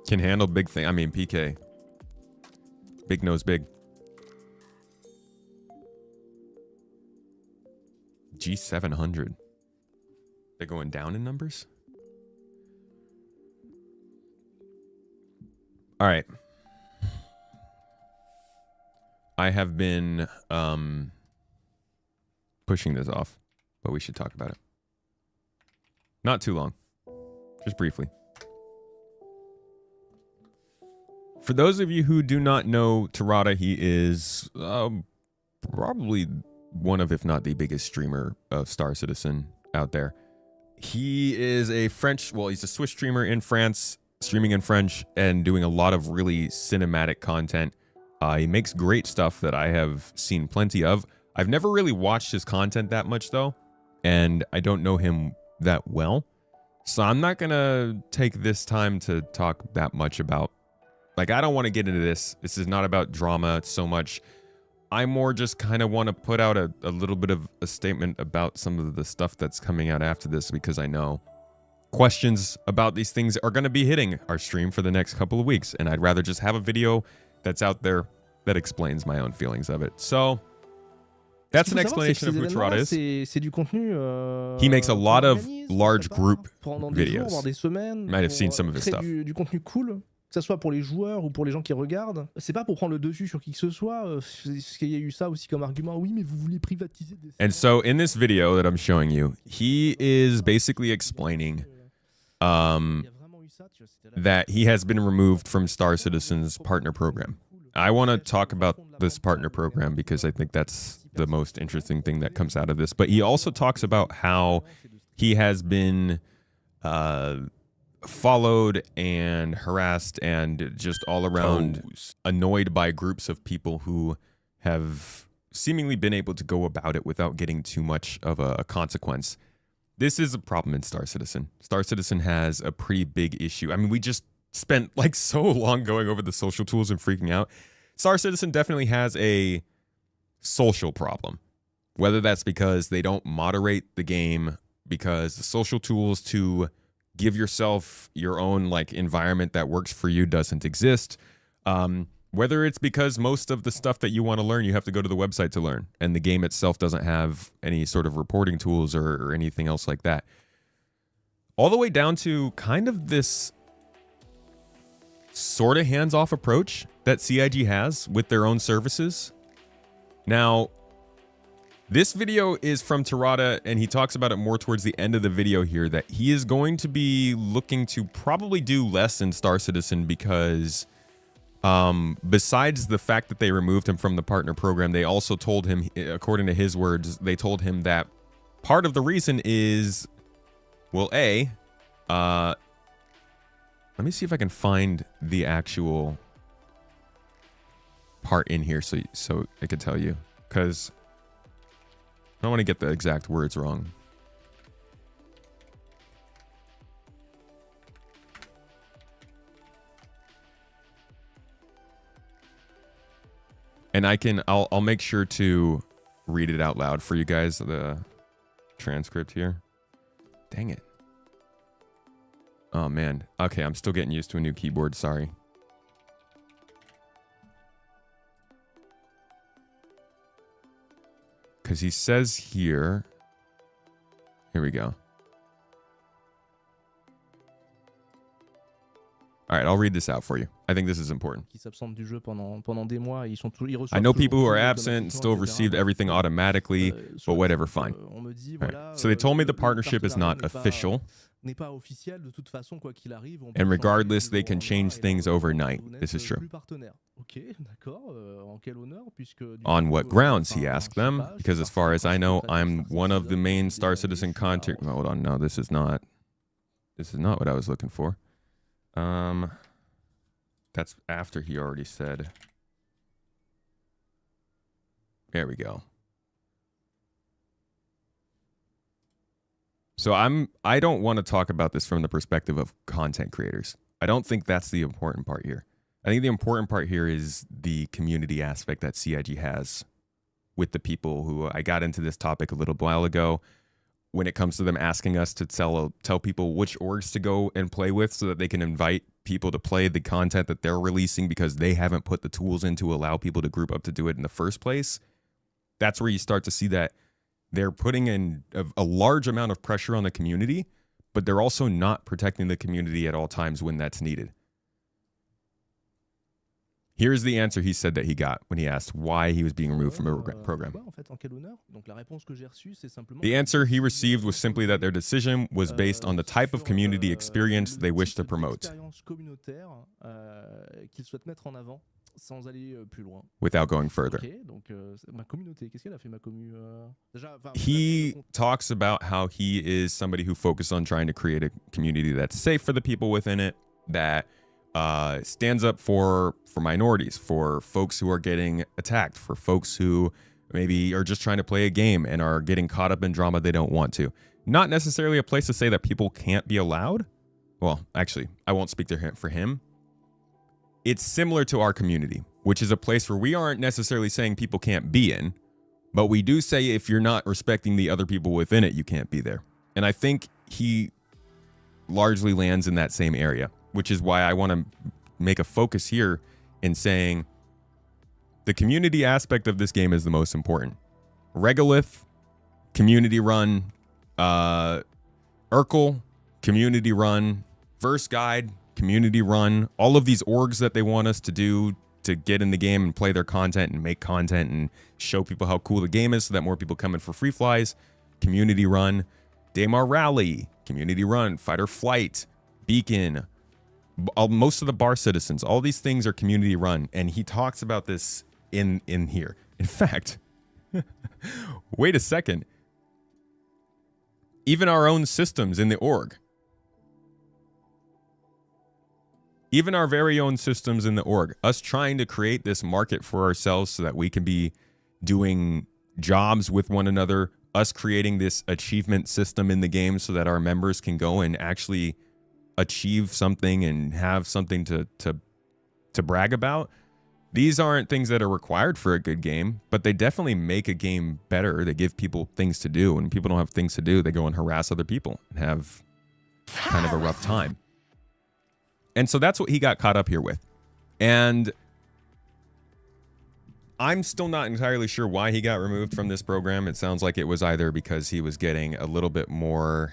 Can handle big thing. I mean, PK. Big nose big. G700. They're going down in numbers? All right. I have been pushing this off, but we should talk about it. Not too long. Just briefly. For those of you who do not know Tarada, he is probably one of, if not the biggest streamer of Star Citizen out there. He is a he's a Swiss streamer in France, streaming in French and doing a lot of really cinematic content. He makes great stuff that I have seen plenty of. I've never really watched his content that much though, and I don't know him that well. So I'm not going to take this time to talk that much about, like, I don't want to get into this. This is not about drama so much. I more just kind of want to put out a little bit of a statement about some of the stuff that's coming out after this, because I know questions about these things are going to be hitting our stream for the next couple of weeks, and I'd rather just have a video that's out there that explains my own feelings of it. So that's an explanation of who Tourada is. He makes a lot of large group videos. Might have seen some of his stuff. Du contenu cool, que ça soit pour les joueurs ou pour les gens qui regardent. C'est pas pour prendre le dessus sur qui que ce soit. Parce qu'il y a eu ça aussi comme argument. Oui, mais vous voulez privatiser des... And so in this video that I'm showing you, he is basically explaining that he has been removed from Star Citizen's partner program. I want to talk about this partner program because I think that's the most interesting thing that comes out of this. But he also talks about how he has been followed and harassed and just all around annoyed by groups of people who have seemingly been able to go about it without getting too much of a consequence. This is a problem in Star Citizen. Star Citizen has a pretty big issue. I mean, we just spent like so long going over the social tools and freaking out. Star Citizen definitely has a social problem, whether that's because they don't moderate the game, because the social tools to give yourself your own like environment that works for you doesn't exist, whether it's because most of the stuff that you want to learn you have to go to the website to learn, and the game itself doesn't have any sort of reporting tools or anything else like that, all the way down to kind of this sort of hands-off approach that CIG has with their own services. Now, this video is from Tourada, and he talks about it more towards the end of the video here, that he is going to be looking to probably do less in Star Citizen because besides the fact that they removed him from the partner program, they also told him, according to his words, they told him that part of the reason is, well, let me see if I can find the actual part in here so I could tell you, because I don't want to get the exact words wrong. And I'll make sure to read it out loud for you guys, the transcript here. Dang it. Oh man. Okay, I'm still getting used to a new keyboard, sorry. Because he says here we go. All right, I'll read this out for you. I think this is important. I know people who are absent and still received everything automatically, but whatever, fine. Right. So they told me the partnership is not official. And regardless, they can change things overnight. This is true. On what grounds, he asked them, because as far as I know, I'm one of the main Star Citizen content. Hold on, no, this is not what I was looking for. That's after he already said. There we go. So I don't want to talk about this from the perspective of content creators. I don't think that's the important part here. I think the important part here is the community aspect that CIG has with the people who I got into this topic a little while ago when it comes to them asking us to tell people which orgs to go and play with so that they can invite people to play the content that they're releasing because they haven't put the tools in to allow people to group up to do it in the first place. That's where you start to see that they're putting in a large amount of pressure on the community, but they're also not protecting the community at all times when that's needed. Here's the answer he said that he got when he asked why he was being removed from a program. The answer he received was simply that their decision was based on the type of community experience they wish to promote. Without going further. He talks about how he is somebody who focuses on trying to create a community that's safe for the people within it, that stands up for minorities, for folks who are getting attacked, for folks who maybe are just trying to play a game and are getting caught up in drama they don't want to. Not necessarily a place to say that people can't be allowed. Well, actually, I won't speak to him for him. It's similar to our community, which is a place where we aren't necessarily saying people can't be in, but we do say if you're not respecting the other people within it, you can't be there. And I think he largely lands in that same area, which is why I want to make a focus here in saying the community aspect of this game is the most important. Regolith, community run. Urkel, community run. Verse Guide, community run. All of these orgs that they want us to do to get in the game and play their content and make content and show people how cool the game is so that more people come in for free flies. Community run. Daymar Rally, community run. Fighter Flight, Beacon. Most of the bar citizens, all these things are community run. And he talks about this in here. In fact, wait a second. Even our own systems in the org. Even our very own systems in the org. Us trying to create this market for ourselves so that we can be doing jobs with one another. Us creating this achievement system in the game so that our members can go and actually achieve something and have something to brag about. These aren't things that are required for a good game, but they definitely make a game better. They give people things to do. When people don't have things to do, they go and harass other people and have kind of a rough time. And so that's what he got caught up here with. And I'm still not entirely sure why he got removed from this program. It sounds like it was either because he was getting a little bit more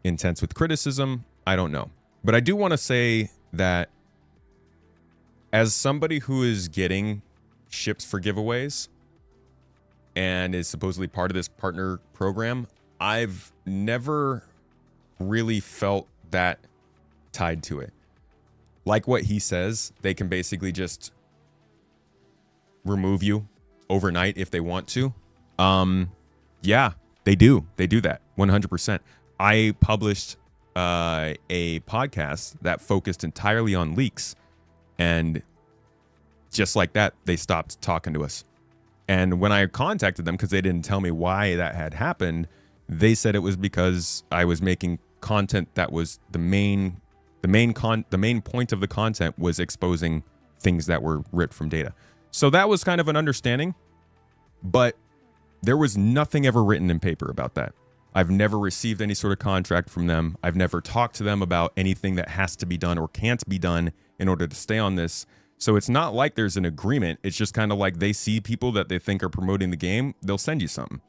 intense with criticism. I don't know. But I do want to say that as somebody who is getting ships for giveaways and is supposedly part of this partner program, I've never really felt that tied to it. Like what he says, they can basically just remove you overnight if they want to. Yeah, they do. They do that 100%. I published a podcast that focused entirely on leaks. And just like that, they stopped talking to us. And when I contacted them, because they didn't tell me why that had happened, they said it was because I was making content that was the main point of the content was exposing things that were ripped from data. So that was kind of an understanding, but there was nothing ever written in paper about that. I've never received any sort of contract from them. I've never talked to them about anything that has to be done or can't be done in order to stay on this. So it's not like there's an agreement. It's just kind of like they see people that they think are promoting the game, they'll send you something.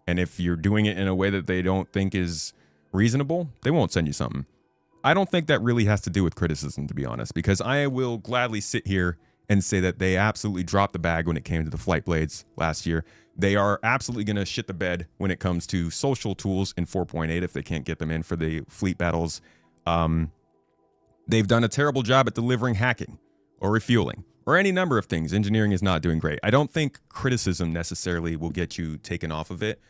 And if you're doing it in a way that they don't think is reasonable, they won't send you something. I don't think that really has to do with criticism, to be honest, because I will gladly sit here and say that they absolutely dropped the bag when it came to the flight blades last year. They are absolutely going to shit the bed when it comes to social tools in 4.8 if they can't get them in for the fleet battles. They've done a terrible job at delivering hacking or refueling or any number of things. Engineering is not doing great. I don't think criticism necessarily will get you taken off of it,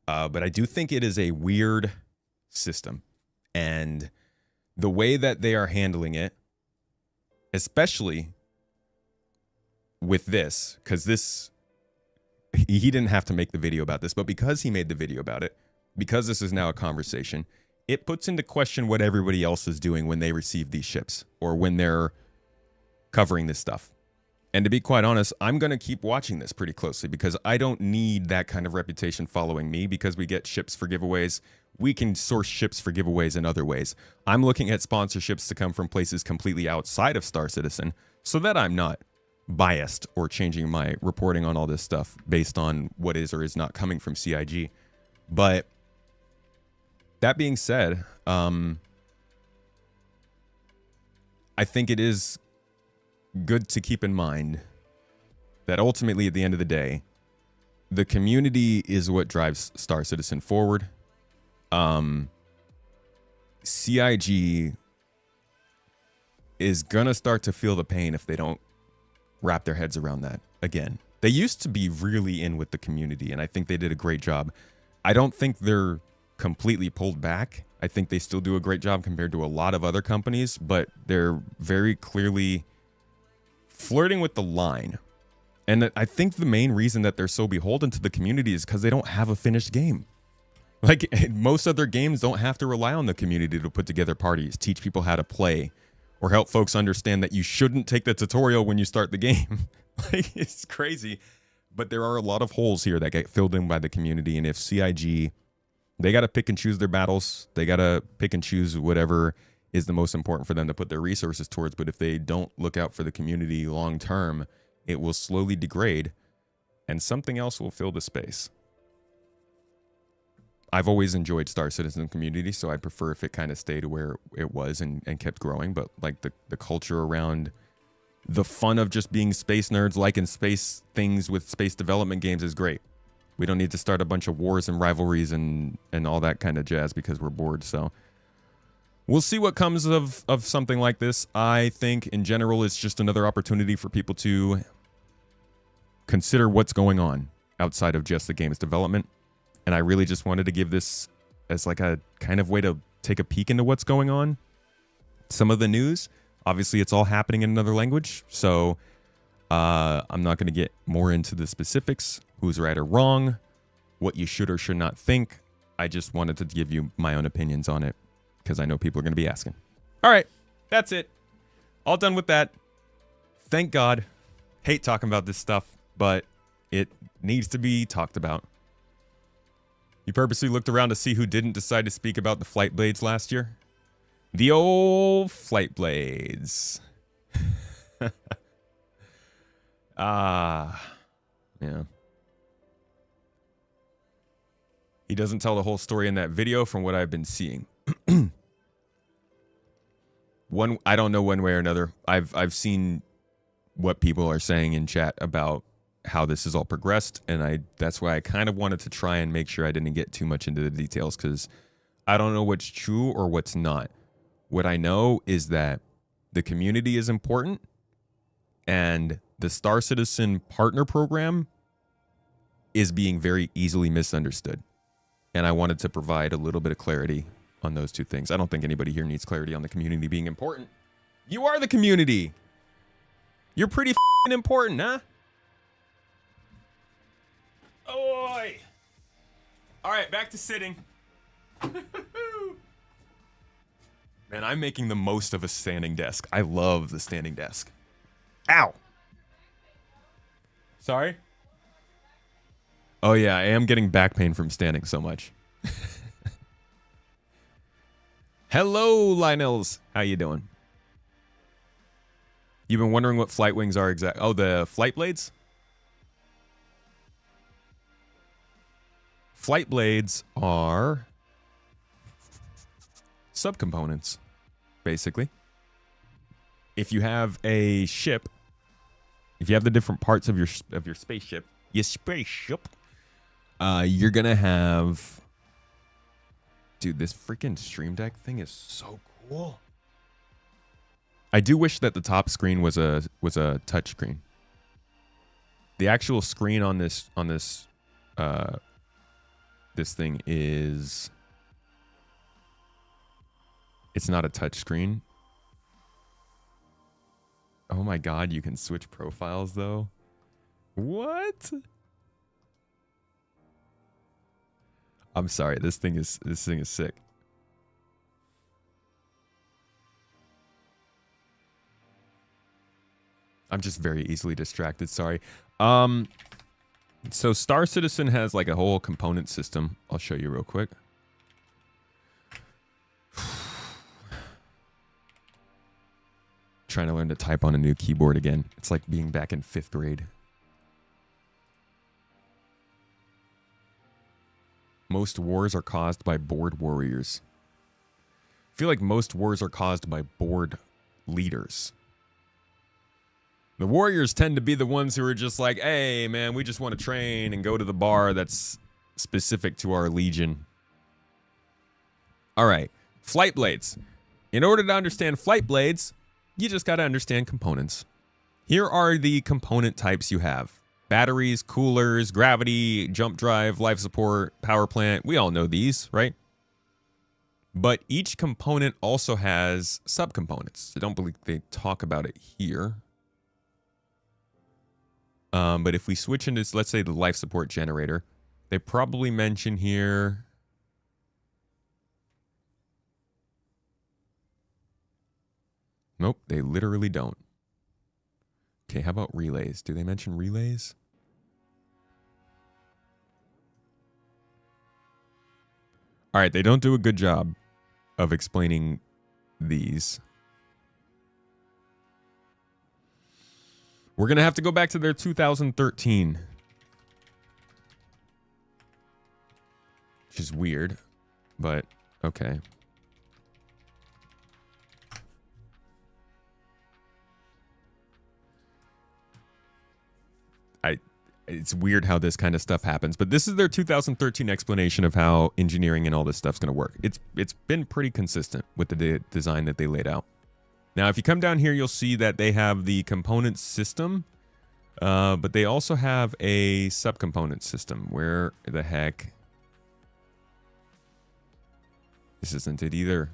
but I do think it is a weird system. And the way that they are handling it, especially with this, because this, he didn't have to make the video about this, but because he made the video about it, because this is now a conversation, it puts into question what everybody else is doing when they receive these ships or when they're covering this stuff. And to be quite honest, I'm going to keep watching this pretty closely because I don't need that kind of reputation following me because we get ships for giveaways. We can source ships for giveaways in other ways. I'm looking at sponsorships to come from places completely outside of Star Citizen so that I'm not biased or changing my reporting on all this stuff based on what is or is not coming from CIG. But that being said, I think it is good to keep in mind that ultimately at the end of the day, the community is what drives Star Citizen forward. CIG is gonna start to feel the pain if they don't wrap their heads around that again. They used to be really in with the community, and I think they did a great job. I don't think they're completely pulled back. I think they still do a great job compared to a lot of other companies, but they're very clearly flirting with the line And I think the main reason that they're so beholden to the community is because they don't have a finished game. Like most other games don't have to rely on the community to put together parties, teach people how to play, or help folks understand that you shouldn't take the tutorial when you start the game. Like, it's crazy. But there are a lot of holes here that get filled in by the community. And if CIG, they got to pick and choose their battles. They got to pick and choose whatever is the most important for them to put their resources towards. But if they don't look out for the community long term, it will slowly degrade and something else will fill the space. I've always enjoyed Star Citizen community, so I prefer if it kind of stayed where it was and kept growing. But like the culture around the fun of just being space nerds, liking space things with space development games is great. We don't need to start a bunch of wars and rivalries and all that kind of jazz because we're bored. So we'll see what comes of something like this. I think in general, it's just another opportunity for people to consider what's going on outside of just the game's development. And I really just wanted to give this as like a kind of way to take a peek into what's going on. Some of the news, obviously it's all happening in another language. So I'm not going to get more into the specifics, who's right or wrong, what you should or should not think. I just wanted to give you my own opinions on it because I know people are going to be asking. All right, that's it. All done with that. Thank God. Hate talking about this stuff, but it needs to be talked about. You purposely looked around to see who didn't decide to speak about the flight blades last year? The old flight blades. Yeah. He doesn't tell the whole story in that video from what I've been seeing. I don't know one way or another. I've seen what people are saying in chat about how this has all progressed, and that's why I kind of wanted to try and make sure I didn't get too much into the details, because I don't know what's true or what's not. What I know is that the community is important, and the Star Citizen Partner Program is being very easily misunderstood. And I wanted to provide a little bit of clarity on those two things. I don't think anybody here needs clarity on the community being important. You are the community. You're pretty f***ing important, huh? Oi! All right, back to sitting. Man, I'm making the most of a standing desk. I love the standing desk. Ow! Sorry? Oh yeah, I am getting back pain from standing so much. Hello, Lionels. How you doing? You've been wondering what flight wings are exactly. Oh, the flight blades? Flight blades are subcomponents, basically. If you have a ship, if you have the different parts of your spaceship, you're gonna have. Dude, this freaking Stream Deck thing is so cool. I do wish that the top screen was a touch screen. The actual screen on this thing is, it's not a touch screen. Oh my God, you can switch profiles though. What? I'm sorry, this thing is sick. I'm just very easily distracted, sorry. So Star Citizen has like a whole component system. I'll show you real quick. Trying to learn to type on a new keyboard again. It's like being back in 5th grade. Most wars are caused by bored warriors. I feel like most wars are caused by bored leaders. The warriors tend to be the ones who are just like, hey, man, we just want to train and go to the bar that's specific to our legion. All right, flight blades. In order to understand flight blades, you just got to understand components. Here are the component types you have. Batteries, coolers, gravity, jump drive, life support, power plant. We all know these, right? But each component also has subcomponents. I don't believe they talk about it here. But if we switch into, let's say, the life support generator, they probably mention here. Nope, they literally don't. Okay, how about relays? Do they mention relays? All right, they don't do a good job of explaining these. We're going to have to go back to their 2013. Which is weird, but okay. It's weird how this kind of stuff happens, but this is their 2013 explanation of how engineering and all this stuff's going to work. It's been pretty consistent with the design that they laid out. Now, if you come down here, you'll see that they have the component system, but they also have a subcomponent system. Where the heck? This isn't it either.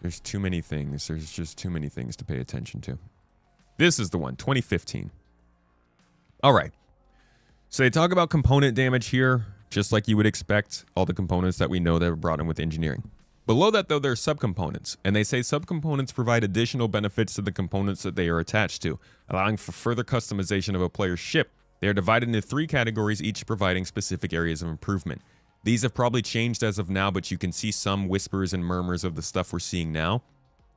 There's too many things. There's just too many things to pay attention to. This is the one, 2015. All right. So they talk about component damage here, just like you would expect, all the components that we know that are brought in with engineering. Below that, though, there are subcomponents, and they say subcomponents provide additional benefits to the components that they are attached to, allowing for further customization of a player's ship. They are divided into 3 categories, each providing specific areas of improvement. These have probably changed as of now, but you can see some whispers and murmurs of the stuff we're seeing now.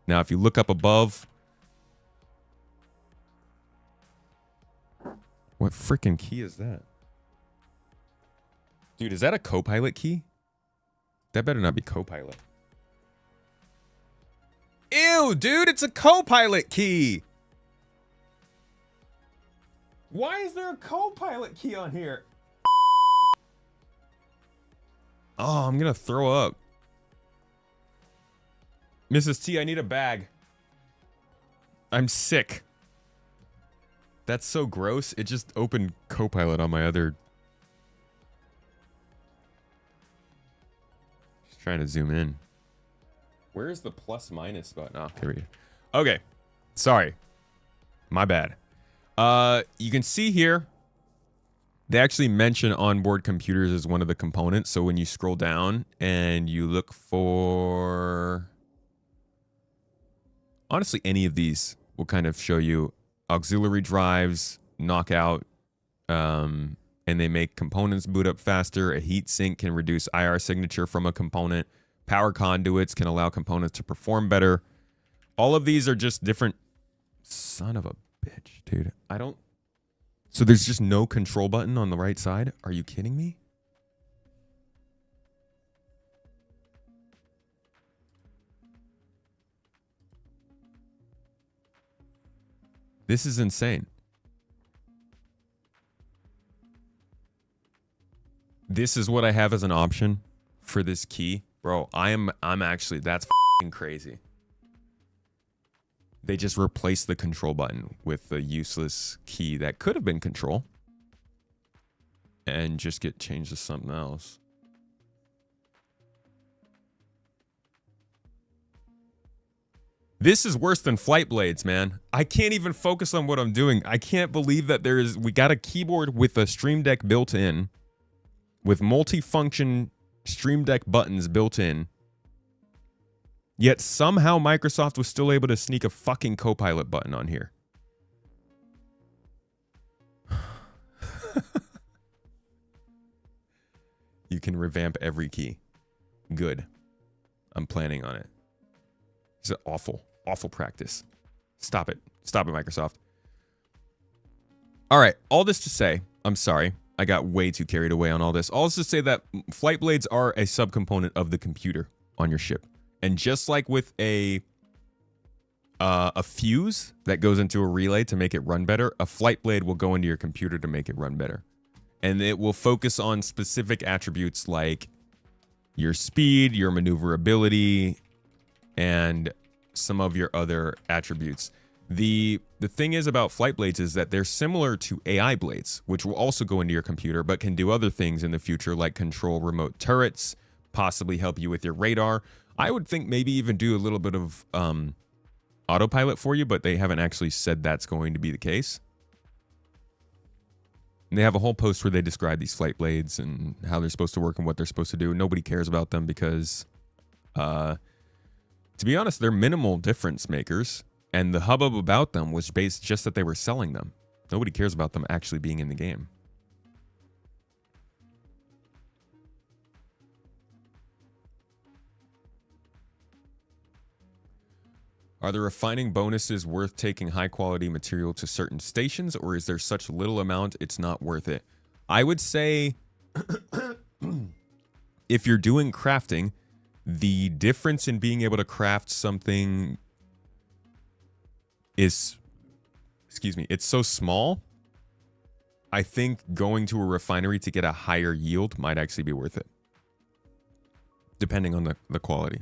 Now, if you look up above... What freaking key is that? Dude, is that a Copilot key? That better not be Copilot. Ew, dude, it's a Copilot key! Why is there a Copilot key on here? Oh, I'm gonna throw up. Mrs. T, I need a bag. I'm sick. That's so gross. It just opened Copilot on my other... Just trying to zoom in. Where is the plus minus button? Oh, here we go. Okay. Sorry. My bad. You can see here, they actually mention onboard computers as one of the components. So when you scroll down and you look for... Honestly, any of these will kind of show you auxiliary drives, knockout, and they make components boot up faster. A heat sink can reduce IR signature from a component. Power conduits can allow components to perform better. All of these are just different... Son of a bitch, dude. I don't... So there's just no control button on the right side? Are you kidding me? This is insane. This is what I have as an option for this key. Bro, I'm actually, that's f***ing crazy. They just replaced the control button with a useless key that could have been control and just get changed to something else. This is worse than flight blades, man. I can't even focus on what I'm doing. I can't believe that we got a keyboard with a Stream Deck built in, with multi-function Stream Deck buttons built in, yet somehow Microsoft was still able to sneak a fucking Copilot button on here. You can revamp every key. Good. I'm planning on it. It's an awful practice. Stop it. Stop it, Microsoft. All right. All this to say, I'm sorry. I got way too carried away on all this. All this to say that flight blades are a subcomponent of the computer on your ship. And just like with a fuse that goes into a relay to make it run better, a flight blade will go into your computer to make it run better. And it will focus on specific attributes like your speed, your maneuverability, and some of your other attributes. The thing is about flight blades is that they're similar to AI blades, which will also go into your computer, but can do other things in the future, like control remote turrets, possibly help you with your radar. I would think maybe even do a little bit of autopilot for you, but they haven't actually said that's going to be the case. And they have a whole post where they describe these flight blades and how they're supposed to work and what they're supposed to do. Nobody cares about them because, to be honest, they're minimal difference makers. And the hubbub about them was based just that they were selling them. Nobody cares about them actually being in the game. Are the refining bonuses worth taking high quality material to certain stations, or is there such little amount it's not worth it? I would say if you're doing crafting, the difference in being able to craft something is, it's so small. I think going to a refinery to get a higher yield might actually be worth it, depending on the quality.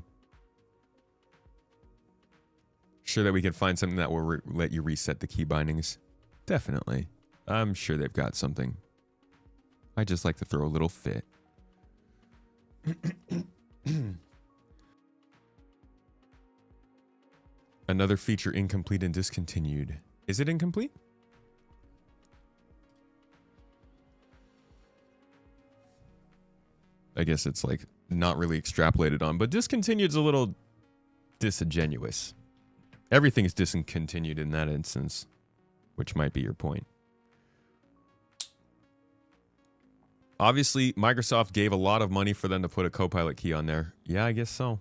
Sure that we can find something that will let you reset the key bindings. Definitely. I'm sure they've got something. I just like to throw a little fit. Another feature incomplete and discontinued. Is it incomplete? I guess it's like not really extrapolated on, but discontinued is a little disingenuous. Everything is discontinued in that instance, which might be your point. Obviously, Microsoft gave a lot of money for them to put a Copilot key on there. Yeah, I guess so.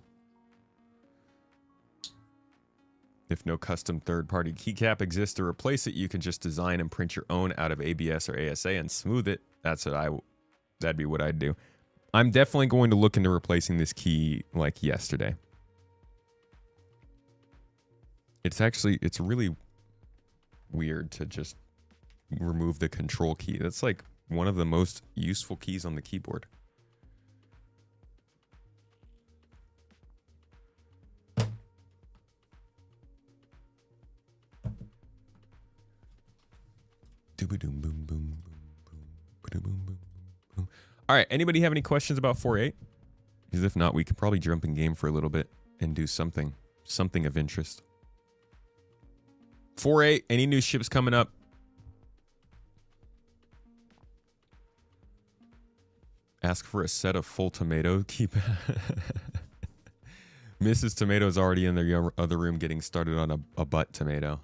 If no custom third-party keycap exists to replace it, you can just design and print your own out of ABS or ASA and smooth it. That'd be what I'd do. I'm definitely going to look into replacing this key like yesterday. It's really weird to just remove the control key. That's like one of the most useful keys on the keyboard. All right, anybody have any questions about 4.8? Because if not, we could probably jump in game for a little bit and do something of interest. 4.8, any new ships coming up? Ask for a set of full tomato. Keep Mrs. Tomato's already in the other room getting started on a butt tomato.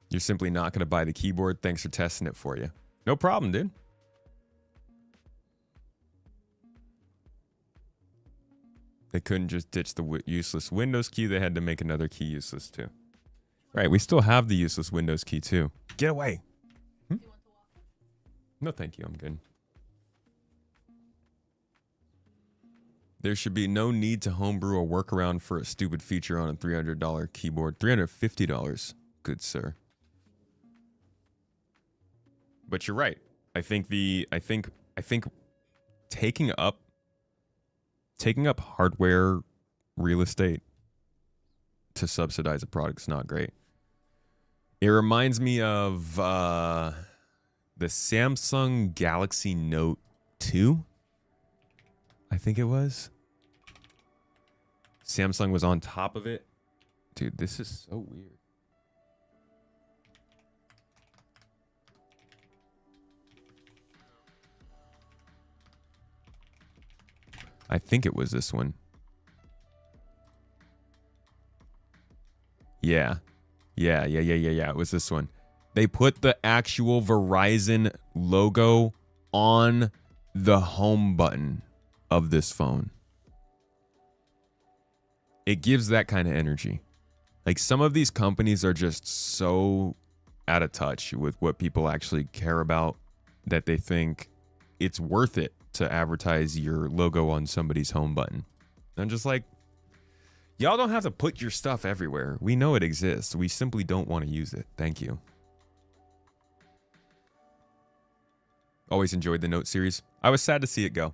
You're simply not going to buy the keyboard. Thanks for testing it for you. No problem, dude. They couldn't just ditch the useless Windows key. They had to make another key useless too. Right, we still have the useless Windows key too. Get away. No, thank you. I'm good. There should be no need to homebrew a workaround for a stupid feature on a $300 keyboard. $350, good sir. But you're right. I think taking up hardware real estate to subsidize a product is not great. It reminds me of the Samsung Galaxy Note 2. I think it was. Samsung was on top of it. Dude, this is so weird. I think it was this one. Yeah. It was this one. They put the actual Verizon logo on the home button of this phone. It gives that kind of energy. Like, some of these companies are just so out of touch with what people actually care about that they think it's worth it to advertise your logo on somebody's home button. I'm just like, y'all don't have to put your stuff everywhere. We know it exists. We simply don't want to use it. Thank you. Always enjoyed the Note series. I was sad to see it go.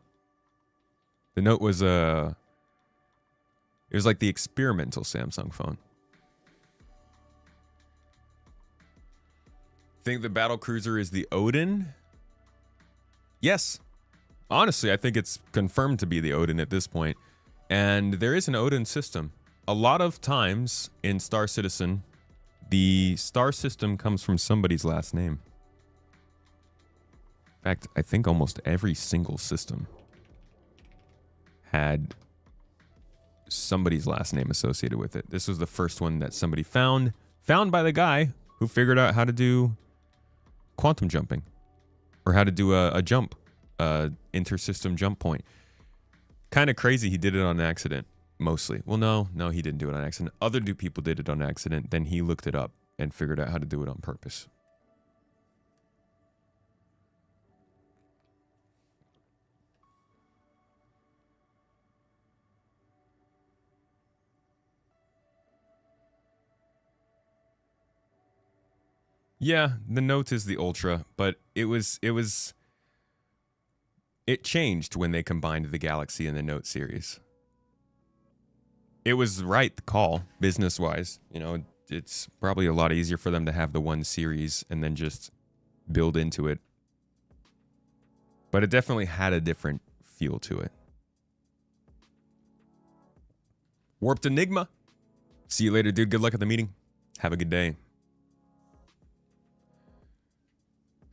The Note was it was like the experimental Samsung phone. Think the battle cruiser is the Odin? Yes. Honestly, I think it's confirmed to be the Odin at this point. And there is an Odin system. A lot of times in Star Citizen, the star system comes from somebody's last name. In fact, I think almost every single system had somebody's last name associated with it. This was the first one that somebody found by the guy who figured out how to do quantum jumping, or how to do a jump, inter-system jump point. Kind of crazy he did it on accident, mostly. Well, no, he didn't do it on accident. Other people did it on accident, then he looked it up and figured out how to do it on purpose. Yeah, the Note is the Ultra, but it changed when they combined the Galaxy and the Note series. It was the right call, business-wise. You know, it's probably a lot easier for them to have the one series and then just build into it. But it definitely had a different feel to it. Warped Enigma. See you later, dude. Good luck at the meeting. Have a good day.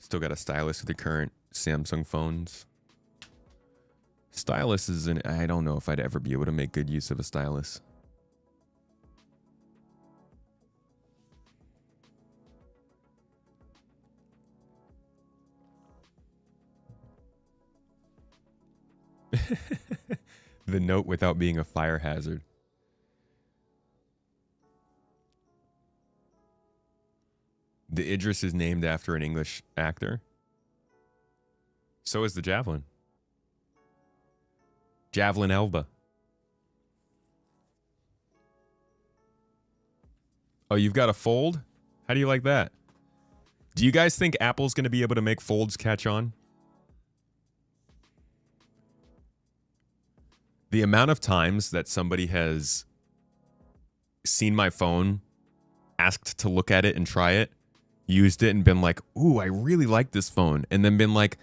Still got a stylus with the current Samsung phones. Stylus is I don't know if I'd ever be able to make good use of a stylus. The Note without being a fire hazard. The Idris is named after an English actor. So is the Javelin. Javelin Elba. Oh, you've got a fold? How do you like that? Do you guys think Apple's going to be able to make folds catch on? The amount of times that somebody has seen my phone, asked to look at it and try it, used it and been like, ooh, I really like this phone. And then been like,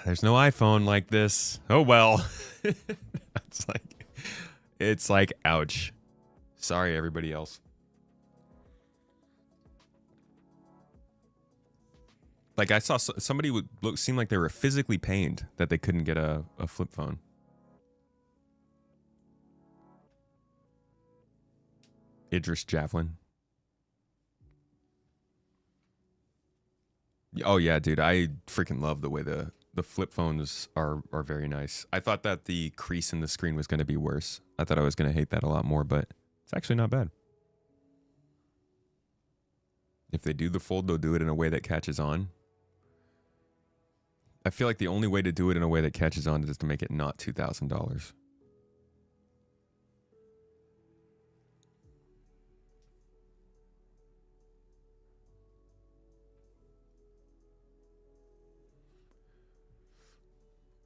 there's no iPhone like this. Oh, well. It's like, ouch. Sorry, everybody else. Like I saw somebody would seem like they were physically pained that they couldn't get a flip phone. Idris Javelin. Oh yeah, dude, I freaking love the way the flip phones are very nice. I thought that the crease in the screen was going to be worse. I thought I was going to hate that a lot more, but it's actually not bad. If they do the fold, they'll do it in a way that catches on. I feel like the only way to do it in a way that catches on is to make it not $2,000.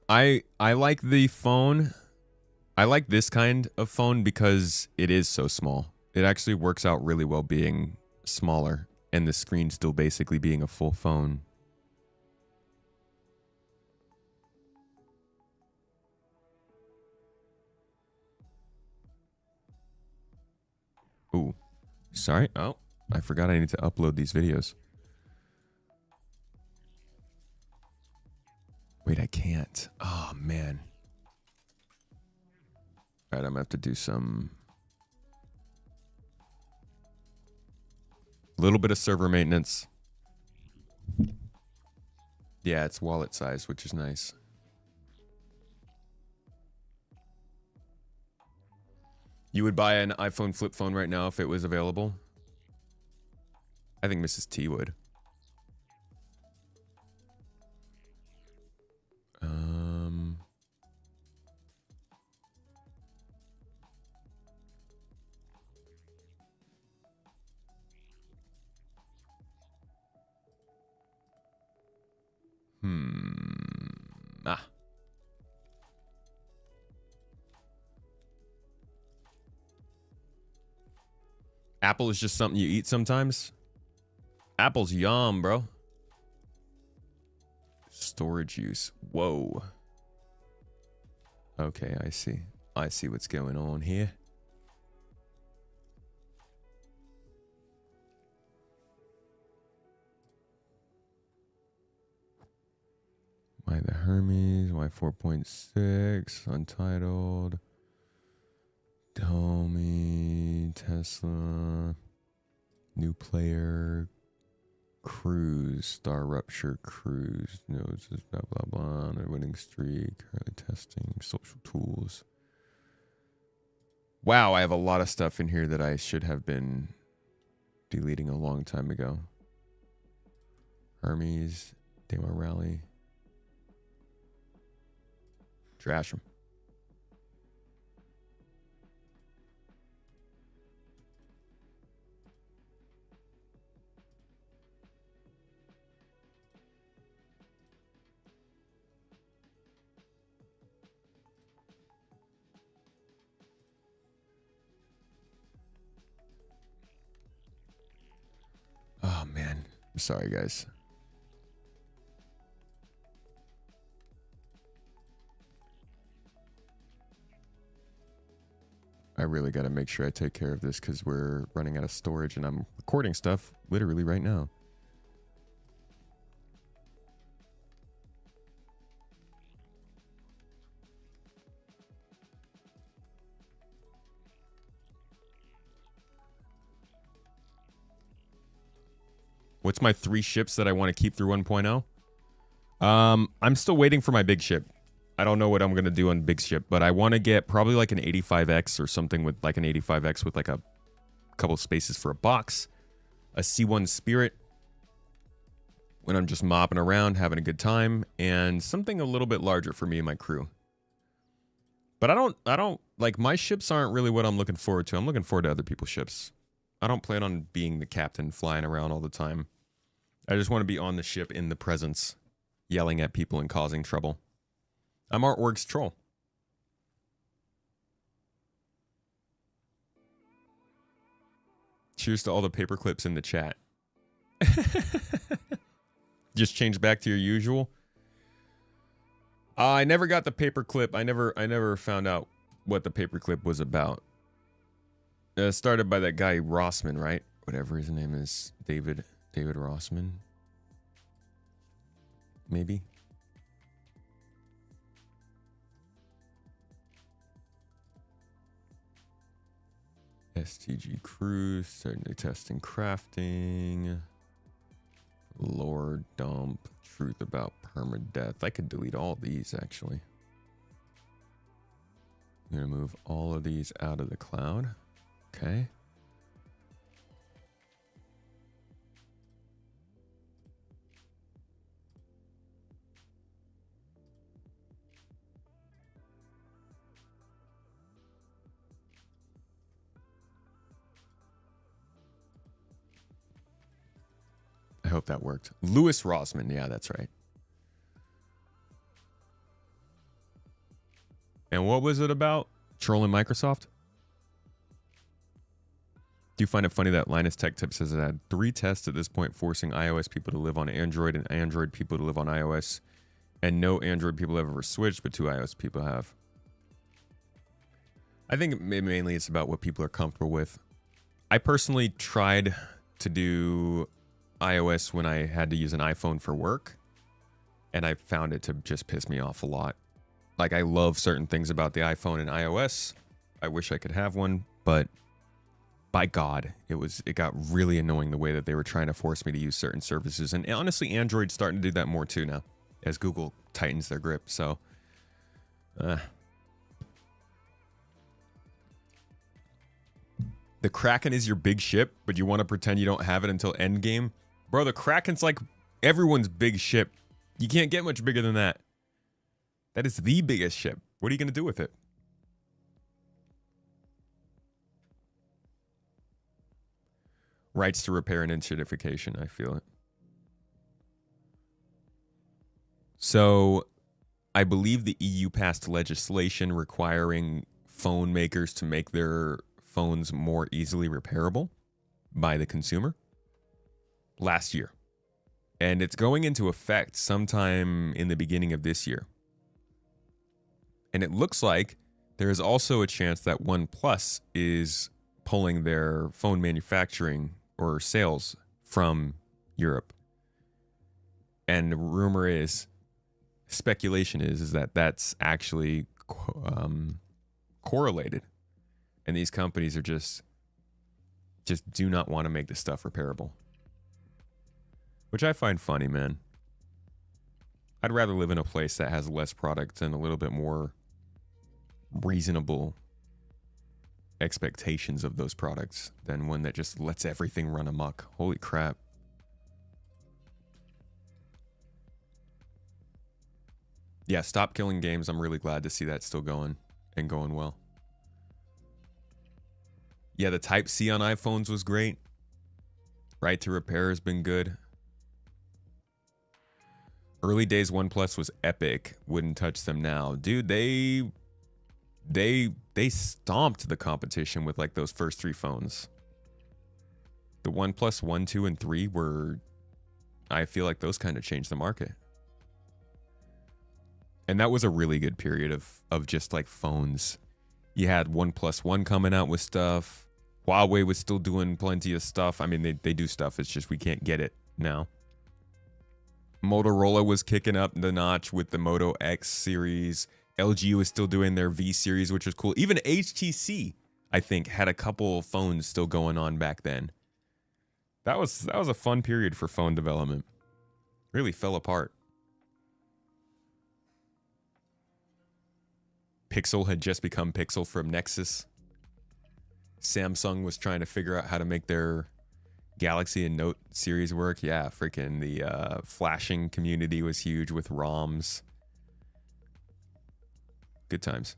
I like the phone. I like this kind of phone because it is so small. It actually works out really well being smaller and the screen still basically being a full phone. Ooh, sorry. Oh, I forgot I need to upload these videos. Wait, I can't. Oh, man. All right, I'm going to have to do some... little bit of server maintenance. Yeah, it's wallet size, which is nice. You would buy an iPhone flip phone right now if it was available? I think Mrs. T would. Ah. Apple is just something you eat sometimes. Apple's yum, bro. Storage use. Whoa. Okay, I see. I see what's going on here. Why the Hermes? Why 4.6? Untitled. Tobii, Tesla. New player. Cruise. Star Rupture. Cruise. Nodes. Blah, blah, blah. On a winning streak. Early testing. Social tools. Wow, I have a lot of stuff in here that I should have been deleting a long time ago. Hermes. Demo Rally. Trash them. Oh man, I'm sorry guys. I really got to make sure I take care of this because we're running out of storage and I'm recording stuff literally right now. What's my 3 ships that I want to keep through 1.0? I'm still waiting for my big ship. I don't know what I'm going to do on big ship, but I want to get probably like an 85X or something with like an 85X with like a couple spaces for a box. A C1 Spirit when I'm just mopping around, having a good time, and something a little bit larger for me and my crew. But I don't like, my ships aren't really what I'm looking forward to. I'm looking forward to other people's ships. I don't plan on being the captain flying around all the time. I just want to be on the ship in the presence, yelling at people and causing trouble. I'm Artworks Troll. Cheers to all the paper clips in the chat. Just change back to your usual. I never got the paperclip. I never found out what the paperclip was about. Started by that guy Rossman, right? Whatever his name is, David Rossman. Maybe. STG Cruise, certainly testing crafting. Lore dump, truth about permadeath. I could delete all these actually. I'm gonna move all of these out of the cloud. Okay. I hope that worked. Louis Rossman. Yeah, that's right. And what was it about? Trolling Microsoft? Do you find it funny that Linus Tech Tips has had 3 tests at this point forcing iOS people to live on Android and Android people to live on iOS, and no Android people have ever switched, but 2 iOS people have? I think mainly it's about what people are comfortable with. I personally tried to do iOS when I had to use an iPhone for work, and I found it to just piss me off a lot. Like, I love certain things about the iPhone and iOS. I wish I could have one, but by God, it got really annoying the way that they were trying to force me to use certain services. And honestly, Android's starting to do that more too now, as Google tightens their grip. So, the Kraken is your big ship, but you want to pretend you don't have it until endgame? Bro, the Kraken's like everyone's big ship. You can't get much bigger than that. That is the biggest ship. What are you going to do with it? Rights to repair and certification. I feel it. So, I believe the EU passed legislation requiring phone makers to make their phones more easily repairable by the consumer last year. And it's going into effect sometime in the beginning of this year. And it looks like there is also a chance that OnePlus is pulling their phone manufacturing or sales from Europe. And the rumor is, speculation is that that's actually correlated. And these companies are just do not want to make this stuff repairable. Which I find funny, man. I'd rather live in a place that has less products and a little bit more reasonable expectations of those products than one that just lets everything run amok. Holy crap. Yeah, stop killing games. I'm really glad to see that still going and going well. Yeah, the Type-C on iPhones was great. Right to repair has been good. Early days OnePlus was epic. Wouldn't touch them now. Dude, they stomped the competition with like those first 3 phones. The OnePlus 1, 2, and 3 were, I feel like those kind of changed the market. And that was a really good period of just like phones. You had OnePlus 1 coming out with stuff. Huawei was still doing plenty of stuff. I mean, they do stuff. It's just we can't get it now. Motorola was kicking up the notch with the Moto X series. LG was still doing their V series, which was cool. Even HTC, I think, had a couple phones still going on back then. That was a fun period for phone development. Really fell apart. Pixel had just become Pixel from Nexus. Samsung was trying to figure out how to make their Galaxy and Note series work. Yeah, freaking the flashing community was huge with ROMs. Good times.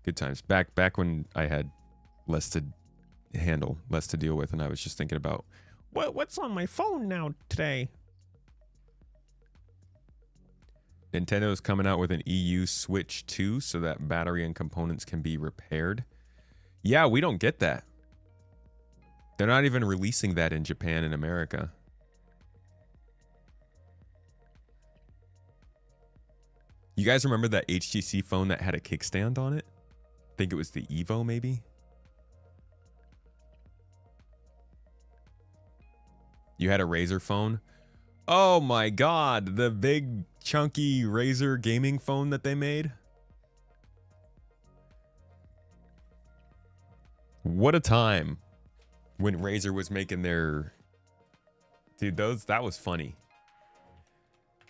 Good times. Back when I had less to handle, less to deal with, and I was just thinking about what's on my phone now today. Nintendo's coming out with an EU Switch 2 so that battery and components can be repaired. Yeah, we don't get that. They're not even releasing that in Japan and America. You guys remember that HTC phone that had a kickstand on it? I think it was the Evo, maybe? You had a Razer phone? Oh my god, the big chunky Razer gaming phone that they made? What a time when Razer was making their... Dude, that was funny.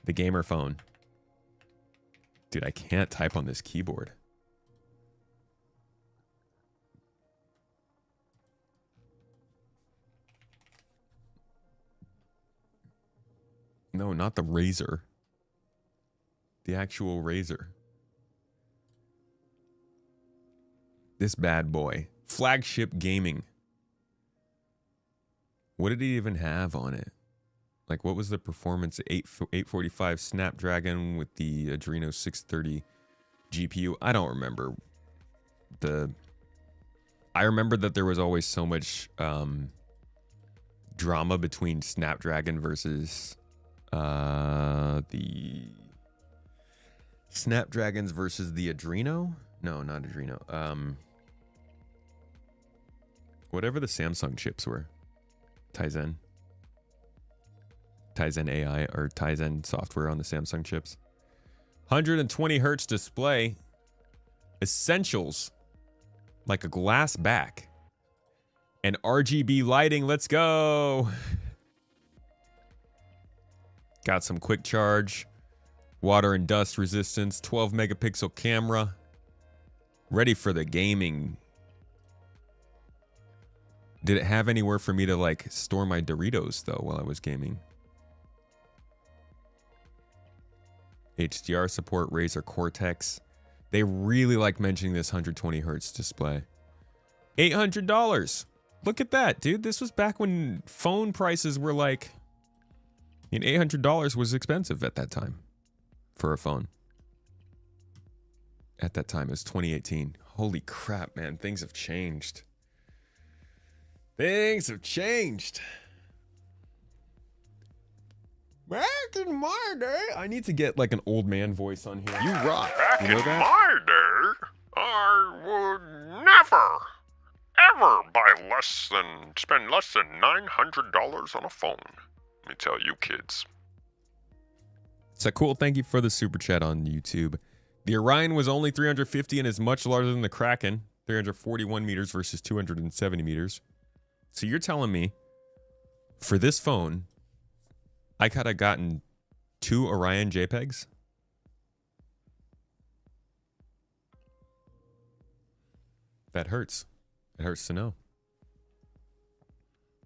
The gamer phone. Dude, I can't type on this keyboard. No, not the Razer. The actual Razer. This bad boy. Flagship gaming. What did he even have on it? Like, what was the performance? 845 Snapdragon with the Adreno 630 GPU. I don't remember. I remember that there was always so much drama between Snapdragon versus the Snapdragons versus the Adreno. No, not Adreno. Whatever the Samsung chips were. Tizen AI or Tizen software on the Samsung chips. 120 hertz display. Essentials. Like a glass back. And RGB lighting. Let's go. Got some quick charge. Water and dust resistance. 12 megapixel camera. Ready for the gaming. Did it have anywhere for me to like store my Doritos though while I was gaming? HDR support, Razer Cortex. They really like mentioning this 120 hertz display. $800. Look at that, dude. This was back when phone prices were like... I mean, $800 was expensive at that time for a phone. At that time, it was 2018. Holy crap, man. Things have changed. Things have changed. Back in my day, I need to get like an old man voice on here. You rock. Back You know in that? my day, I would never, ever spend less than $900 on a phone. Let me tell you, kids. So cool. Thank you for the super chat on YouTube. The Orion was only 350 and is much larger than the Kraken. 341 meters versus 270 meters. So you're telling me for this phone, I could have gotten 2 Orion JPEGs? That hurts. It hurts to know.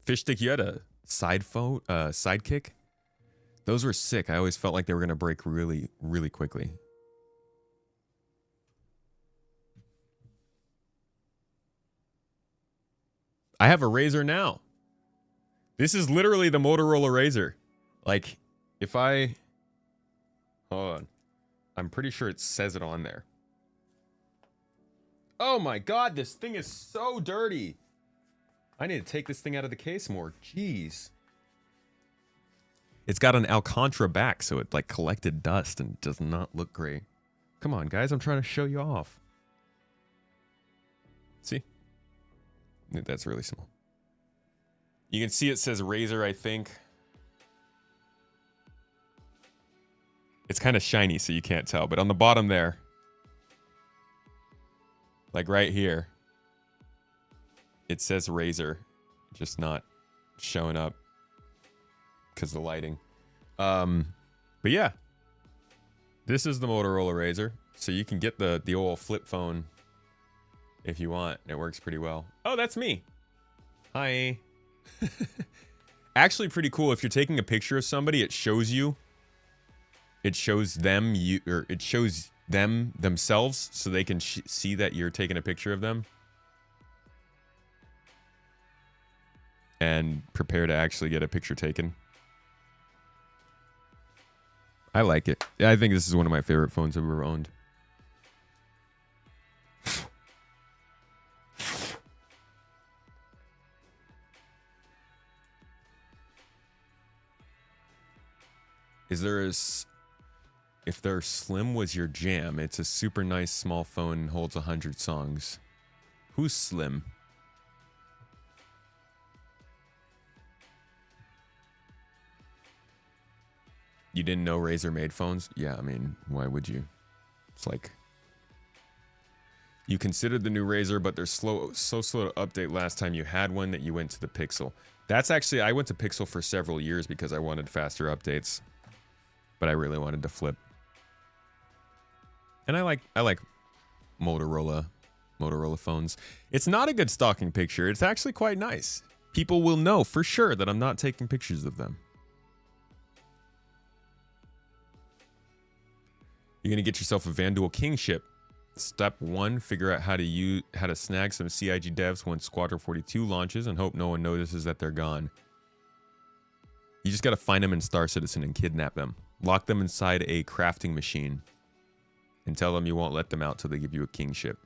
Fishstick, you had a sidekick? Those were sick. I always felt like they were going to break really, really quickly. I have a Razr now. This is literally the Motorola Razr. Like, if I... Hold on. I'm pretty sure it says it on there. Oh my god, this thing is so dirty. I need to take this thing out of the case more. Jeez. It's got an Alcantara back, so it like collected dust and does not look great. Come on, guys, I'm trying to show you off. See? That's really small. You can see it says Razr, I think. It's kind of shiny, so you can't tell. But on the bottom there, like right here, it says Razr, just not showing up because of the lighting. But yeah, this is the Motorola Razr. So you can get the old flip phone if you want. It works pretty well. Oh, that's me. Hi. Actually pretty cool. If you're taking a picture of somebody, it shows you. It shows them or it shows them themselves so they can see that you're taking a picture of them and prepare to actually get a picture taken. I like it. I think this is one of my favorite phones I've ever owned. If their Slim was your jam, it's a super nice small phone and holds 100 songs. Who's Slim? You didn't know Razr made phones? Yeah, I mean, why would you? It's like you considered the new Razr, but they're so slow to update last time you had one that you went to the Pixel. That's actually, I went to Pixel for several years because I wanted faster updates, but I really wanted to flip. And I like Motorola phones. It's not a good stalking picture. It's actually quite nice. People will know for sure that I'm not taking pictures of them. You're gonna get yourself a Vanduul King ship. Step 1, figure out how to snag some CIG devs when Squadron 42 launches and hope no one notices that they're gone. You just gotta find them in Star Citizen and kidnap them. Lock them inside a crafting machine. And tell them you won't let them out till they give you a king ship.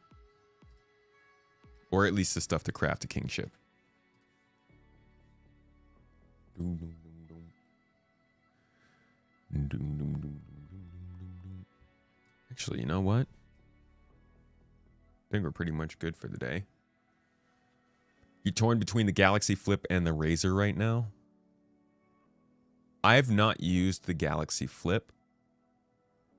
Or at least the stuff to craft a king ship. Actually, you know what? I think we're pretty much good for the day. You torn between the Galaxy Flip and the Razr right now? I have not used the Galaxy Flip,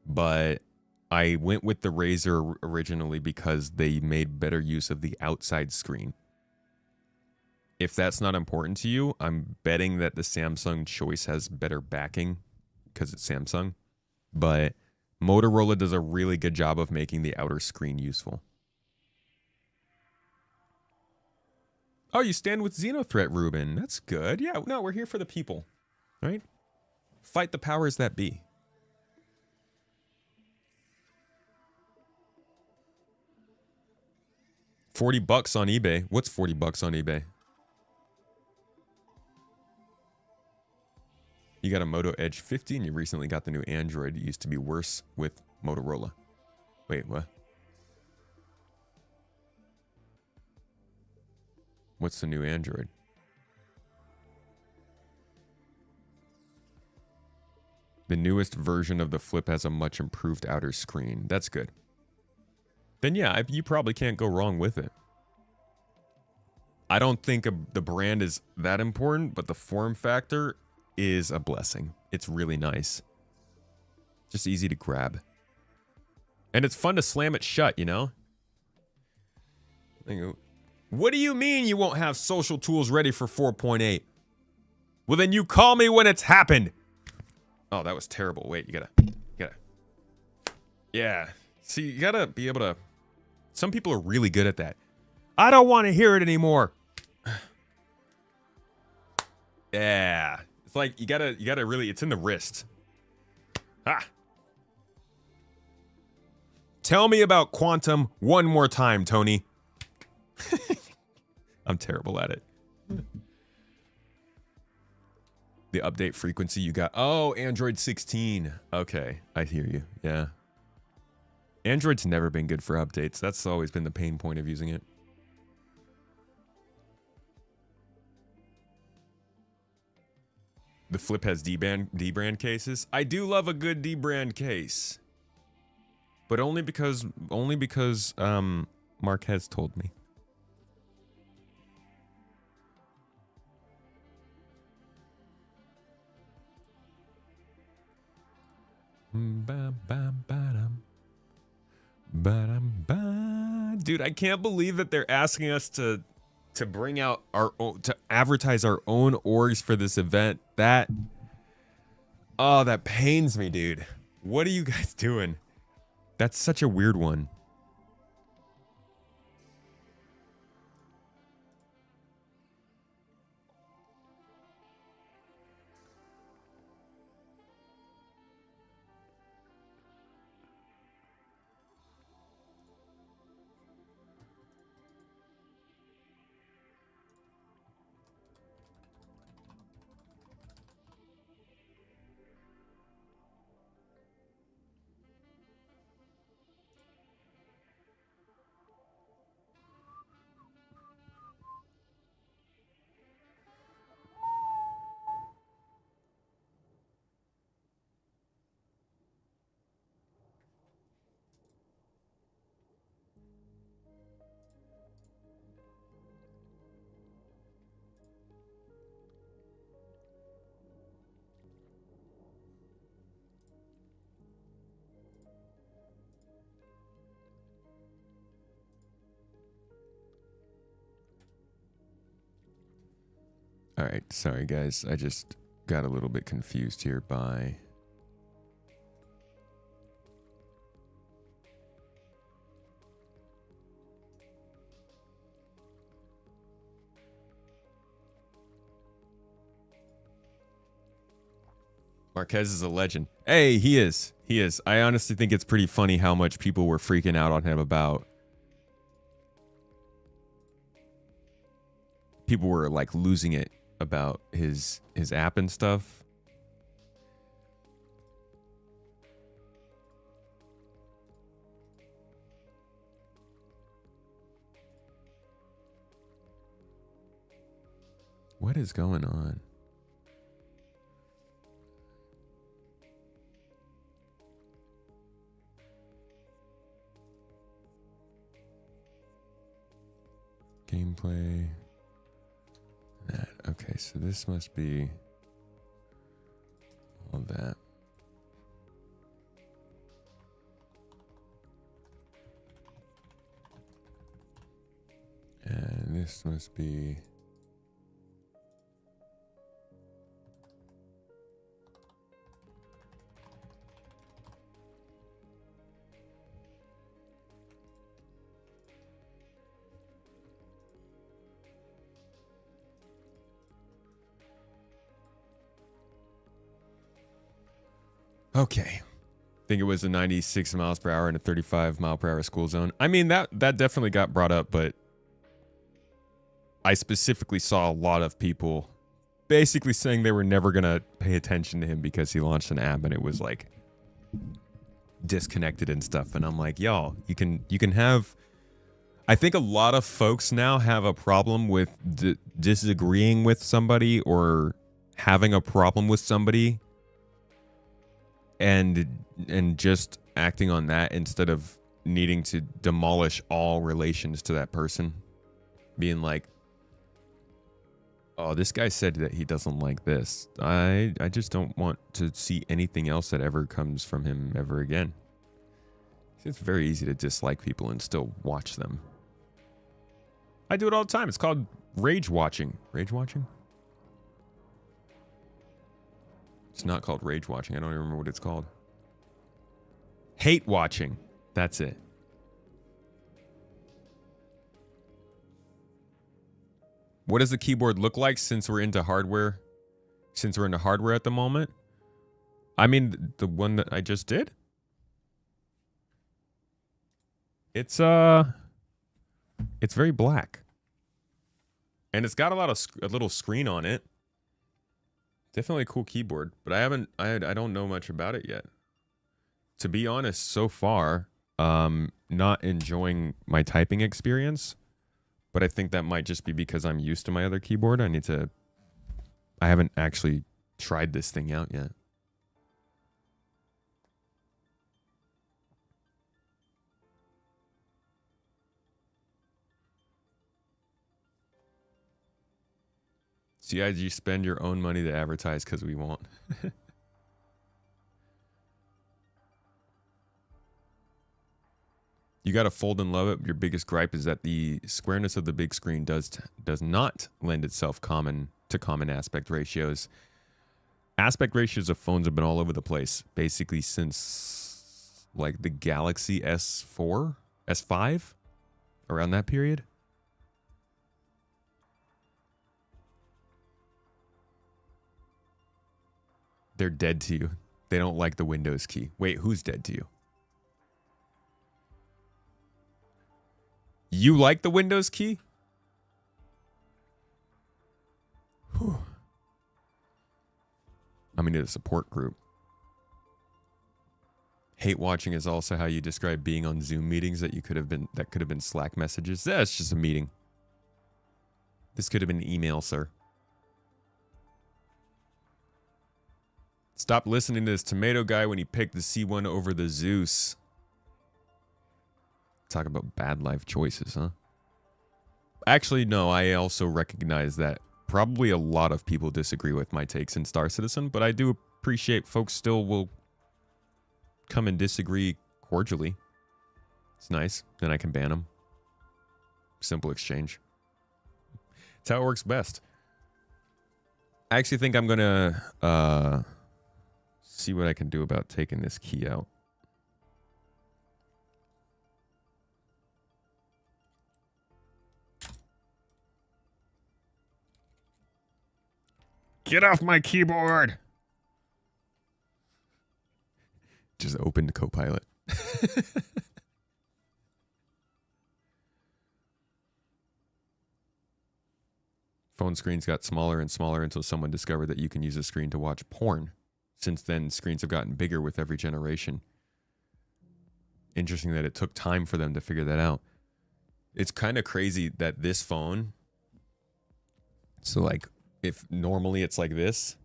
but I went with the Razr originally because they made better use of the outside screen. If that's not important to you, I'm betting that the Samsung choice has better backing because it's Samsung. But Motorola does a really good job of making the outer screen useful. Oh, you stand with Xenothreat, Ruben. That's good. Yeah, no, we're here for the people. Right? Fight the powers that be. $40 on eBay. What's $40 on eBay? You got a Moto Edge 50 and you recently got the new Android. It used to be worse with Motorola. Wait, what? What's the new Android? The newest version of the Flip has a much improved outer screen. That's good. Then yeah, you probably can't go wrong with it. I don't think the brand is that important, but the form factor is a blessing. It's really nice. Just easy to grab. And it's fun to slam it shut, you know? What do you mean you won't have social tools ready for 4.8? Well, then you call me when it's happened. Oh, that was terrible. Wait, you gotta. Yeah. See, you gotta be able to. Some people are really good at that. I don't want to hear it anymore. Yeah. It's like you gotta really. It's in the wrist. Ah. Tell me about Quantum one more time, Tony. I'm terrible at it. The update frequency you got. Oh, Android 16. Okay, I hear you. Yeah. Android's never been good for updates. That's always been the pain point of using it. The Flip has D-brand cases. I do love a good D-brand case. But only because Mark has told me. Dude, I can't believe that they're asking us to bring out our own, to advertise our own orgs for this event. That pains me, dude. What are you guys doing? That's such a weird one. All right, sorry guys. I just got a little bit confused here by Marquez is a legend. Hey, he is. He is. I honestly think it's pretty funny how much people were freaking out on him about. People were like losing it about his app and stuff. What is going on? Gameplay. That. Okay, so this must be all that. And this must be okay. I think it was a 96 miles per hour and a 35 mile per hour school zone. I mean, that definitely got brought up, but I specifically saw a lot of people basically saying they were never going to pay attention to him because he launched an app and it was like disconnected and stuff. And I'm like, y'all, you can have, I think a lot of folks now have a problem with disagreeing with somebody or having a problem with somebody and just acting on that instead of needing to demolish all relations to that person, being like, oh, this guy said that he doesn't like this. I just don't want to see anything else that ever comes from him ever again. It's very easy to dislike people and still watch them. I do it all the time. It's called rage watching. Rage watching? It's not called rage watching. I don't even remember what it's called. Hate watching. That's it. What does the keyboard look like since we're into hardware? Since we're into hardware at the moment? I mean, the one that I just did? It's very black. And it's got a little screen on it. Definitely a cool keyboard, but I don't know much about it yet. To be honest, so far, not enjoying my typing experience, but I think that might just be because I'm used to my other keyboard. I haven't actually tried this thing out yet. CIG, spend your own money to advertise because we won't. You gotta fold and love it. Your biggest gripe is that the squareness of the big screen does not lend itself to common aspect ratios. Aspect ratios of phones have been all over the place, basically since like the Galaxy S4, S5, around that period. They're dead to you. They don't like the Windows key. Wait, who's dead to you? You like the Windows key? Whew. I'm in a support group. Hate watching is also how you describe being on Zoom meetings that could have been Slack messages. That's just a meeting. This could have been email, sir. Stop listening to this tomato guy when he picked the C1 over the Zeus. Talk about bad life choices, huh? Actually, no, I also recognize that probably a lot of people disagree with my takes in Star Citizen, but I do appreciate folks still will come and disagree cordially. It's nice. Then I can ban them. Simple exchange. It's how it works best. I actually think I'm going to see what I can do about taking this key out. Get off my keyboard! Just opened Copilot. Phone screens got smaller and smaller until someone discovered that you can use a screen to watch porn. Since then, screens have gotten bigger with every generation. Interesting that it took time for them to figure that out. It's kind of crazy that this phone... So, like, if normally it's like this,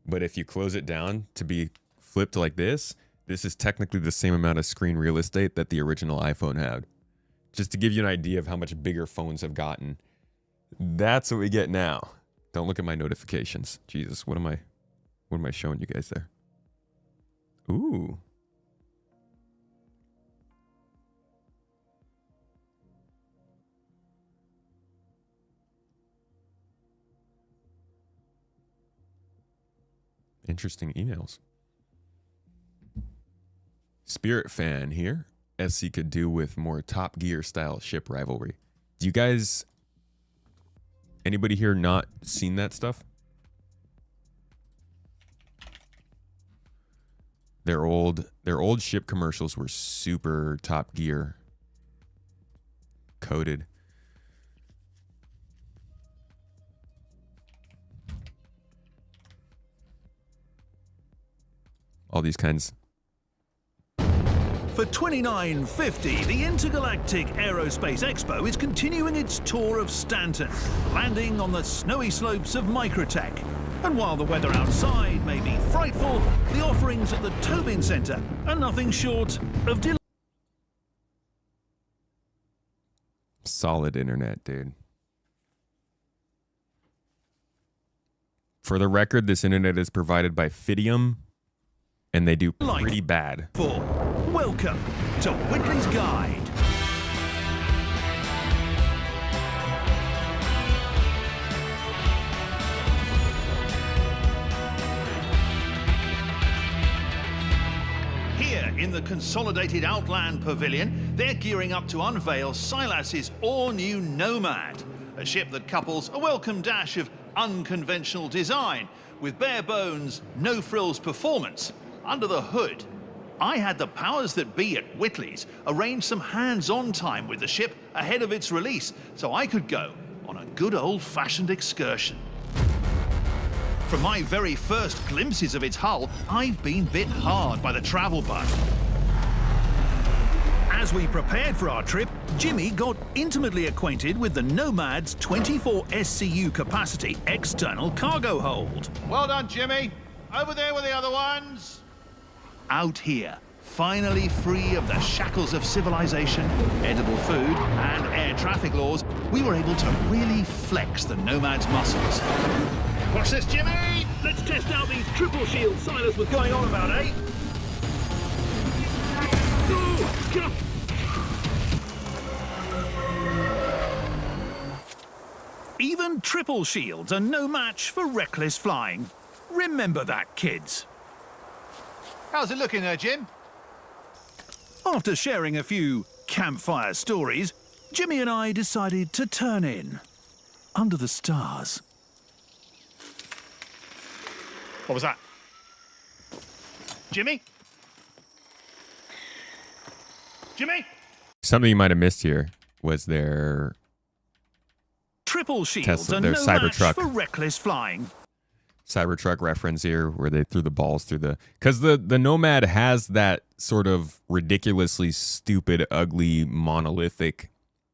but if you close it down to be flipped like this is technically the same amount of screen real estate that the original iPhone had. Just to give you an idea of how much bigger phones have gotten. That's what we get now. Don't look at my notifications. Jesus, what am I showing you guys there? Ooh. Interesting emails. Spirit fan here. SC could do with more Top Gear style ship rivalry. Do you guys... Anybody here not seen that stuff? Their old ship commercials were super Top Gear coded. All these kinds. For $29.50, the Intergalactic Aerospace Expo is continuing its tour of Stanton, landing on the snowy slopes of Microtech. And while the weather outside may be frightful, the offerings at the Tobii Centre are nothing short of delightful. Solid internet, dude. For the record, this internet is provided by Fidium, and they do pretty bad. Welcome to Whitley's Guide. Here in the consolidated Outland Pavilion, they're gearing up to unveil Silas's all-new Nomad, a ship that couples a welcome dash of unconventional design with bare bones, no frills performance. Under the hood, I had the powers that be at Whitley's arrange some hands-on time with the ship ahead of its release so I could go on a good old-fashioned excursion. From my very first glimpses of its hull, I've been bit hard by the travel bug. As we prepared for our trip, Jimmy got intimately acquainted with the Nomad's 24 SCU capacity external cargo hold. Well done, Jimmy. Over there with the other ones. Out here, finally free of the shackles of civilization, edible food, and air traffic laws, we were able to really flex the Nomad's muscles. Watch this, Jimmy! Let's test out these triple shields Silas was going on about, eh? Ooh, even triple shields are no match for reckless flying. Remember that, kids. How's it looking there, Jim? After sharing a few campfire stories, Jimmy and I decided to turn in under the stars. What was that? Jimmy? Jimmy? Something you might have missed here was their Triple shields Tesla, are their no Cybertruck. match for reckless flying. Cybertruck reference here where they threw the balls through the... Because the Nomad has that sort of ridiculously stupid, ugly, monolithic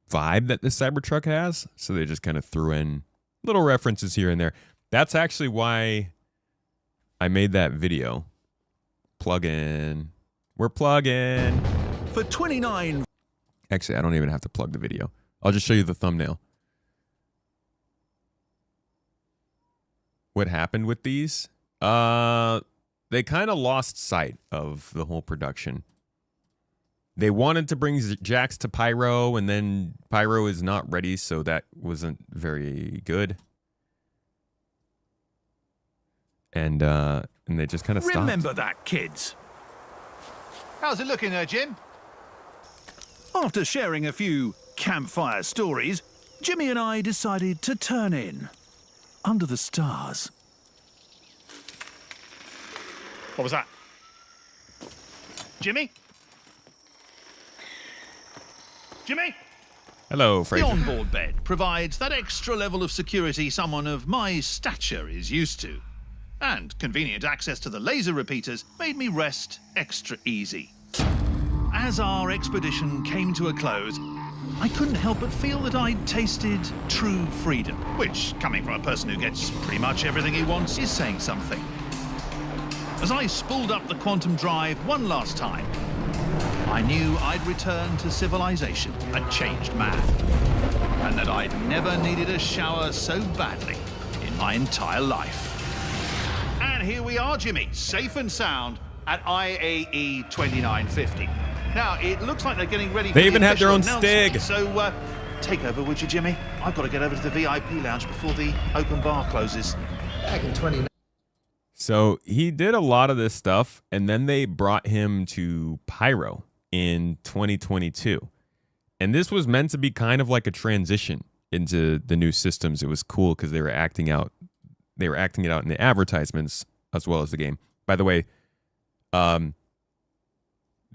vibe that the Cybertruck has. So they just kind of threw in little references here and there. That's actually why I made that video. Plug in. We're plugging. For 29... Actually, I don't even have to plug the video. I'll just show you the thumbnail. What happened with these? They kind of lost sight of the whole production. They wanted to bring Jax to Pyro, and then Pyro is not ready, so that wasn't very good. And they just kind of stopped. Remember that, kids. How's it looking there, Jim? After sharing a few campfire stories, Jimmy and I decided to turn in under the stars. What was that? Jimmy? Jimmy? Hello, Fraser. The onboard bed provides that extra level of security someone of my stature is used to. And convenient access to the laser repeaters made me rest extra easy. As our expedition came to a close, I couldn't help but feel that I'd tasted true freedom, which, coming from a person who gets pretty much everything he wants, is saying something. As I spooled up the quantum drive one last time, I knew I'd returned to civilization, a changed man, and that I'd never needed a shower so badly in my entire life. And here we are, Jimmy, safe and sound at IAE 2950. Now, it looks like they're getting ready for They even had their own announcement. Stig. So, take over, would you, Jimmy? I've got to get over to the VIP lounge before the open bar closes. Back in 2019. So he did a lot of this stuff, and then they brought him to Pyro in 2022. And this was meant to be kind of like a transition into the new systems. It was cool because they were acting it out in the advertisements as well as the game. By the way,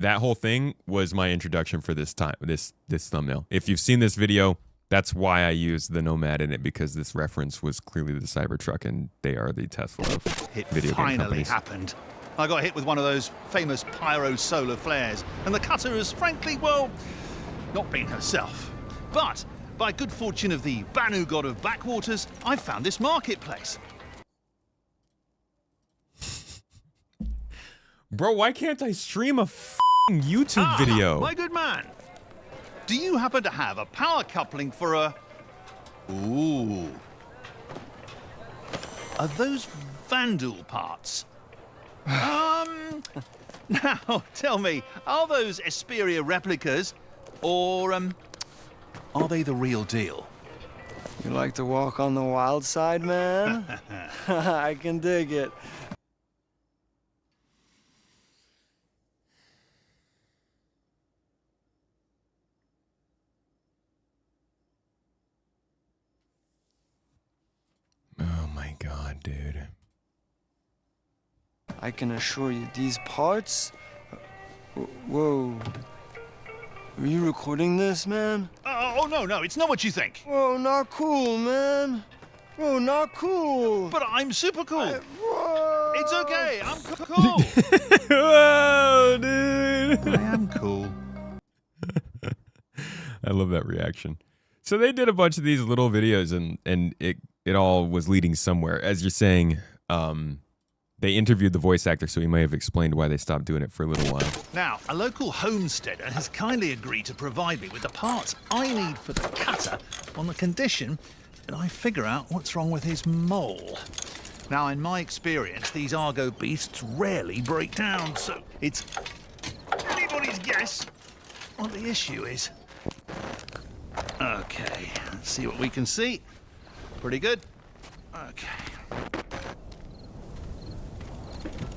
that whole thing was my introduction for this thumbnail. If you've seen this video, that's why I used the Nomad in it, because this reference was clearly the Cybertruck, and they are the Tesla of video game Finally companies. happened. I got hit with one of those famous pyro solar flares, and the cutter has frankly, well, not been herself. But by good fortune of the Banu god of backwaters, I found this marketplace. Bro, why can't I stream a f***ing YouTube video? My good man. Do you happen to have a power coupling for a... Ooh. Are those Vandal parts? Now, tell me, are those Esperia replicas, or, are they the real deal? You like to walk on the wild side, man? I can dig it. Oh my god, dude. I can assure you, these parts... Whoa. Are you recording this, man? Oh, no, it's not what you think. Whoa, not cool, man. Whoa, not cool. But I'm super cool. It's okay, I'm cool. Whoa, dude. I am cool. I love that reaction. So they did a bunch of these little videos, and it all was leading somewhere. As you're saying, they interviewed the voice actor, so he may have explained why they stopped doing it for a little while. Now, a local homesteader has kindly agreed to provide me with the parts I need for the cutter on the condition that I figure out what's wrong with his mole. Now, in my experience, these Argo beasts rarely break down, so it's anybody's guess what the issue is. Okay, let's see what we can see. Pretty good. Okay.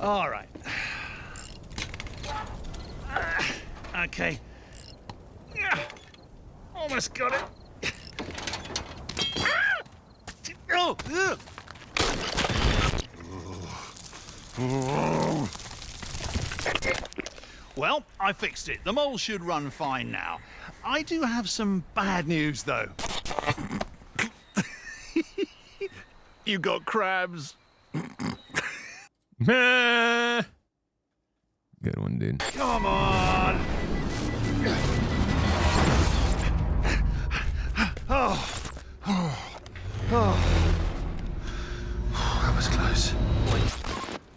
All right. Okay. Almost got it. Oh. Well, I fixed it. The mole should run fine now. I do have some bad news, though. You got crabs. Good one, dude. Come on! That was close.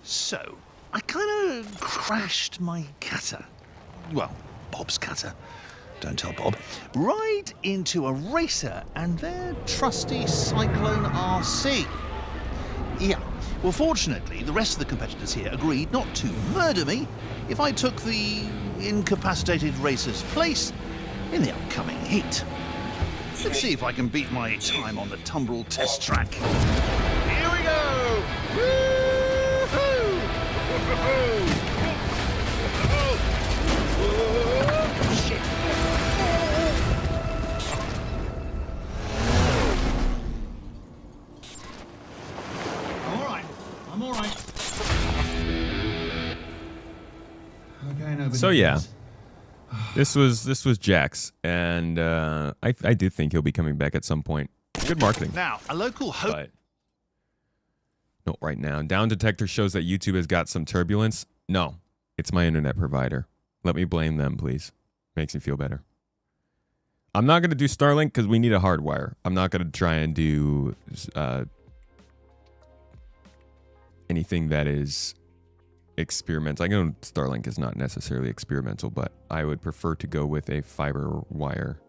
So, I kind of crashed my cutter. Well, Bob's cutter. Don't tell Bob. Right into a racer and their trusty Cyclone RC. Yeah. Well, fortunately, the rest of the competitors here agreed not to murder me if I took the incapacitated racer's place in the upcoming heat. Let's see if I can beat my time on the tumbrel test track. Here we go! Woo-hoo! Shit! I'm all right. Okay, So yeah, this was Jax, and I do think he'll be coming back at some point. Good marketing. Now, a local but not right now. Down detector shows that YouTube has got some turbulence. No, it's my internet provider. Let me blame them, please. Makes me feel better. I'm not going to do Starlink because we need a hardwire. I'm not going to try and do anything that is experimental. I know Starlink is not necessarily experimental, but I would prefer to go with a fiber wire.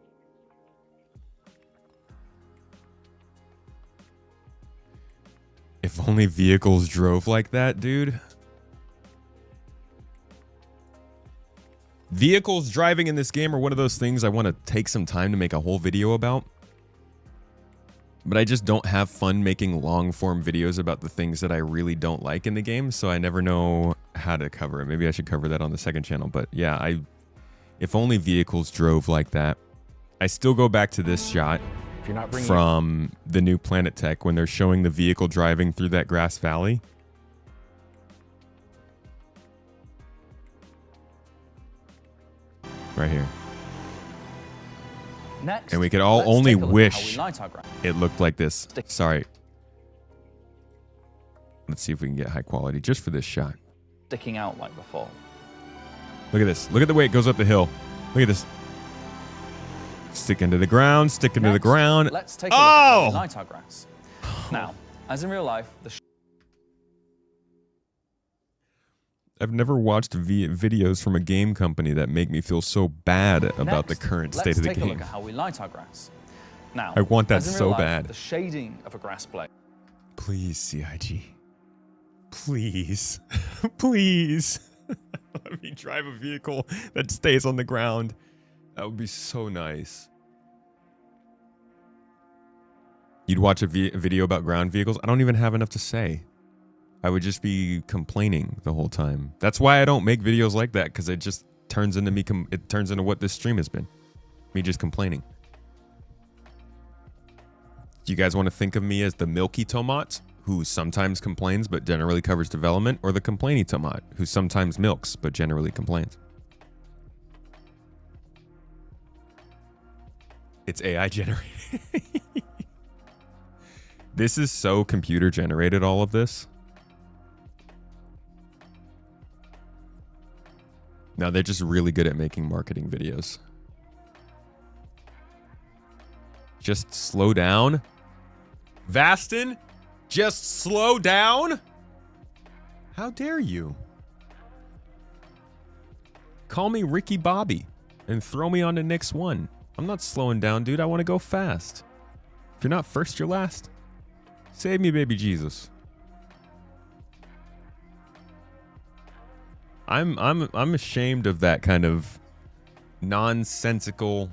If only vehicles drove like that, dude. Vehicles driving in this game are one of those things I want to take some time to make a whole video about. But I just don't have fun making long form videos about the things that I really don't like in the game, so I never know how to cover it. Maybe I should cover that on the second channel, but yeah, if only vehicles drove like that. I still go back to this shot If you're not bringing from the new Planet Tech when they're showing the vehicle driving through that grass valley. Right here. Next, And we could all let's only take a look at how wish we light our ground. it looked like this. Sorry. Let's see if we can get high quality just for this shot. Sticking out like before. Look at this. Look at the way it goes up the hill. Look at this. Sticking to the ground, sticking to the ground. Let's take a look at how we Oh! light our grass. Now, as in real life, the I've never watched videos from a game company that make me feel so bad about the current state of the Let's take a look game. at how we light our grass. Now, I want that as in so real life, bad. The shading of a grass blade. Please, CIG. Please. Please. Let me drive a vehicle that stays on the ground. That would be so nice. You'd watch a video about ground vehicles? I don't even have enough to say. I would just be complaining the whole time. That's why I don't make videos like that, because it just turns into me. It turns into what this stream has been. Me just complaining. Do you guys want to think of me as the milky tomat, who sometimes complains but generally covers development, or the complainy tomat, who sometimes milks but generally complains? It's AI generated. This is so computer generated, all of this. No, they're just really good at making marketing videos. Just slow down. Vastin, just slow down. How dare you? Call me Ricky Bobby and throw me on the next one. I'm not slowing down, dude. I want to go fast. If you're not first, you're last. Save me, baby Jesus. I'm ashamed of that kind of nonsensical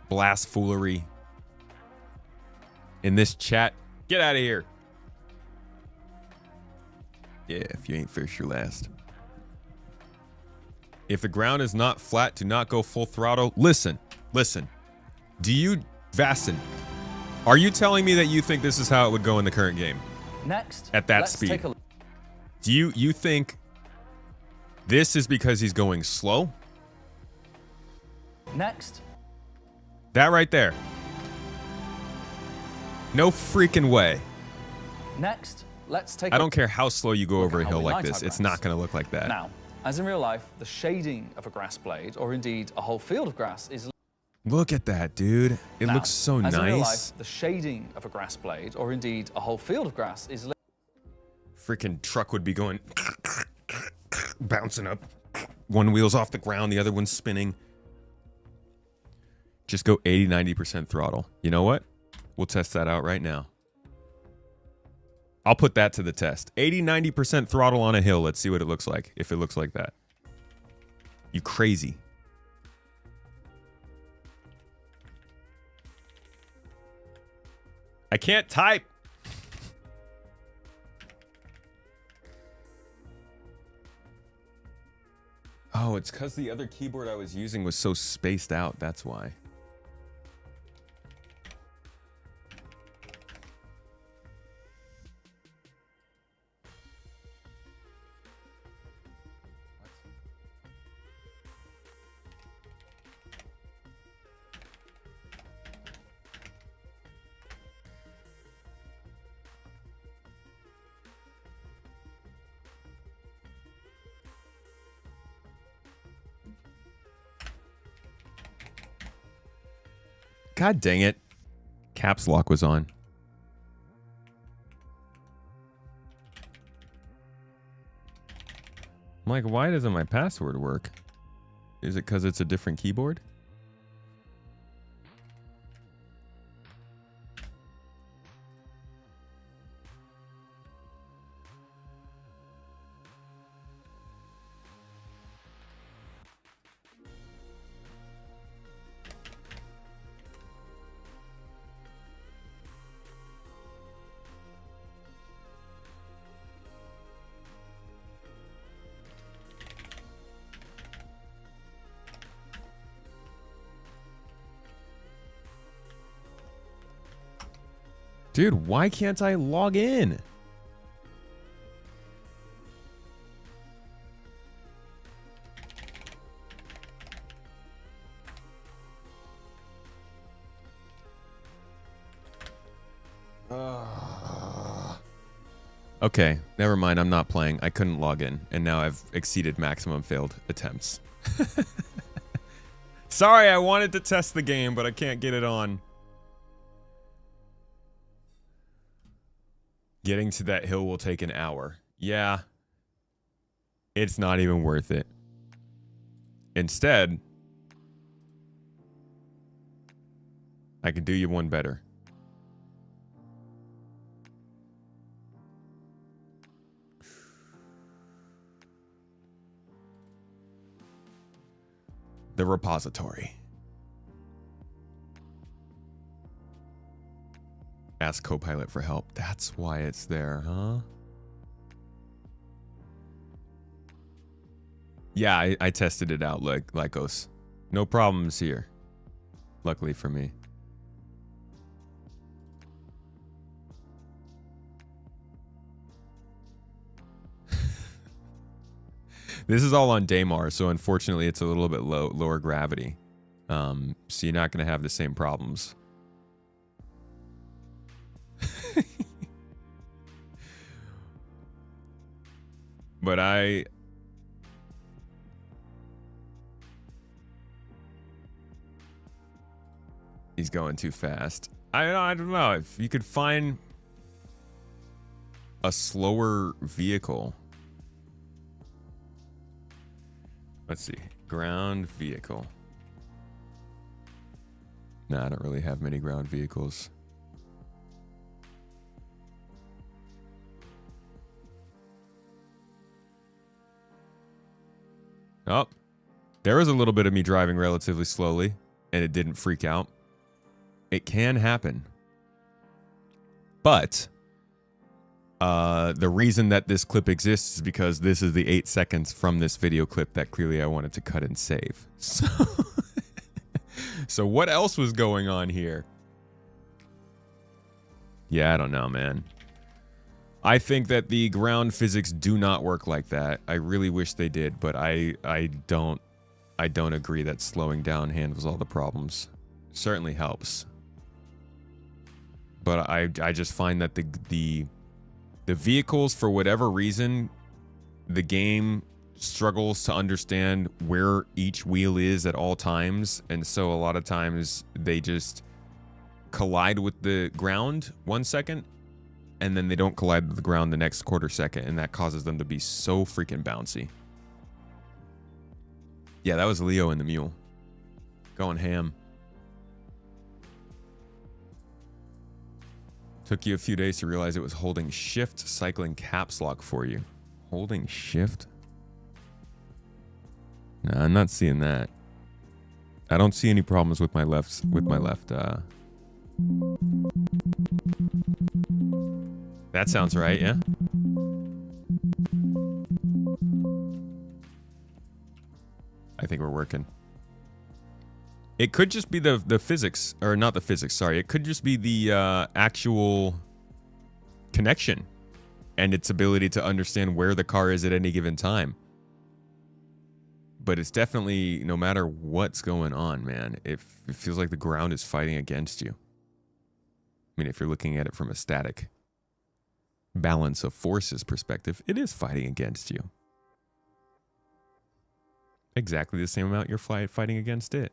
blasphoolery in this chat. Get out of here. Yeah, if you ain't first, you're last. If the ground is not flat, do not go full throttle. Listen. Do you, Vastin, are you telling me that you think this is how it would go in the current game? Next, at that let's speed. take a look. Do you think this is because he's going slow? Next. That right there. No freaking way. Next, let's take I don't care how slow you go over a how hill we like light this. our It's grass. not going to look like that. Now, as in real life, the shading of a grass blade, or indeed a whole field of grass, is... Look at that, dude. It Now, looks so as in real nice. life, the shading of a grass blade, or indeed a whole field of grass, is... Freaking truck would be going bouncing up. One wheel's off the ground, the other one's spinning. Just go 80-90% throttle. You know what? We'll test that out right now. I'll put that to the test. 80-90% throttle on a hill. Let's see what it looks like. If it looks like that. You crazy. I can't type. Oh, it's because the other keyboard I was using was so spaced out. That's why. God dang it. Caps lock was on. I'm like, why doesn't my password work? Is it because it's a different keyboard? Dude, why can't I log in? Okay, never mind. I'm not playing. I couldn't log in, and now I've exceeded maximum failed attempts. Sorry, I wanted to test the game, but I can't get it on. Getting to that hill will take an hour. Yeah. It's not even worth it. Instead, I can do you one better. The repository. Ask Copilot for help. That's why it's there, huh? Yeah, I tested it out, like Lycos. No problems here. Luckily for me. This is all on Daymar, so unfortunately it's a little bit lower gravity. So you're not going to have the same problems. But he's going too fast. I don't know. If you could find a slower vehicle. Let's see. Ground vehicle. Nah, I don't really have many ground vehicles. Oh, there was a little bit of me driving relatively slowly, and it didn't freak out. It can happen. But the reason that this clip exists is because this is the 8 seconds from this video clip that clearly I wanted to cut and save. So what else was going on here? Yeah, I don't know, man. I think that the ground physics do not work like that. I really wish they did, but I don't agree that slowing down handles all the problems. Certainly helps. But I just find that the vehicles, for whatever reason, the game struggles to understand where each wheel is at all times, and so a lot of times they just collide with the ground 1 second, and then they don't collide with the ground the next quarter second, and that causes them to be so freaking bouncy. Yeah, that was Leo and the Mule. Going ham. Took you a few days to realize it was holding shift, cycling caps lock for you. Holding shift? No, I'm not seeing that. I don't see any problems with my left. That sounds right, yeah. I think we're working. It could just be the physics, or not the physics, sorry. It could just be the actual connection and its ability to understand where the car is at any given time. But it's definitely, no matter what's going on, man, it feels like the ground is fighting against you. I mean, if you're looking at it from a static balance of forces perspective, it is fighting against you. Exactly the same amount you're fighting against it.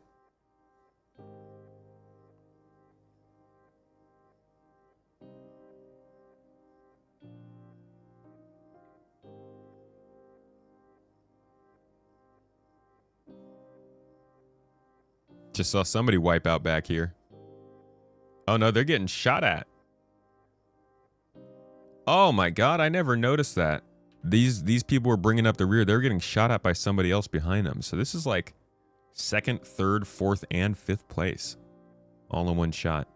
Just saw somebody wipe out back here. Oh no, they're getting shot at. Oh my god, I never noticed that. These people were bringing up the rear. They're getting shot at by somebody else behind them. So this is like 2nd, 3rd, 4th, and 5th place. All in one shot.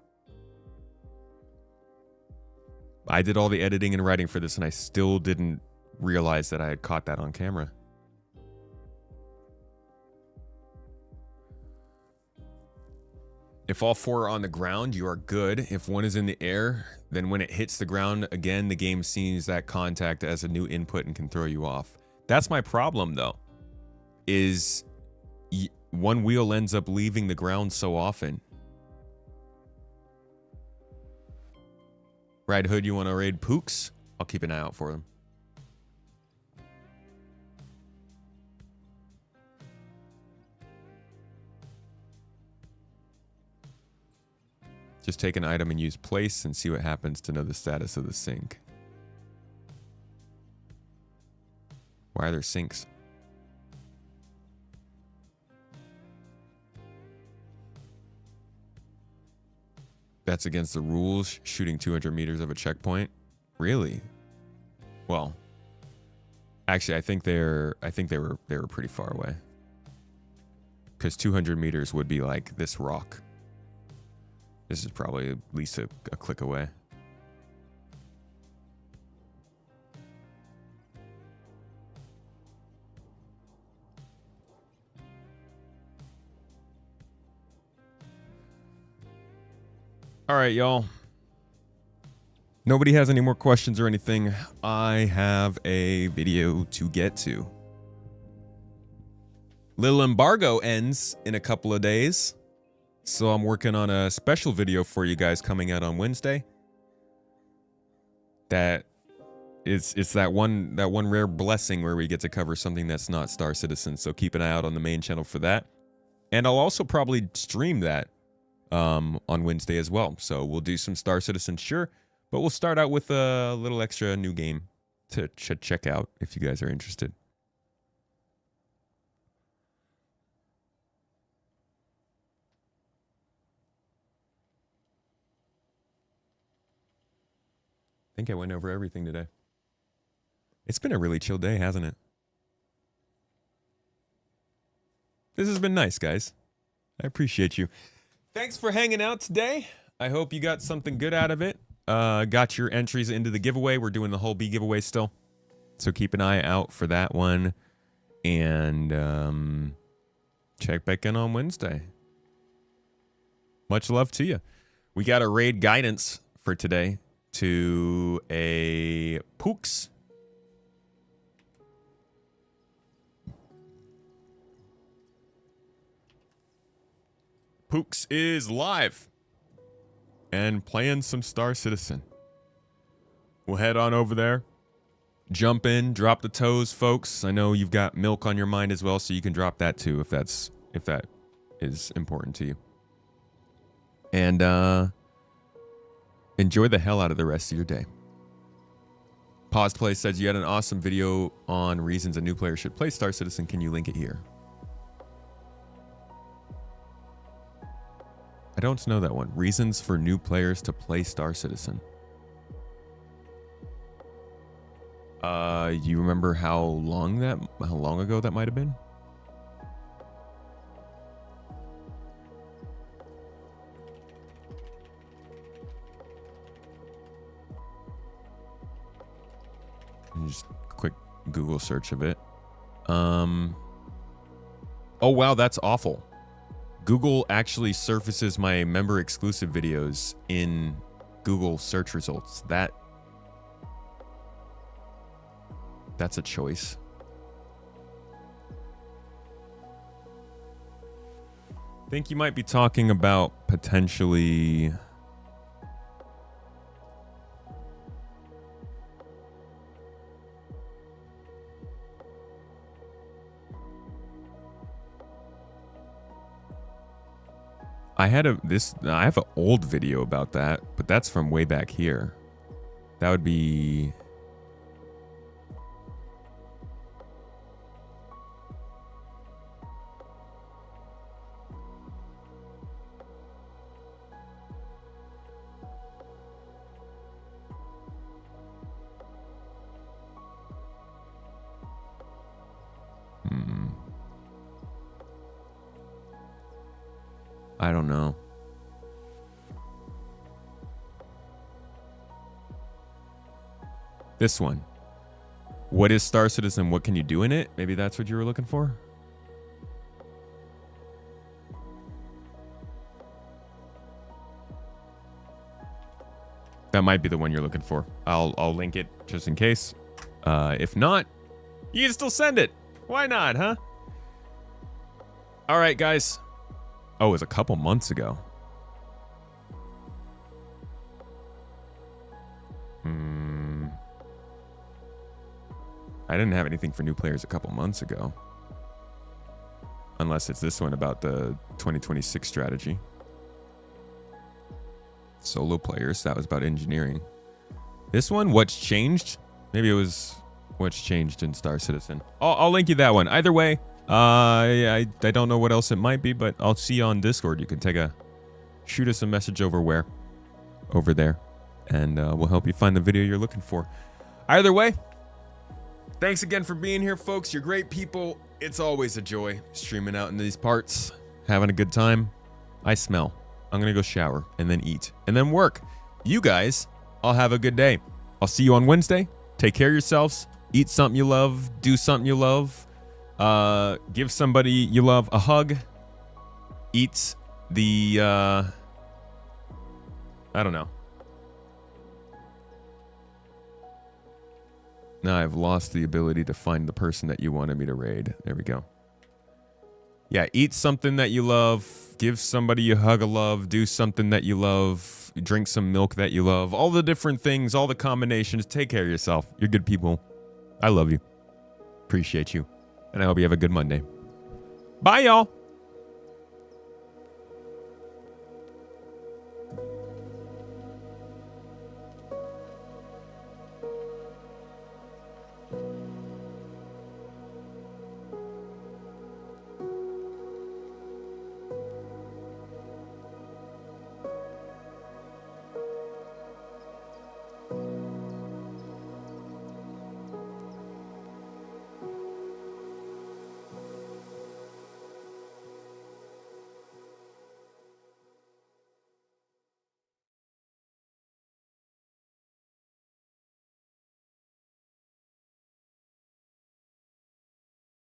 I did all the editing and writing for this, and I still didn't realize that I had caught that on camera. If all 4 are on the ground, you are good. If one is in the air, then when it hits the ground again, the game sees that contact as a new input and can throw you off. That's my problem, though, is one wheel ends up leaving the ground so often. Ride Hood, you want to raid Pooks? I'll keep an eye out for them. Just take an item and use place and see what happens to know the status of the sink. Why are there sinks? That's against the rules, shooting 200 meters of a checkpoint. Really? Well, actually, I think they were pretty far away. Because 200 meters would be like this rock. This is probably at least a click away. All right, y'all. Nobody has any more questions or anything. I have a video to get to. Little embargo ends in a couple of days, so I'm working on a special video for you guys coming out on Wednesday. It's that one rare blessing where we get to cover something that's not Star Citizen. So keep an eye out on the main channel for that, and I'll also probably stream that on Wednesday as well. So we'll do some Star Citizen, sure, but we'll start out with a little extra new game to check out if you guys are interested. I think I went over everything today. It's been a really chill day, hasn't it? This has been nice, guys. I appreciate you. Thanks for hanging out today. I hope you got something good out of it. Got your entries into the giveaway. We're doing the whole B giveaway still. So keep an eye out for that one. And check back in on Wednesday. Much love to you. We got a raid guidance for today to a Pooks. Pooks is live and playing some Star Citizen. We'll head on over there, jump in, drop the toes, folks. I know you've got milk on your mind as well, so you can drop that too if that is important to you. And enjoy the hell out of the rest of your day. Paused Play says you had an awesome video on reasons a new player should play Star Citizen. Can you link it here? I don't know that one. Reasons for new players to play Star Citizen. You remember how long ago that might have been? Just a quick Google search of it. Oh wow, that's awful. Google actually surfaces my member exclusive videos in Google search results. That's a choice. I think you might be talking about potentially I have an old video about that, but that's from way back here. That would be I don't know. This one. What is Star Citizen? What can you do in it? Maybe that's what you were looking for? That might be the one you're looking for. I'll link it just in case. If not, you can still send it. Why not, huh? All right, guys. Oh, it was a couple months ago. I didn't have anything for new players a couple months ago. Unless it's this one about the 2026 strategy. Solo players, that was about engineering. This one, what's changed? Maybe it was what's changed in Star Citizen. I'll link you that one. Either way, I don't know what else it might be, but I'll see you on Discord. You can shoot us a message over there, and we'll help you find the video you're looking for. Either way, thanks again for being here, folks. You're great people. It's always a joy streaming out in these parts, having a good time. I smell. I'm gonna go shower and then eat and then work. You guys, I'll have a good day. I'll see you on Wednesday. Take care of yourselves. Eat something you love. Do something you love. Give somebody you love a hug. Eat the, I don't know. Now I've lost the ability to find the person that you wanted me to raid. There we go. Yeah, eat something that you love. Give somebody a hug of love. Do something that you love. Drink some milk that you love. All the different things, all the combinations. Take care of yourself. You're good people. I love you. Appreciate you. And I hope you have a good Monday. Bye, y'all.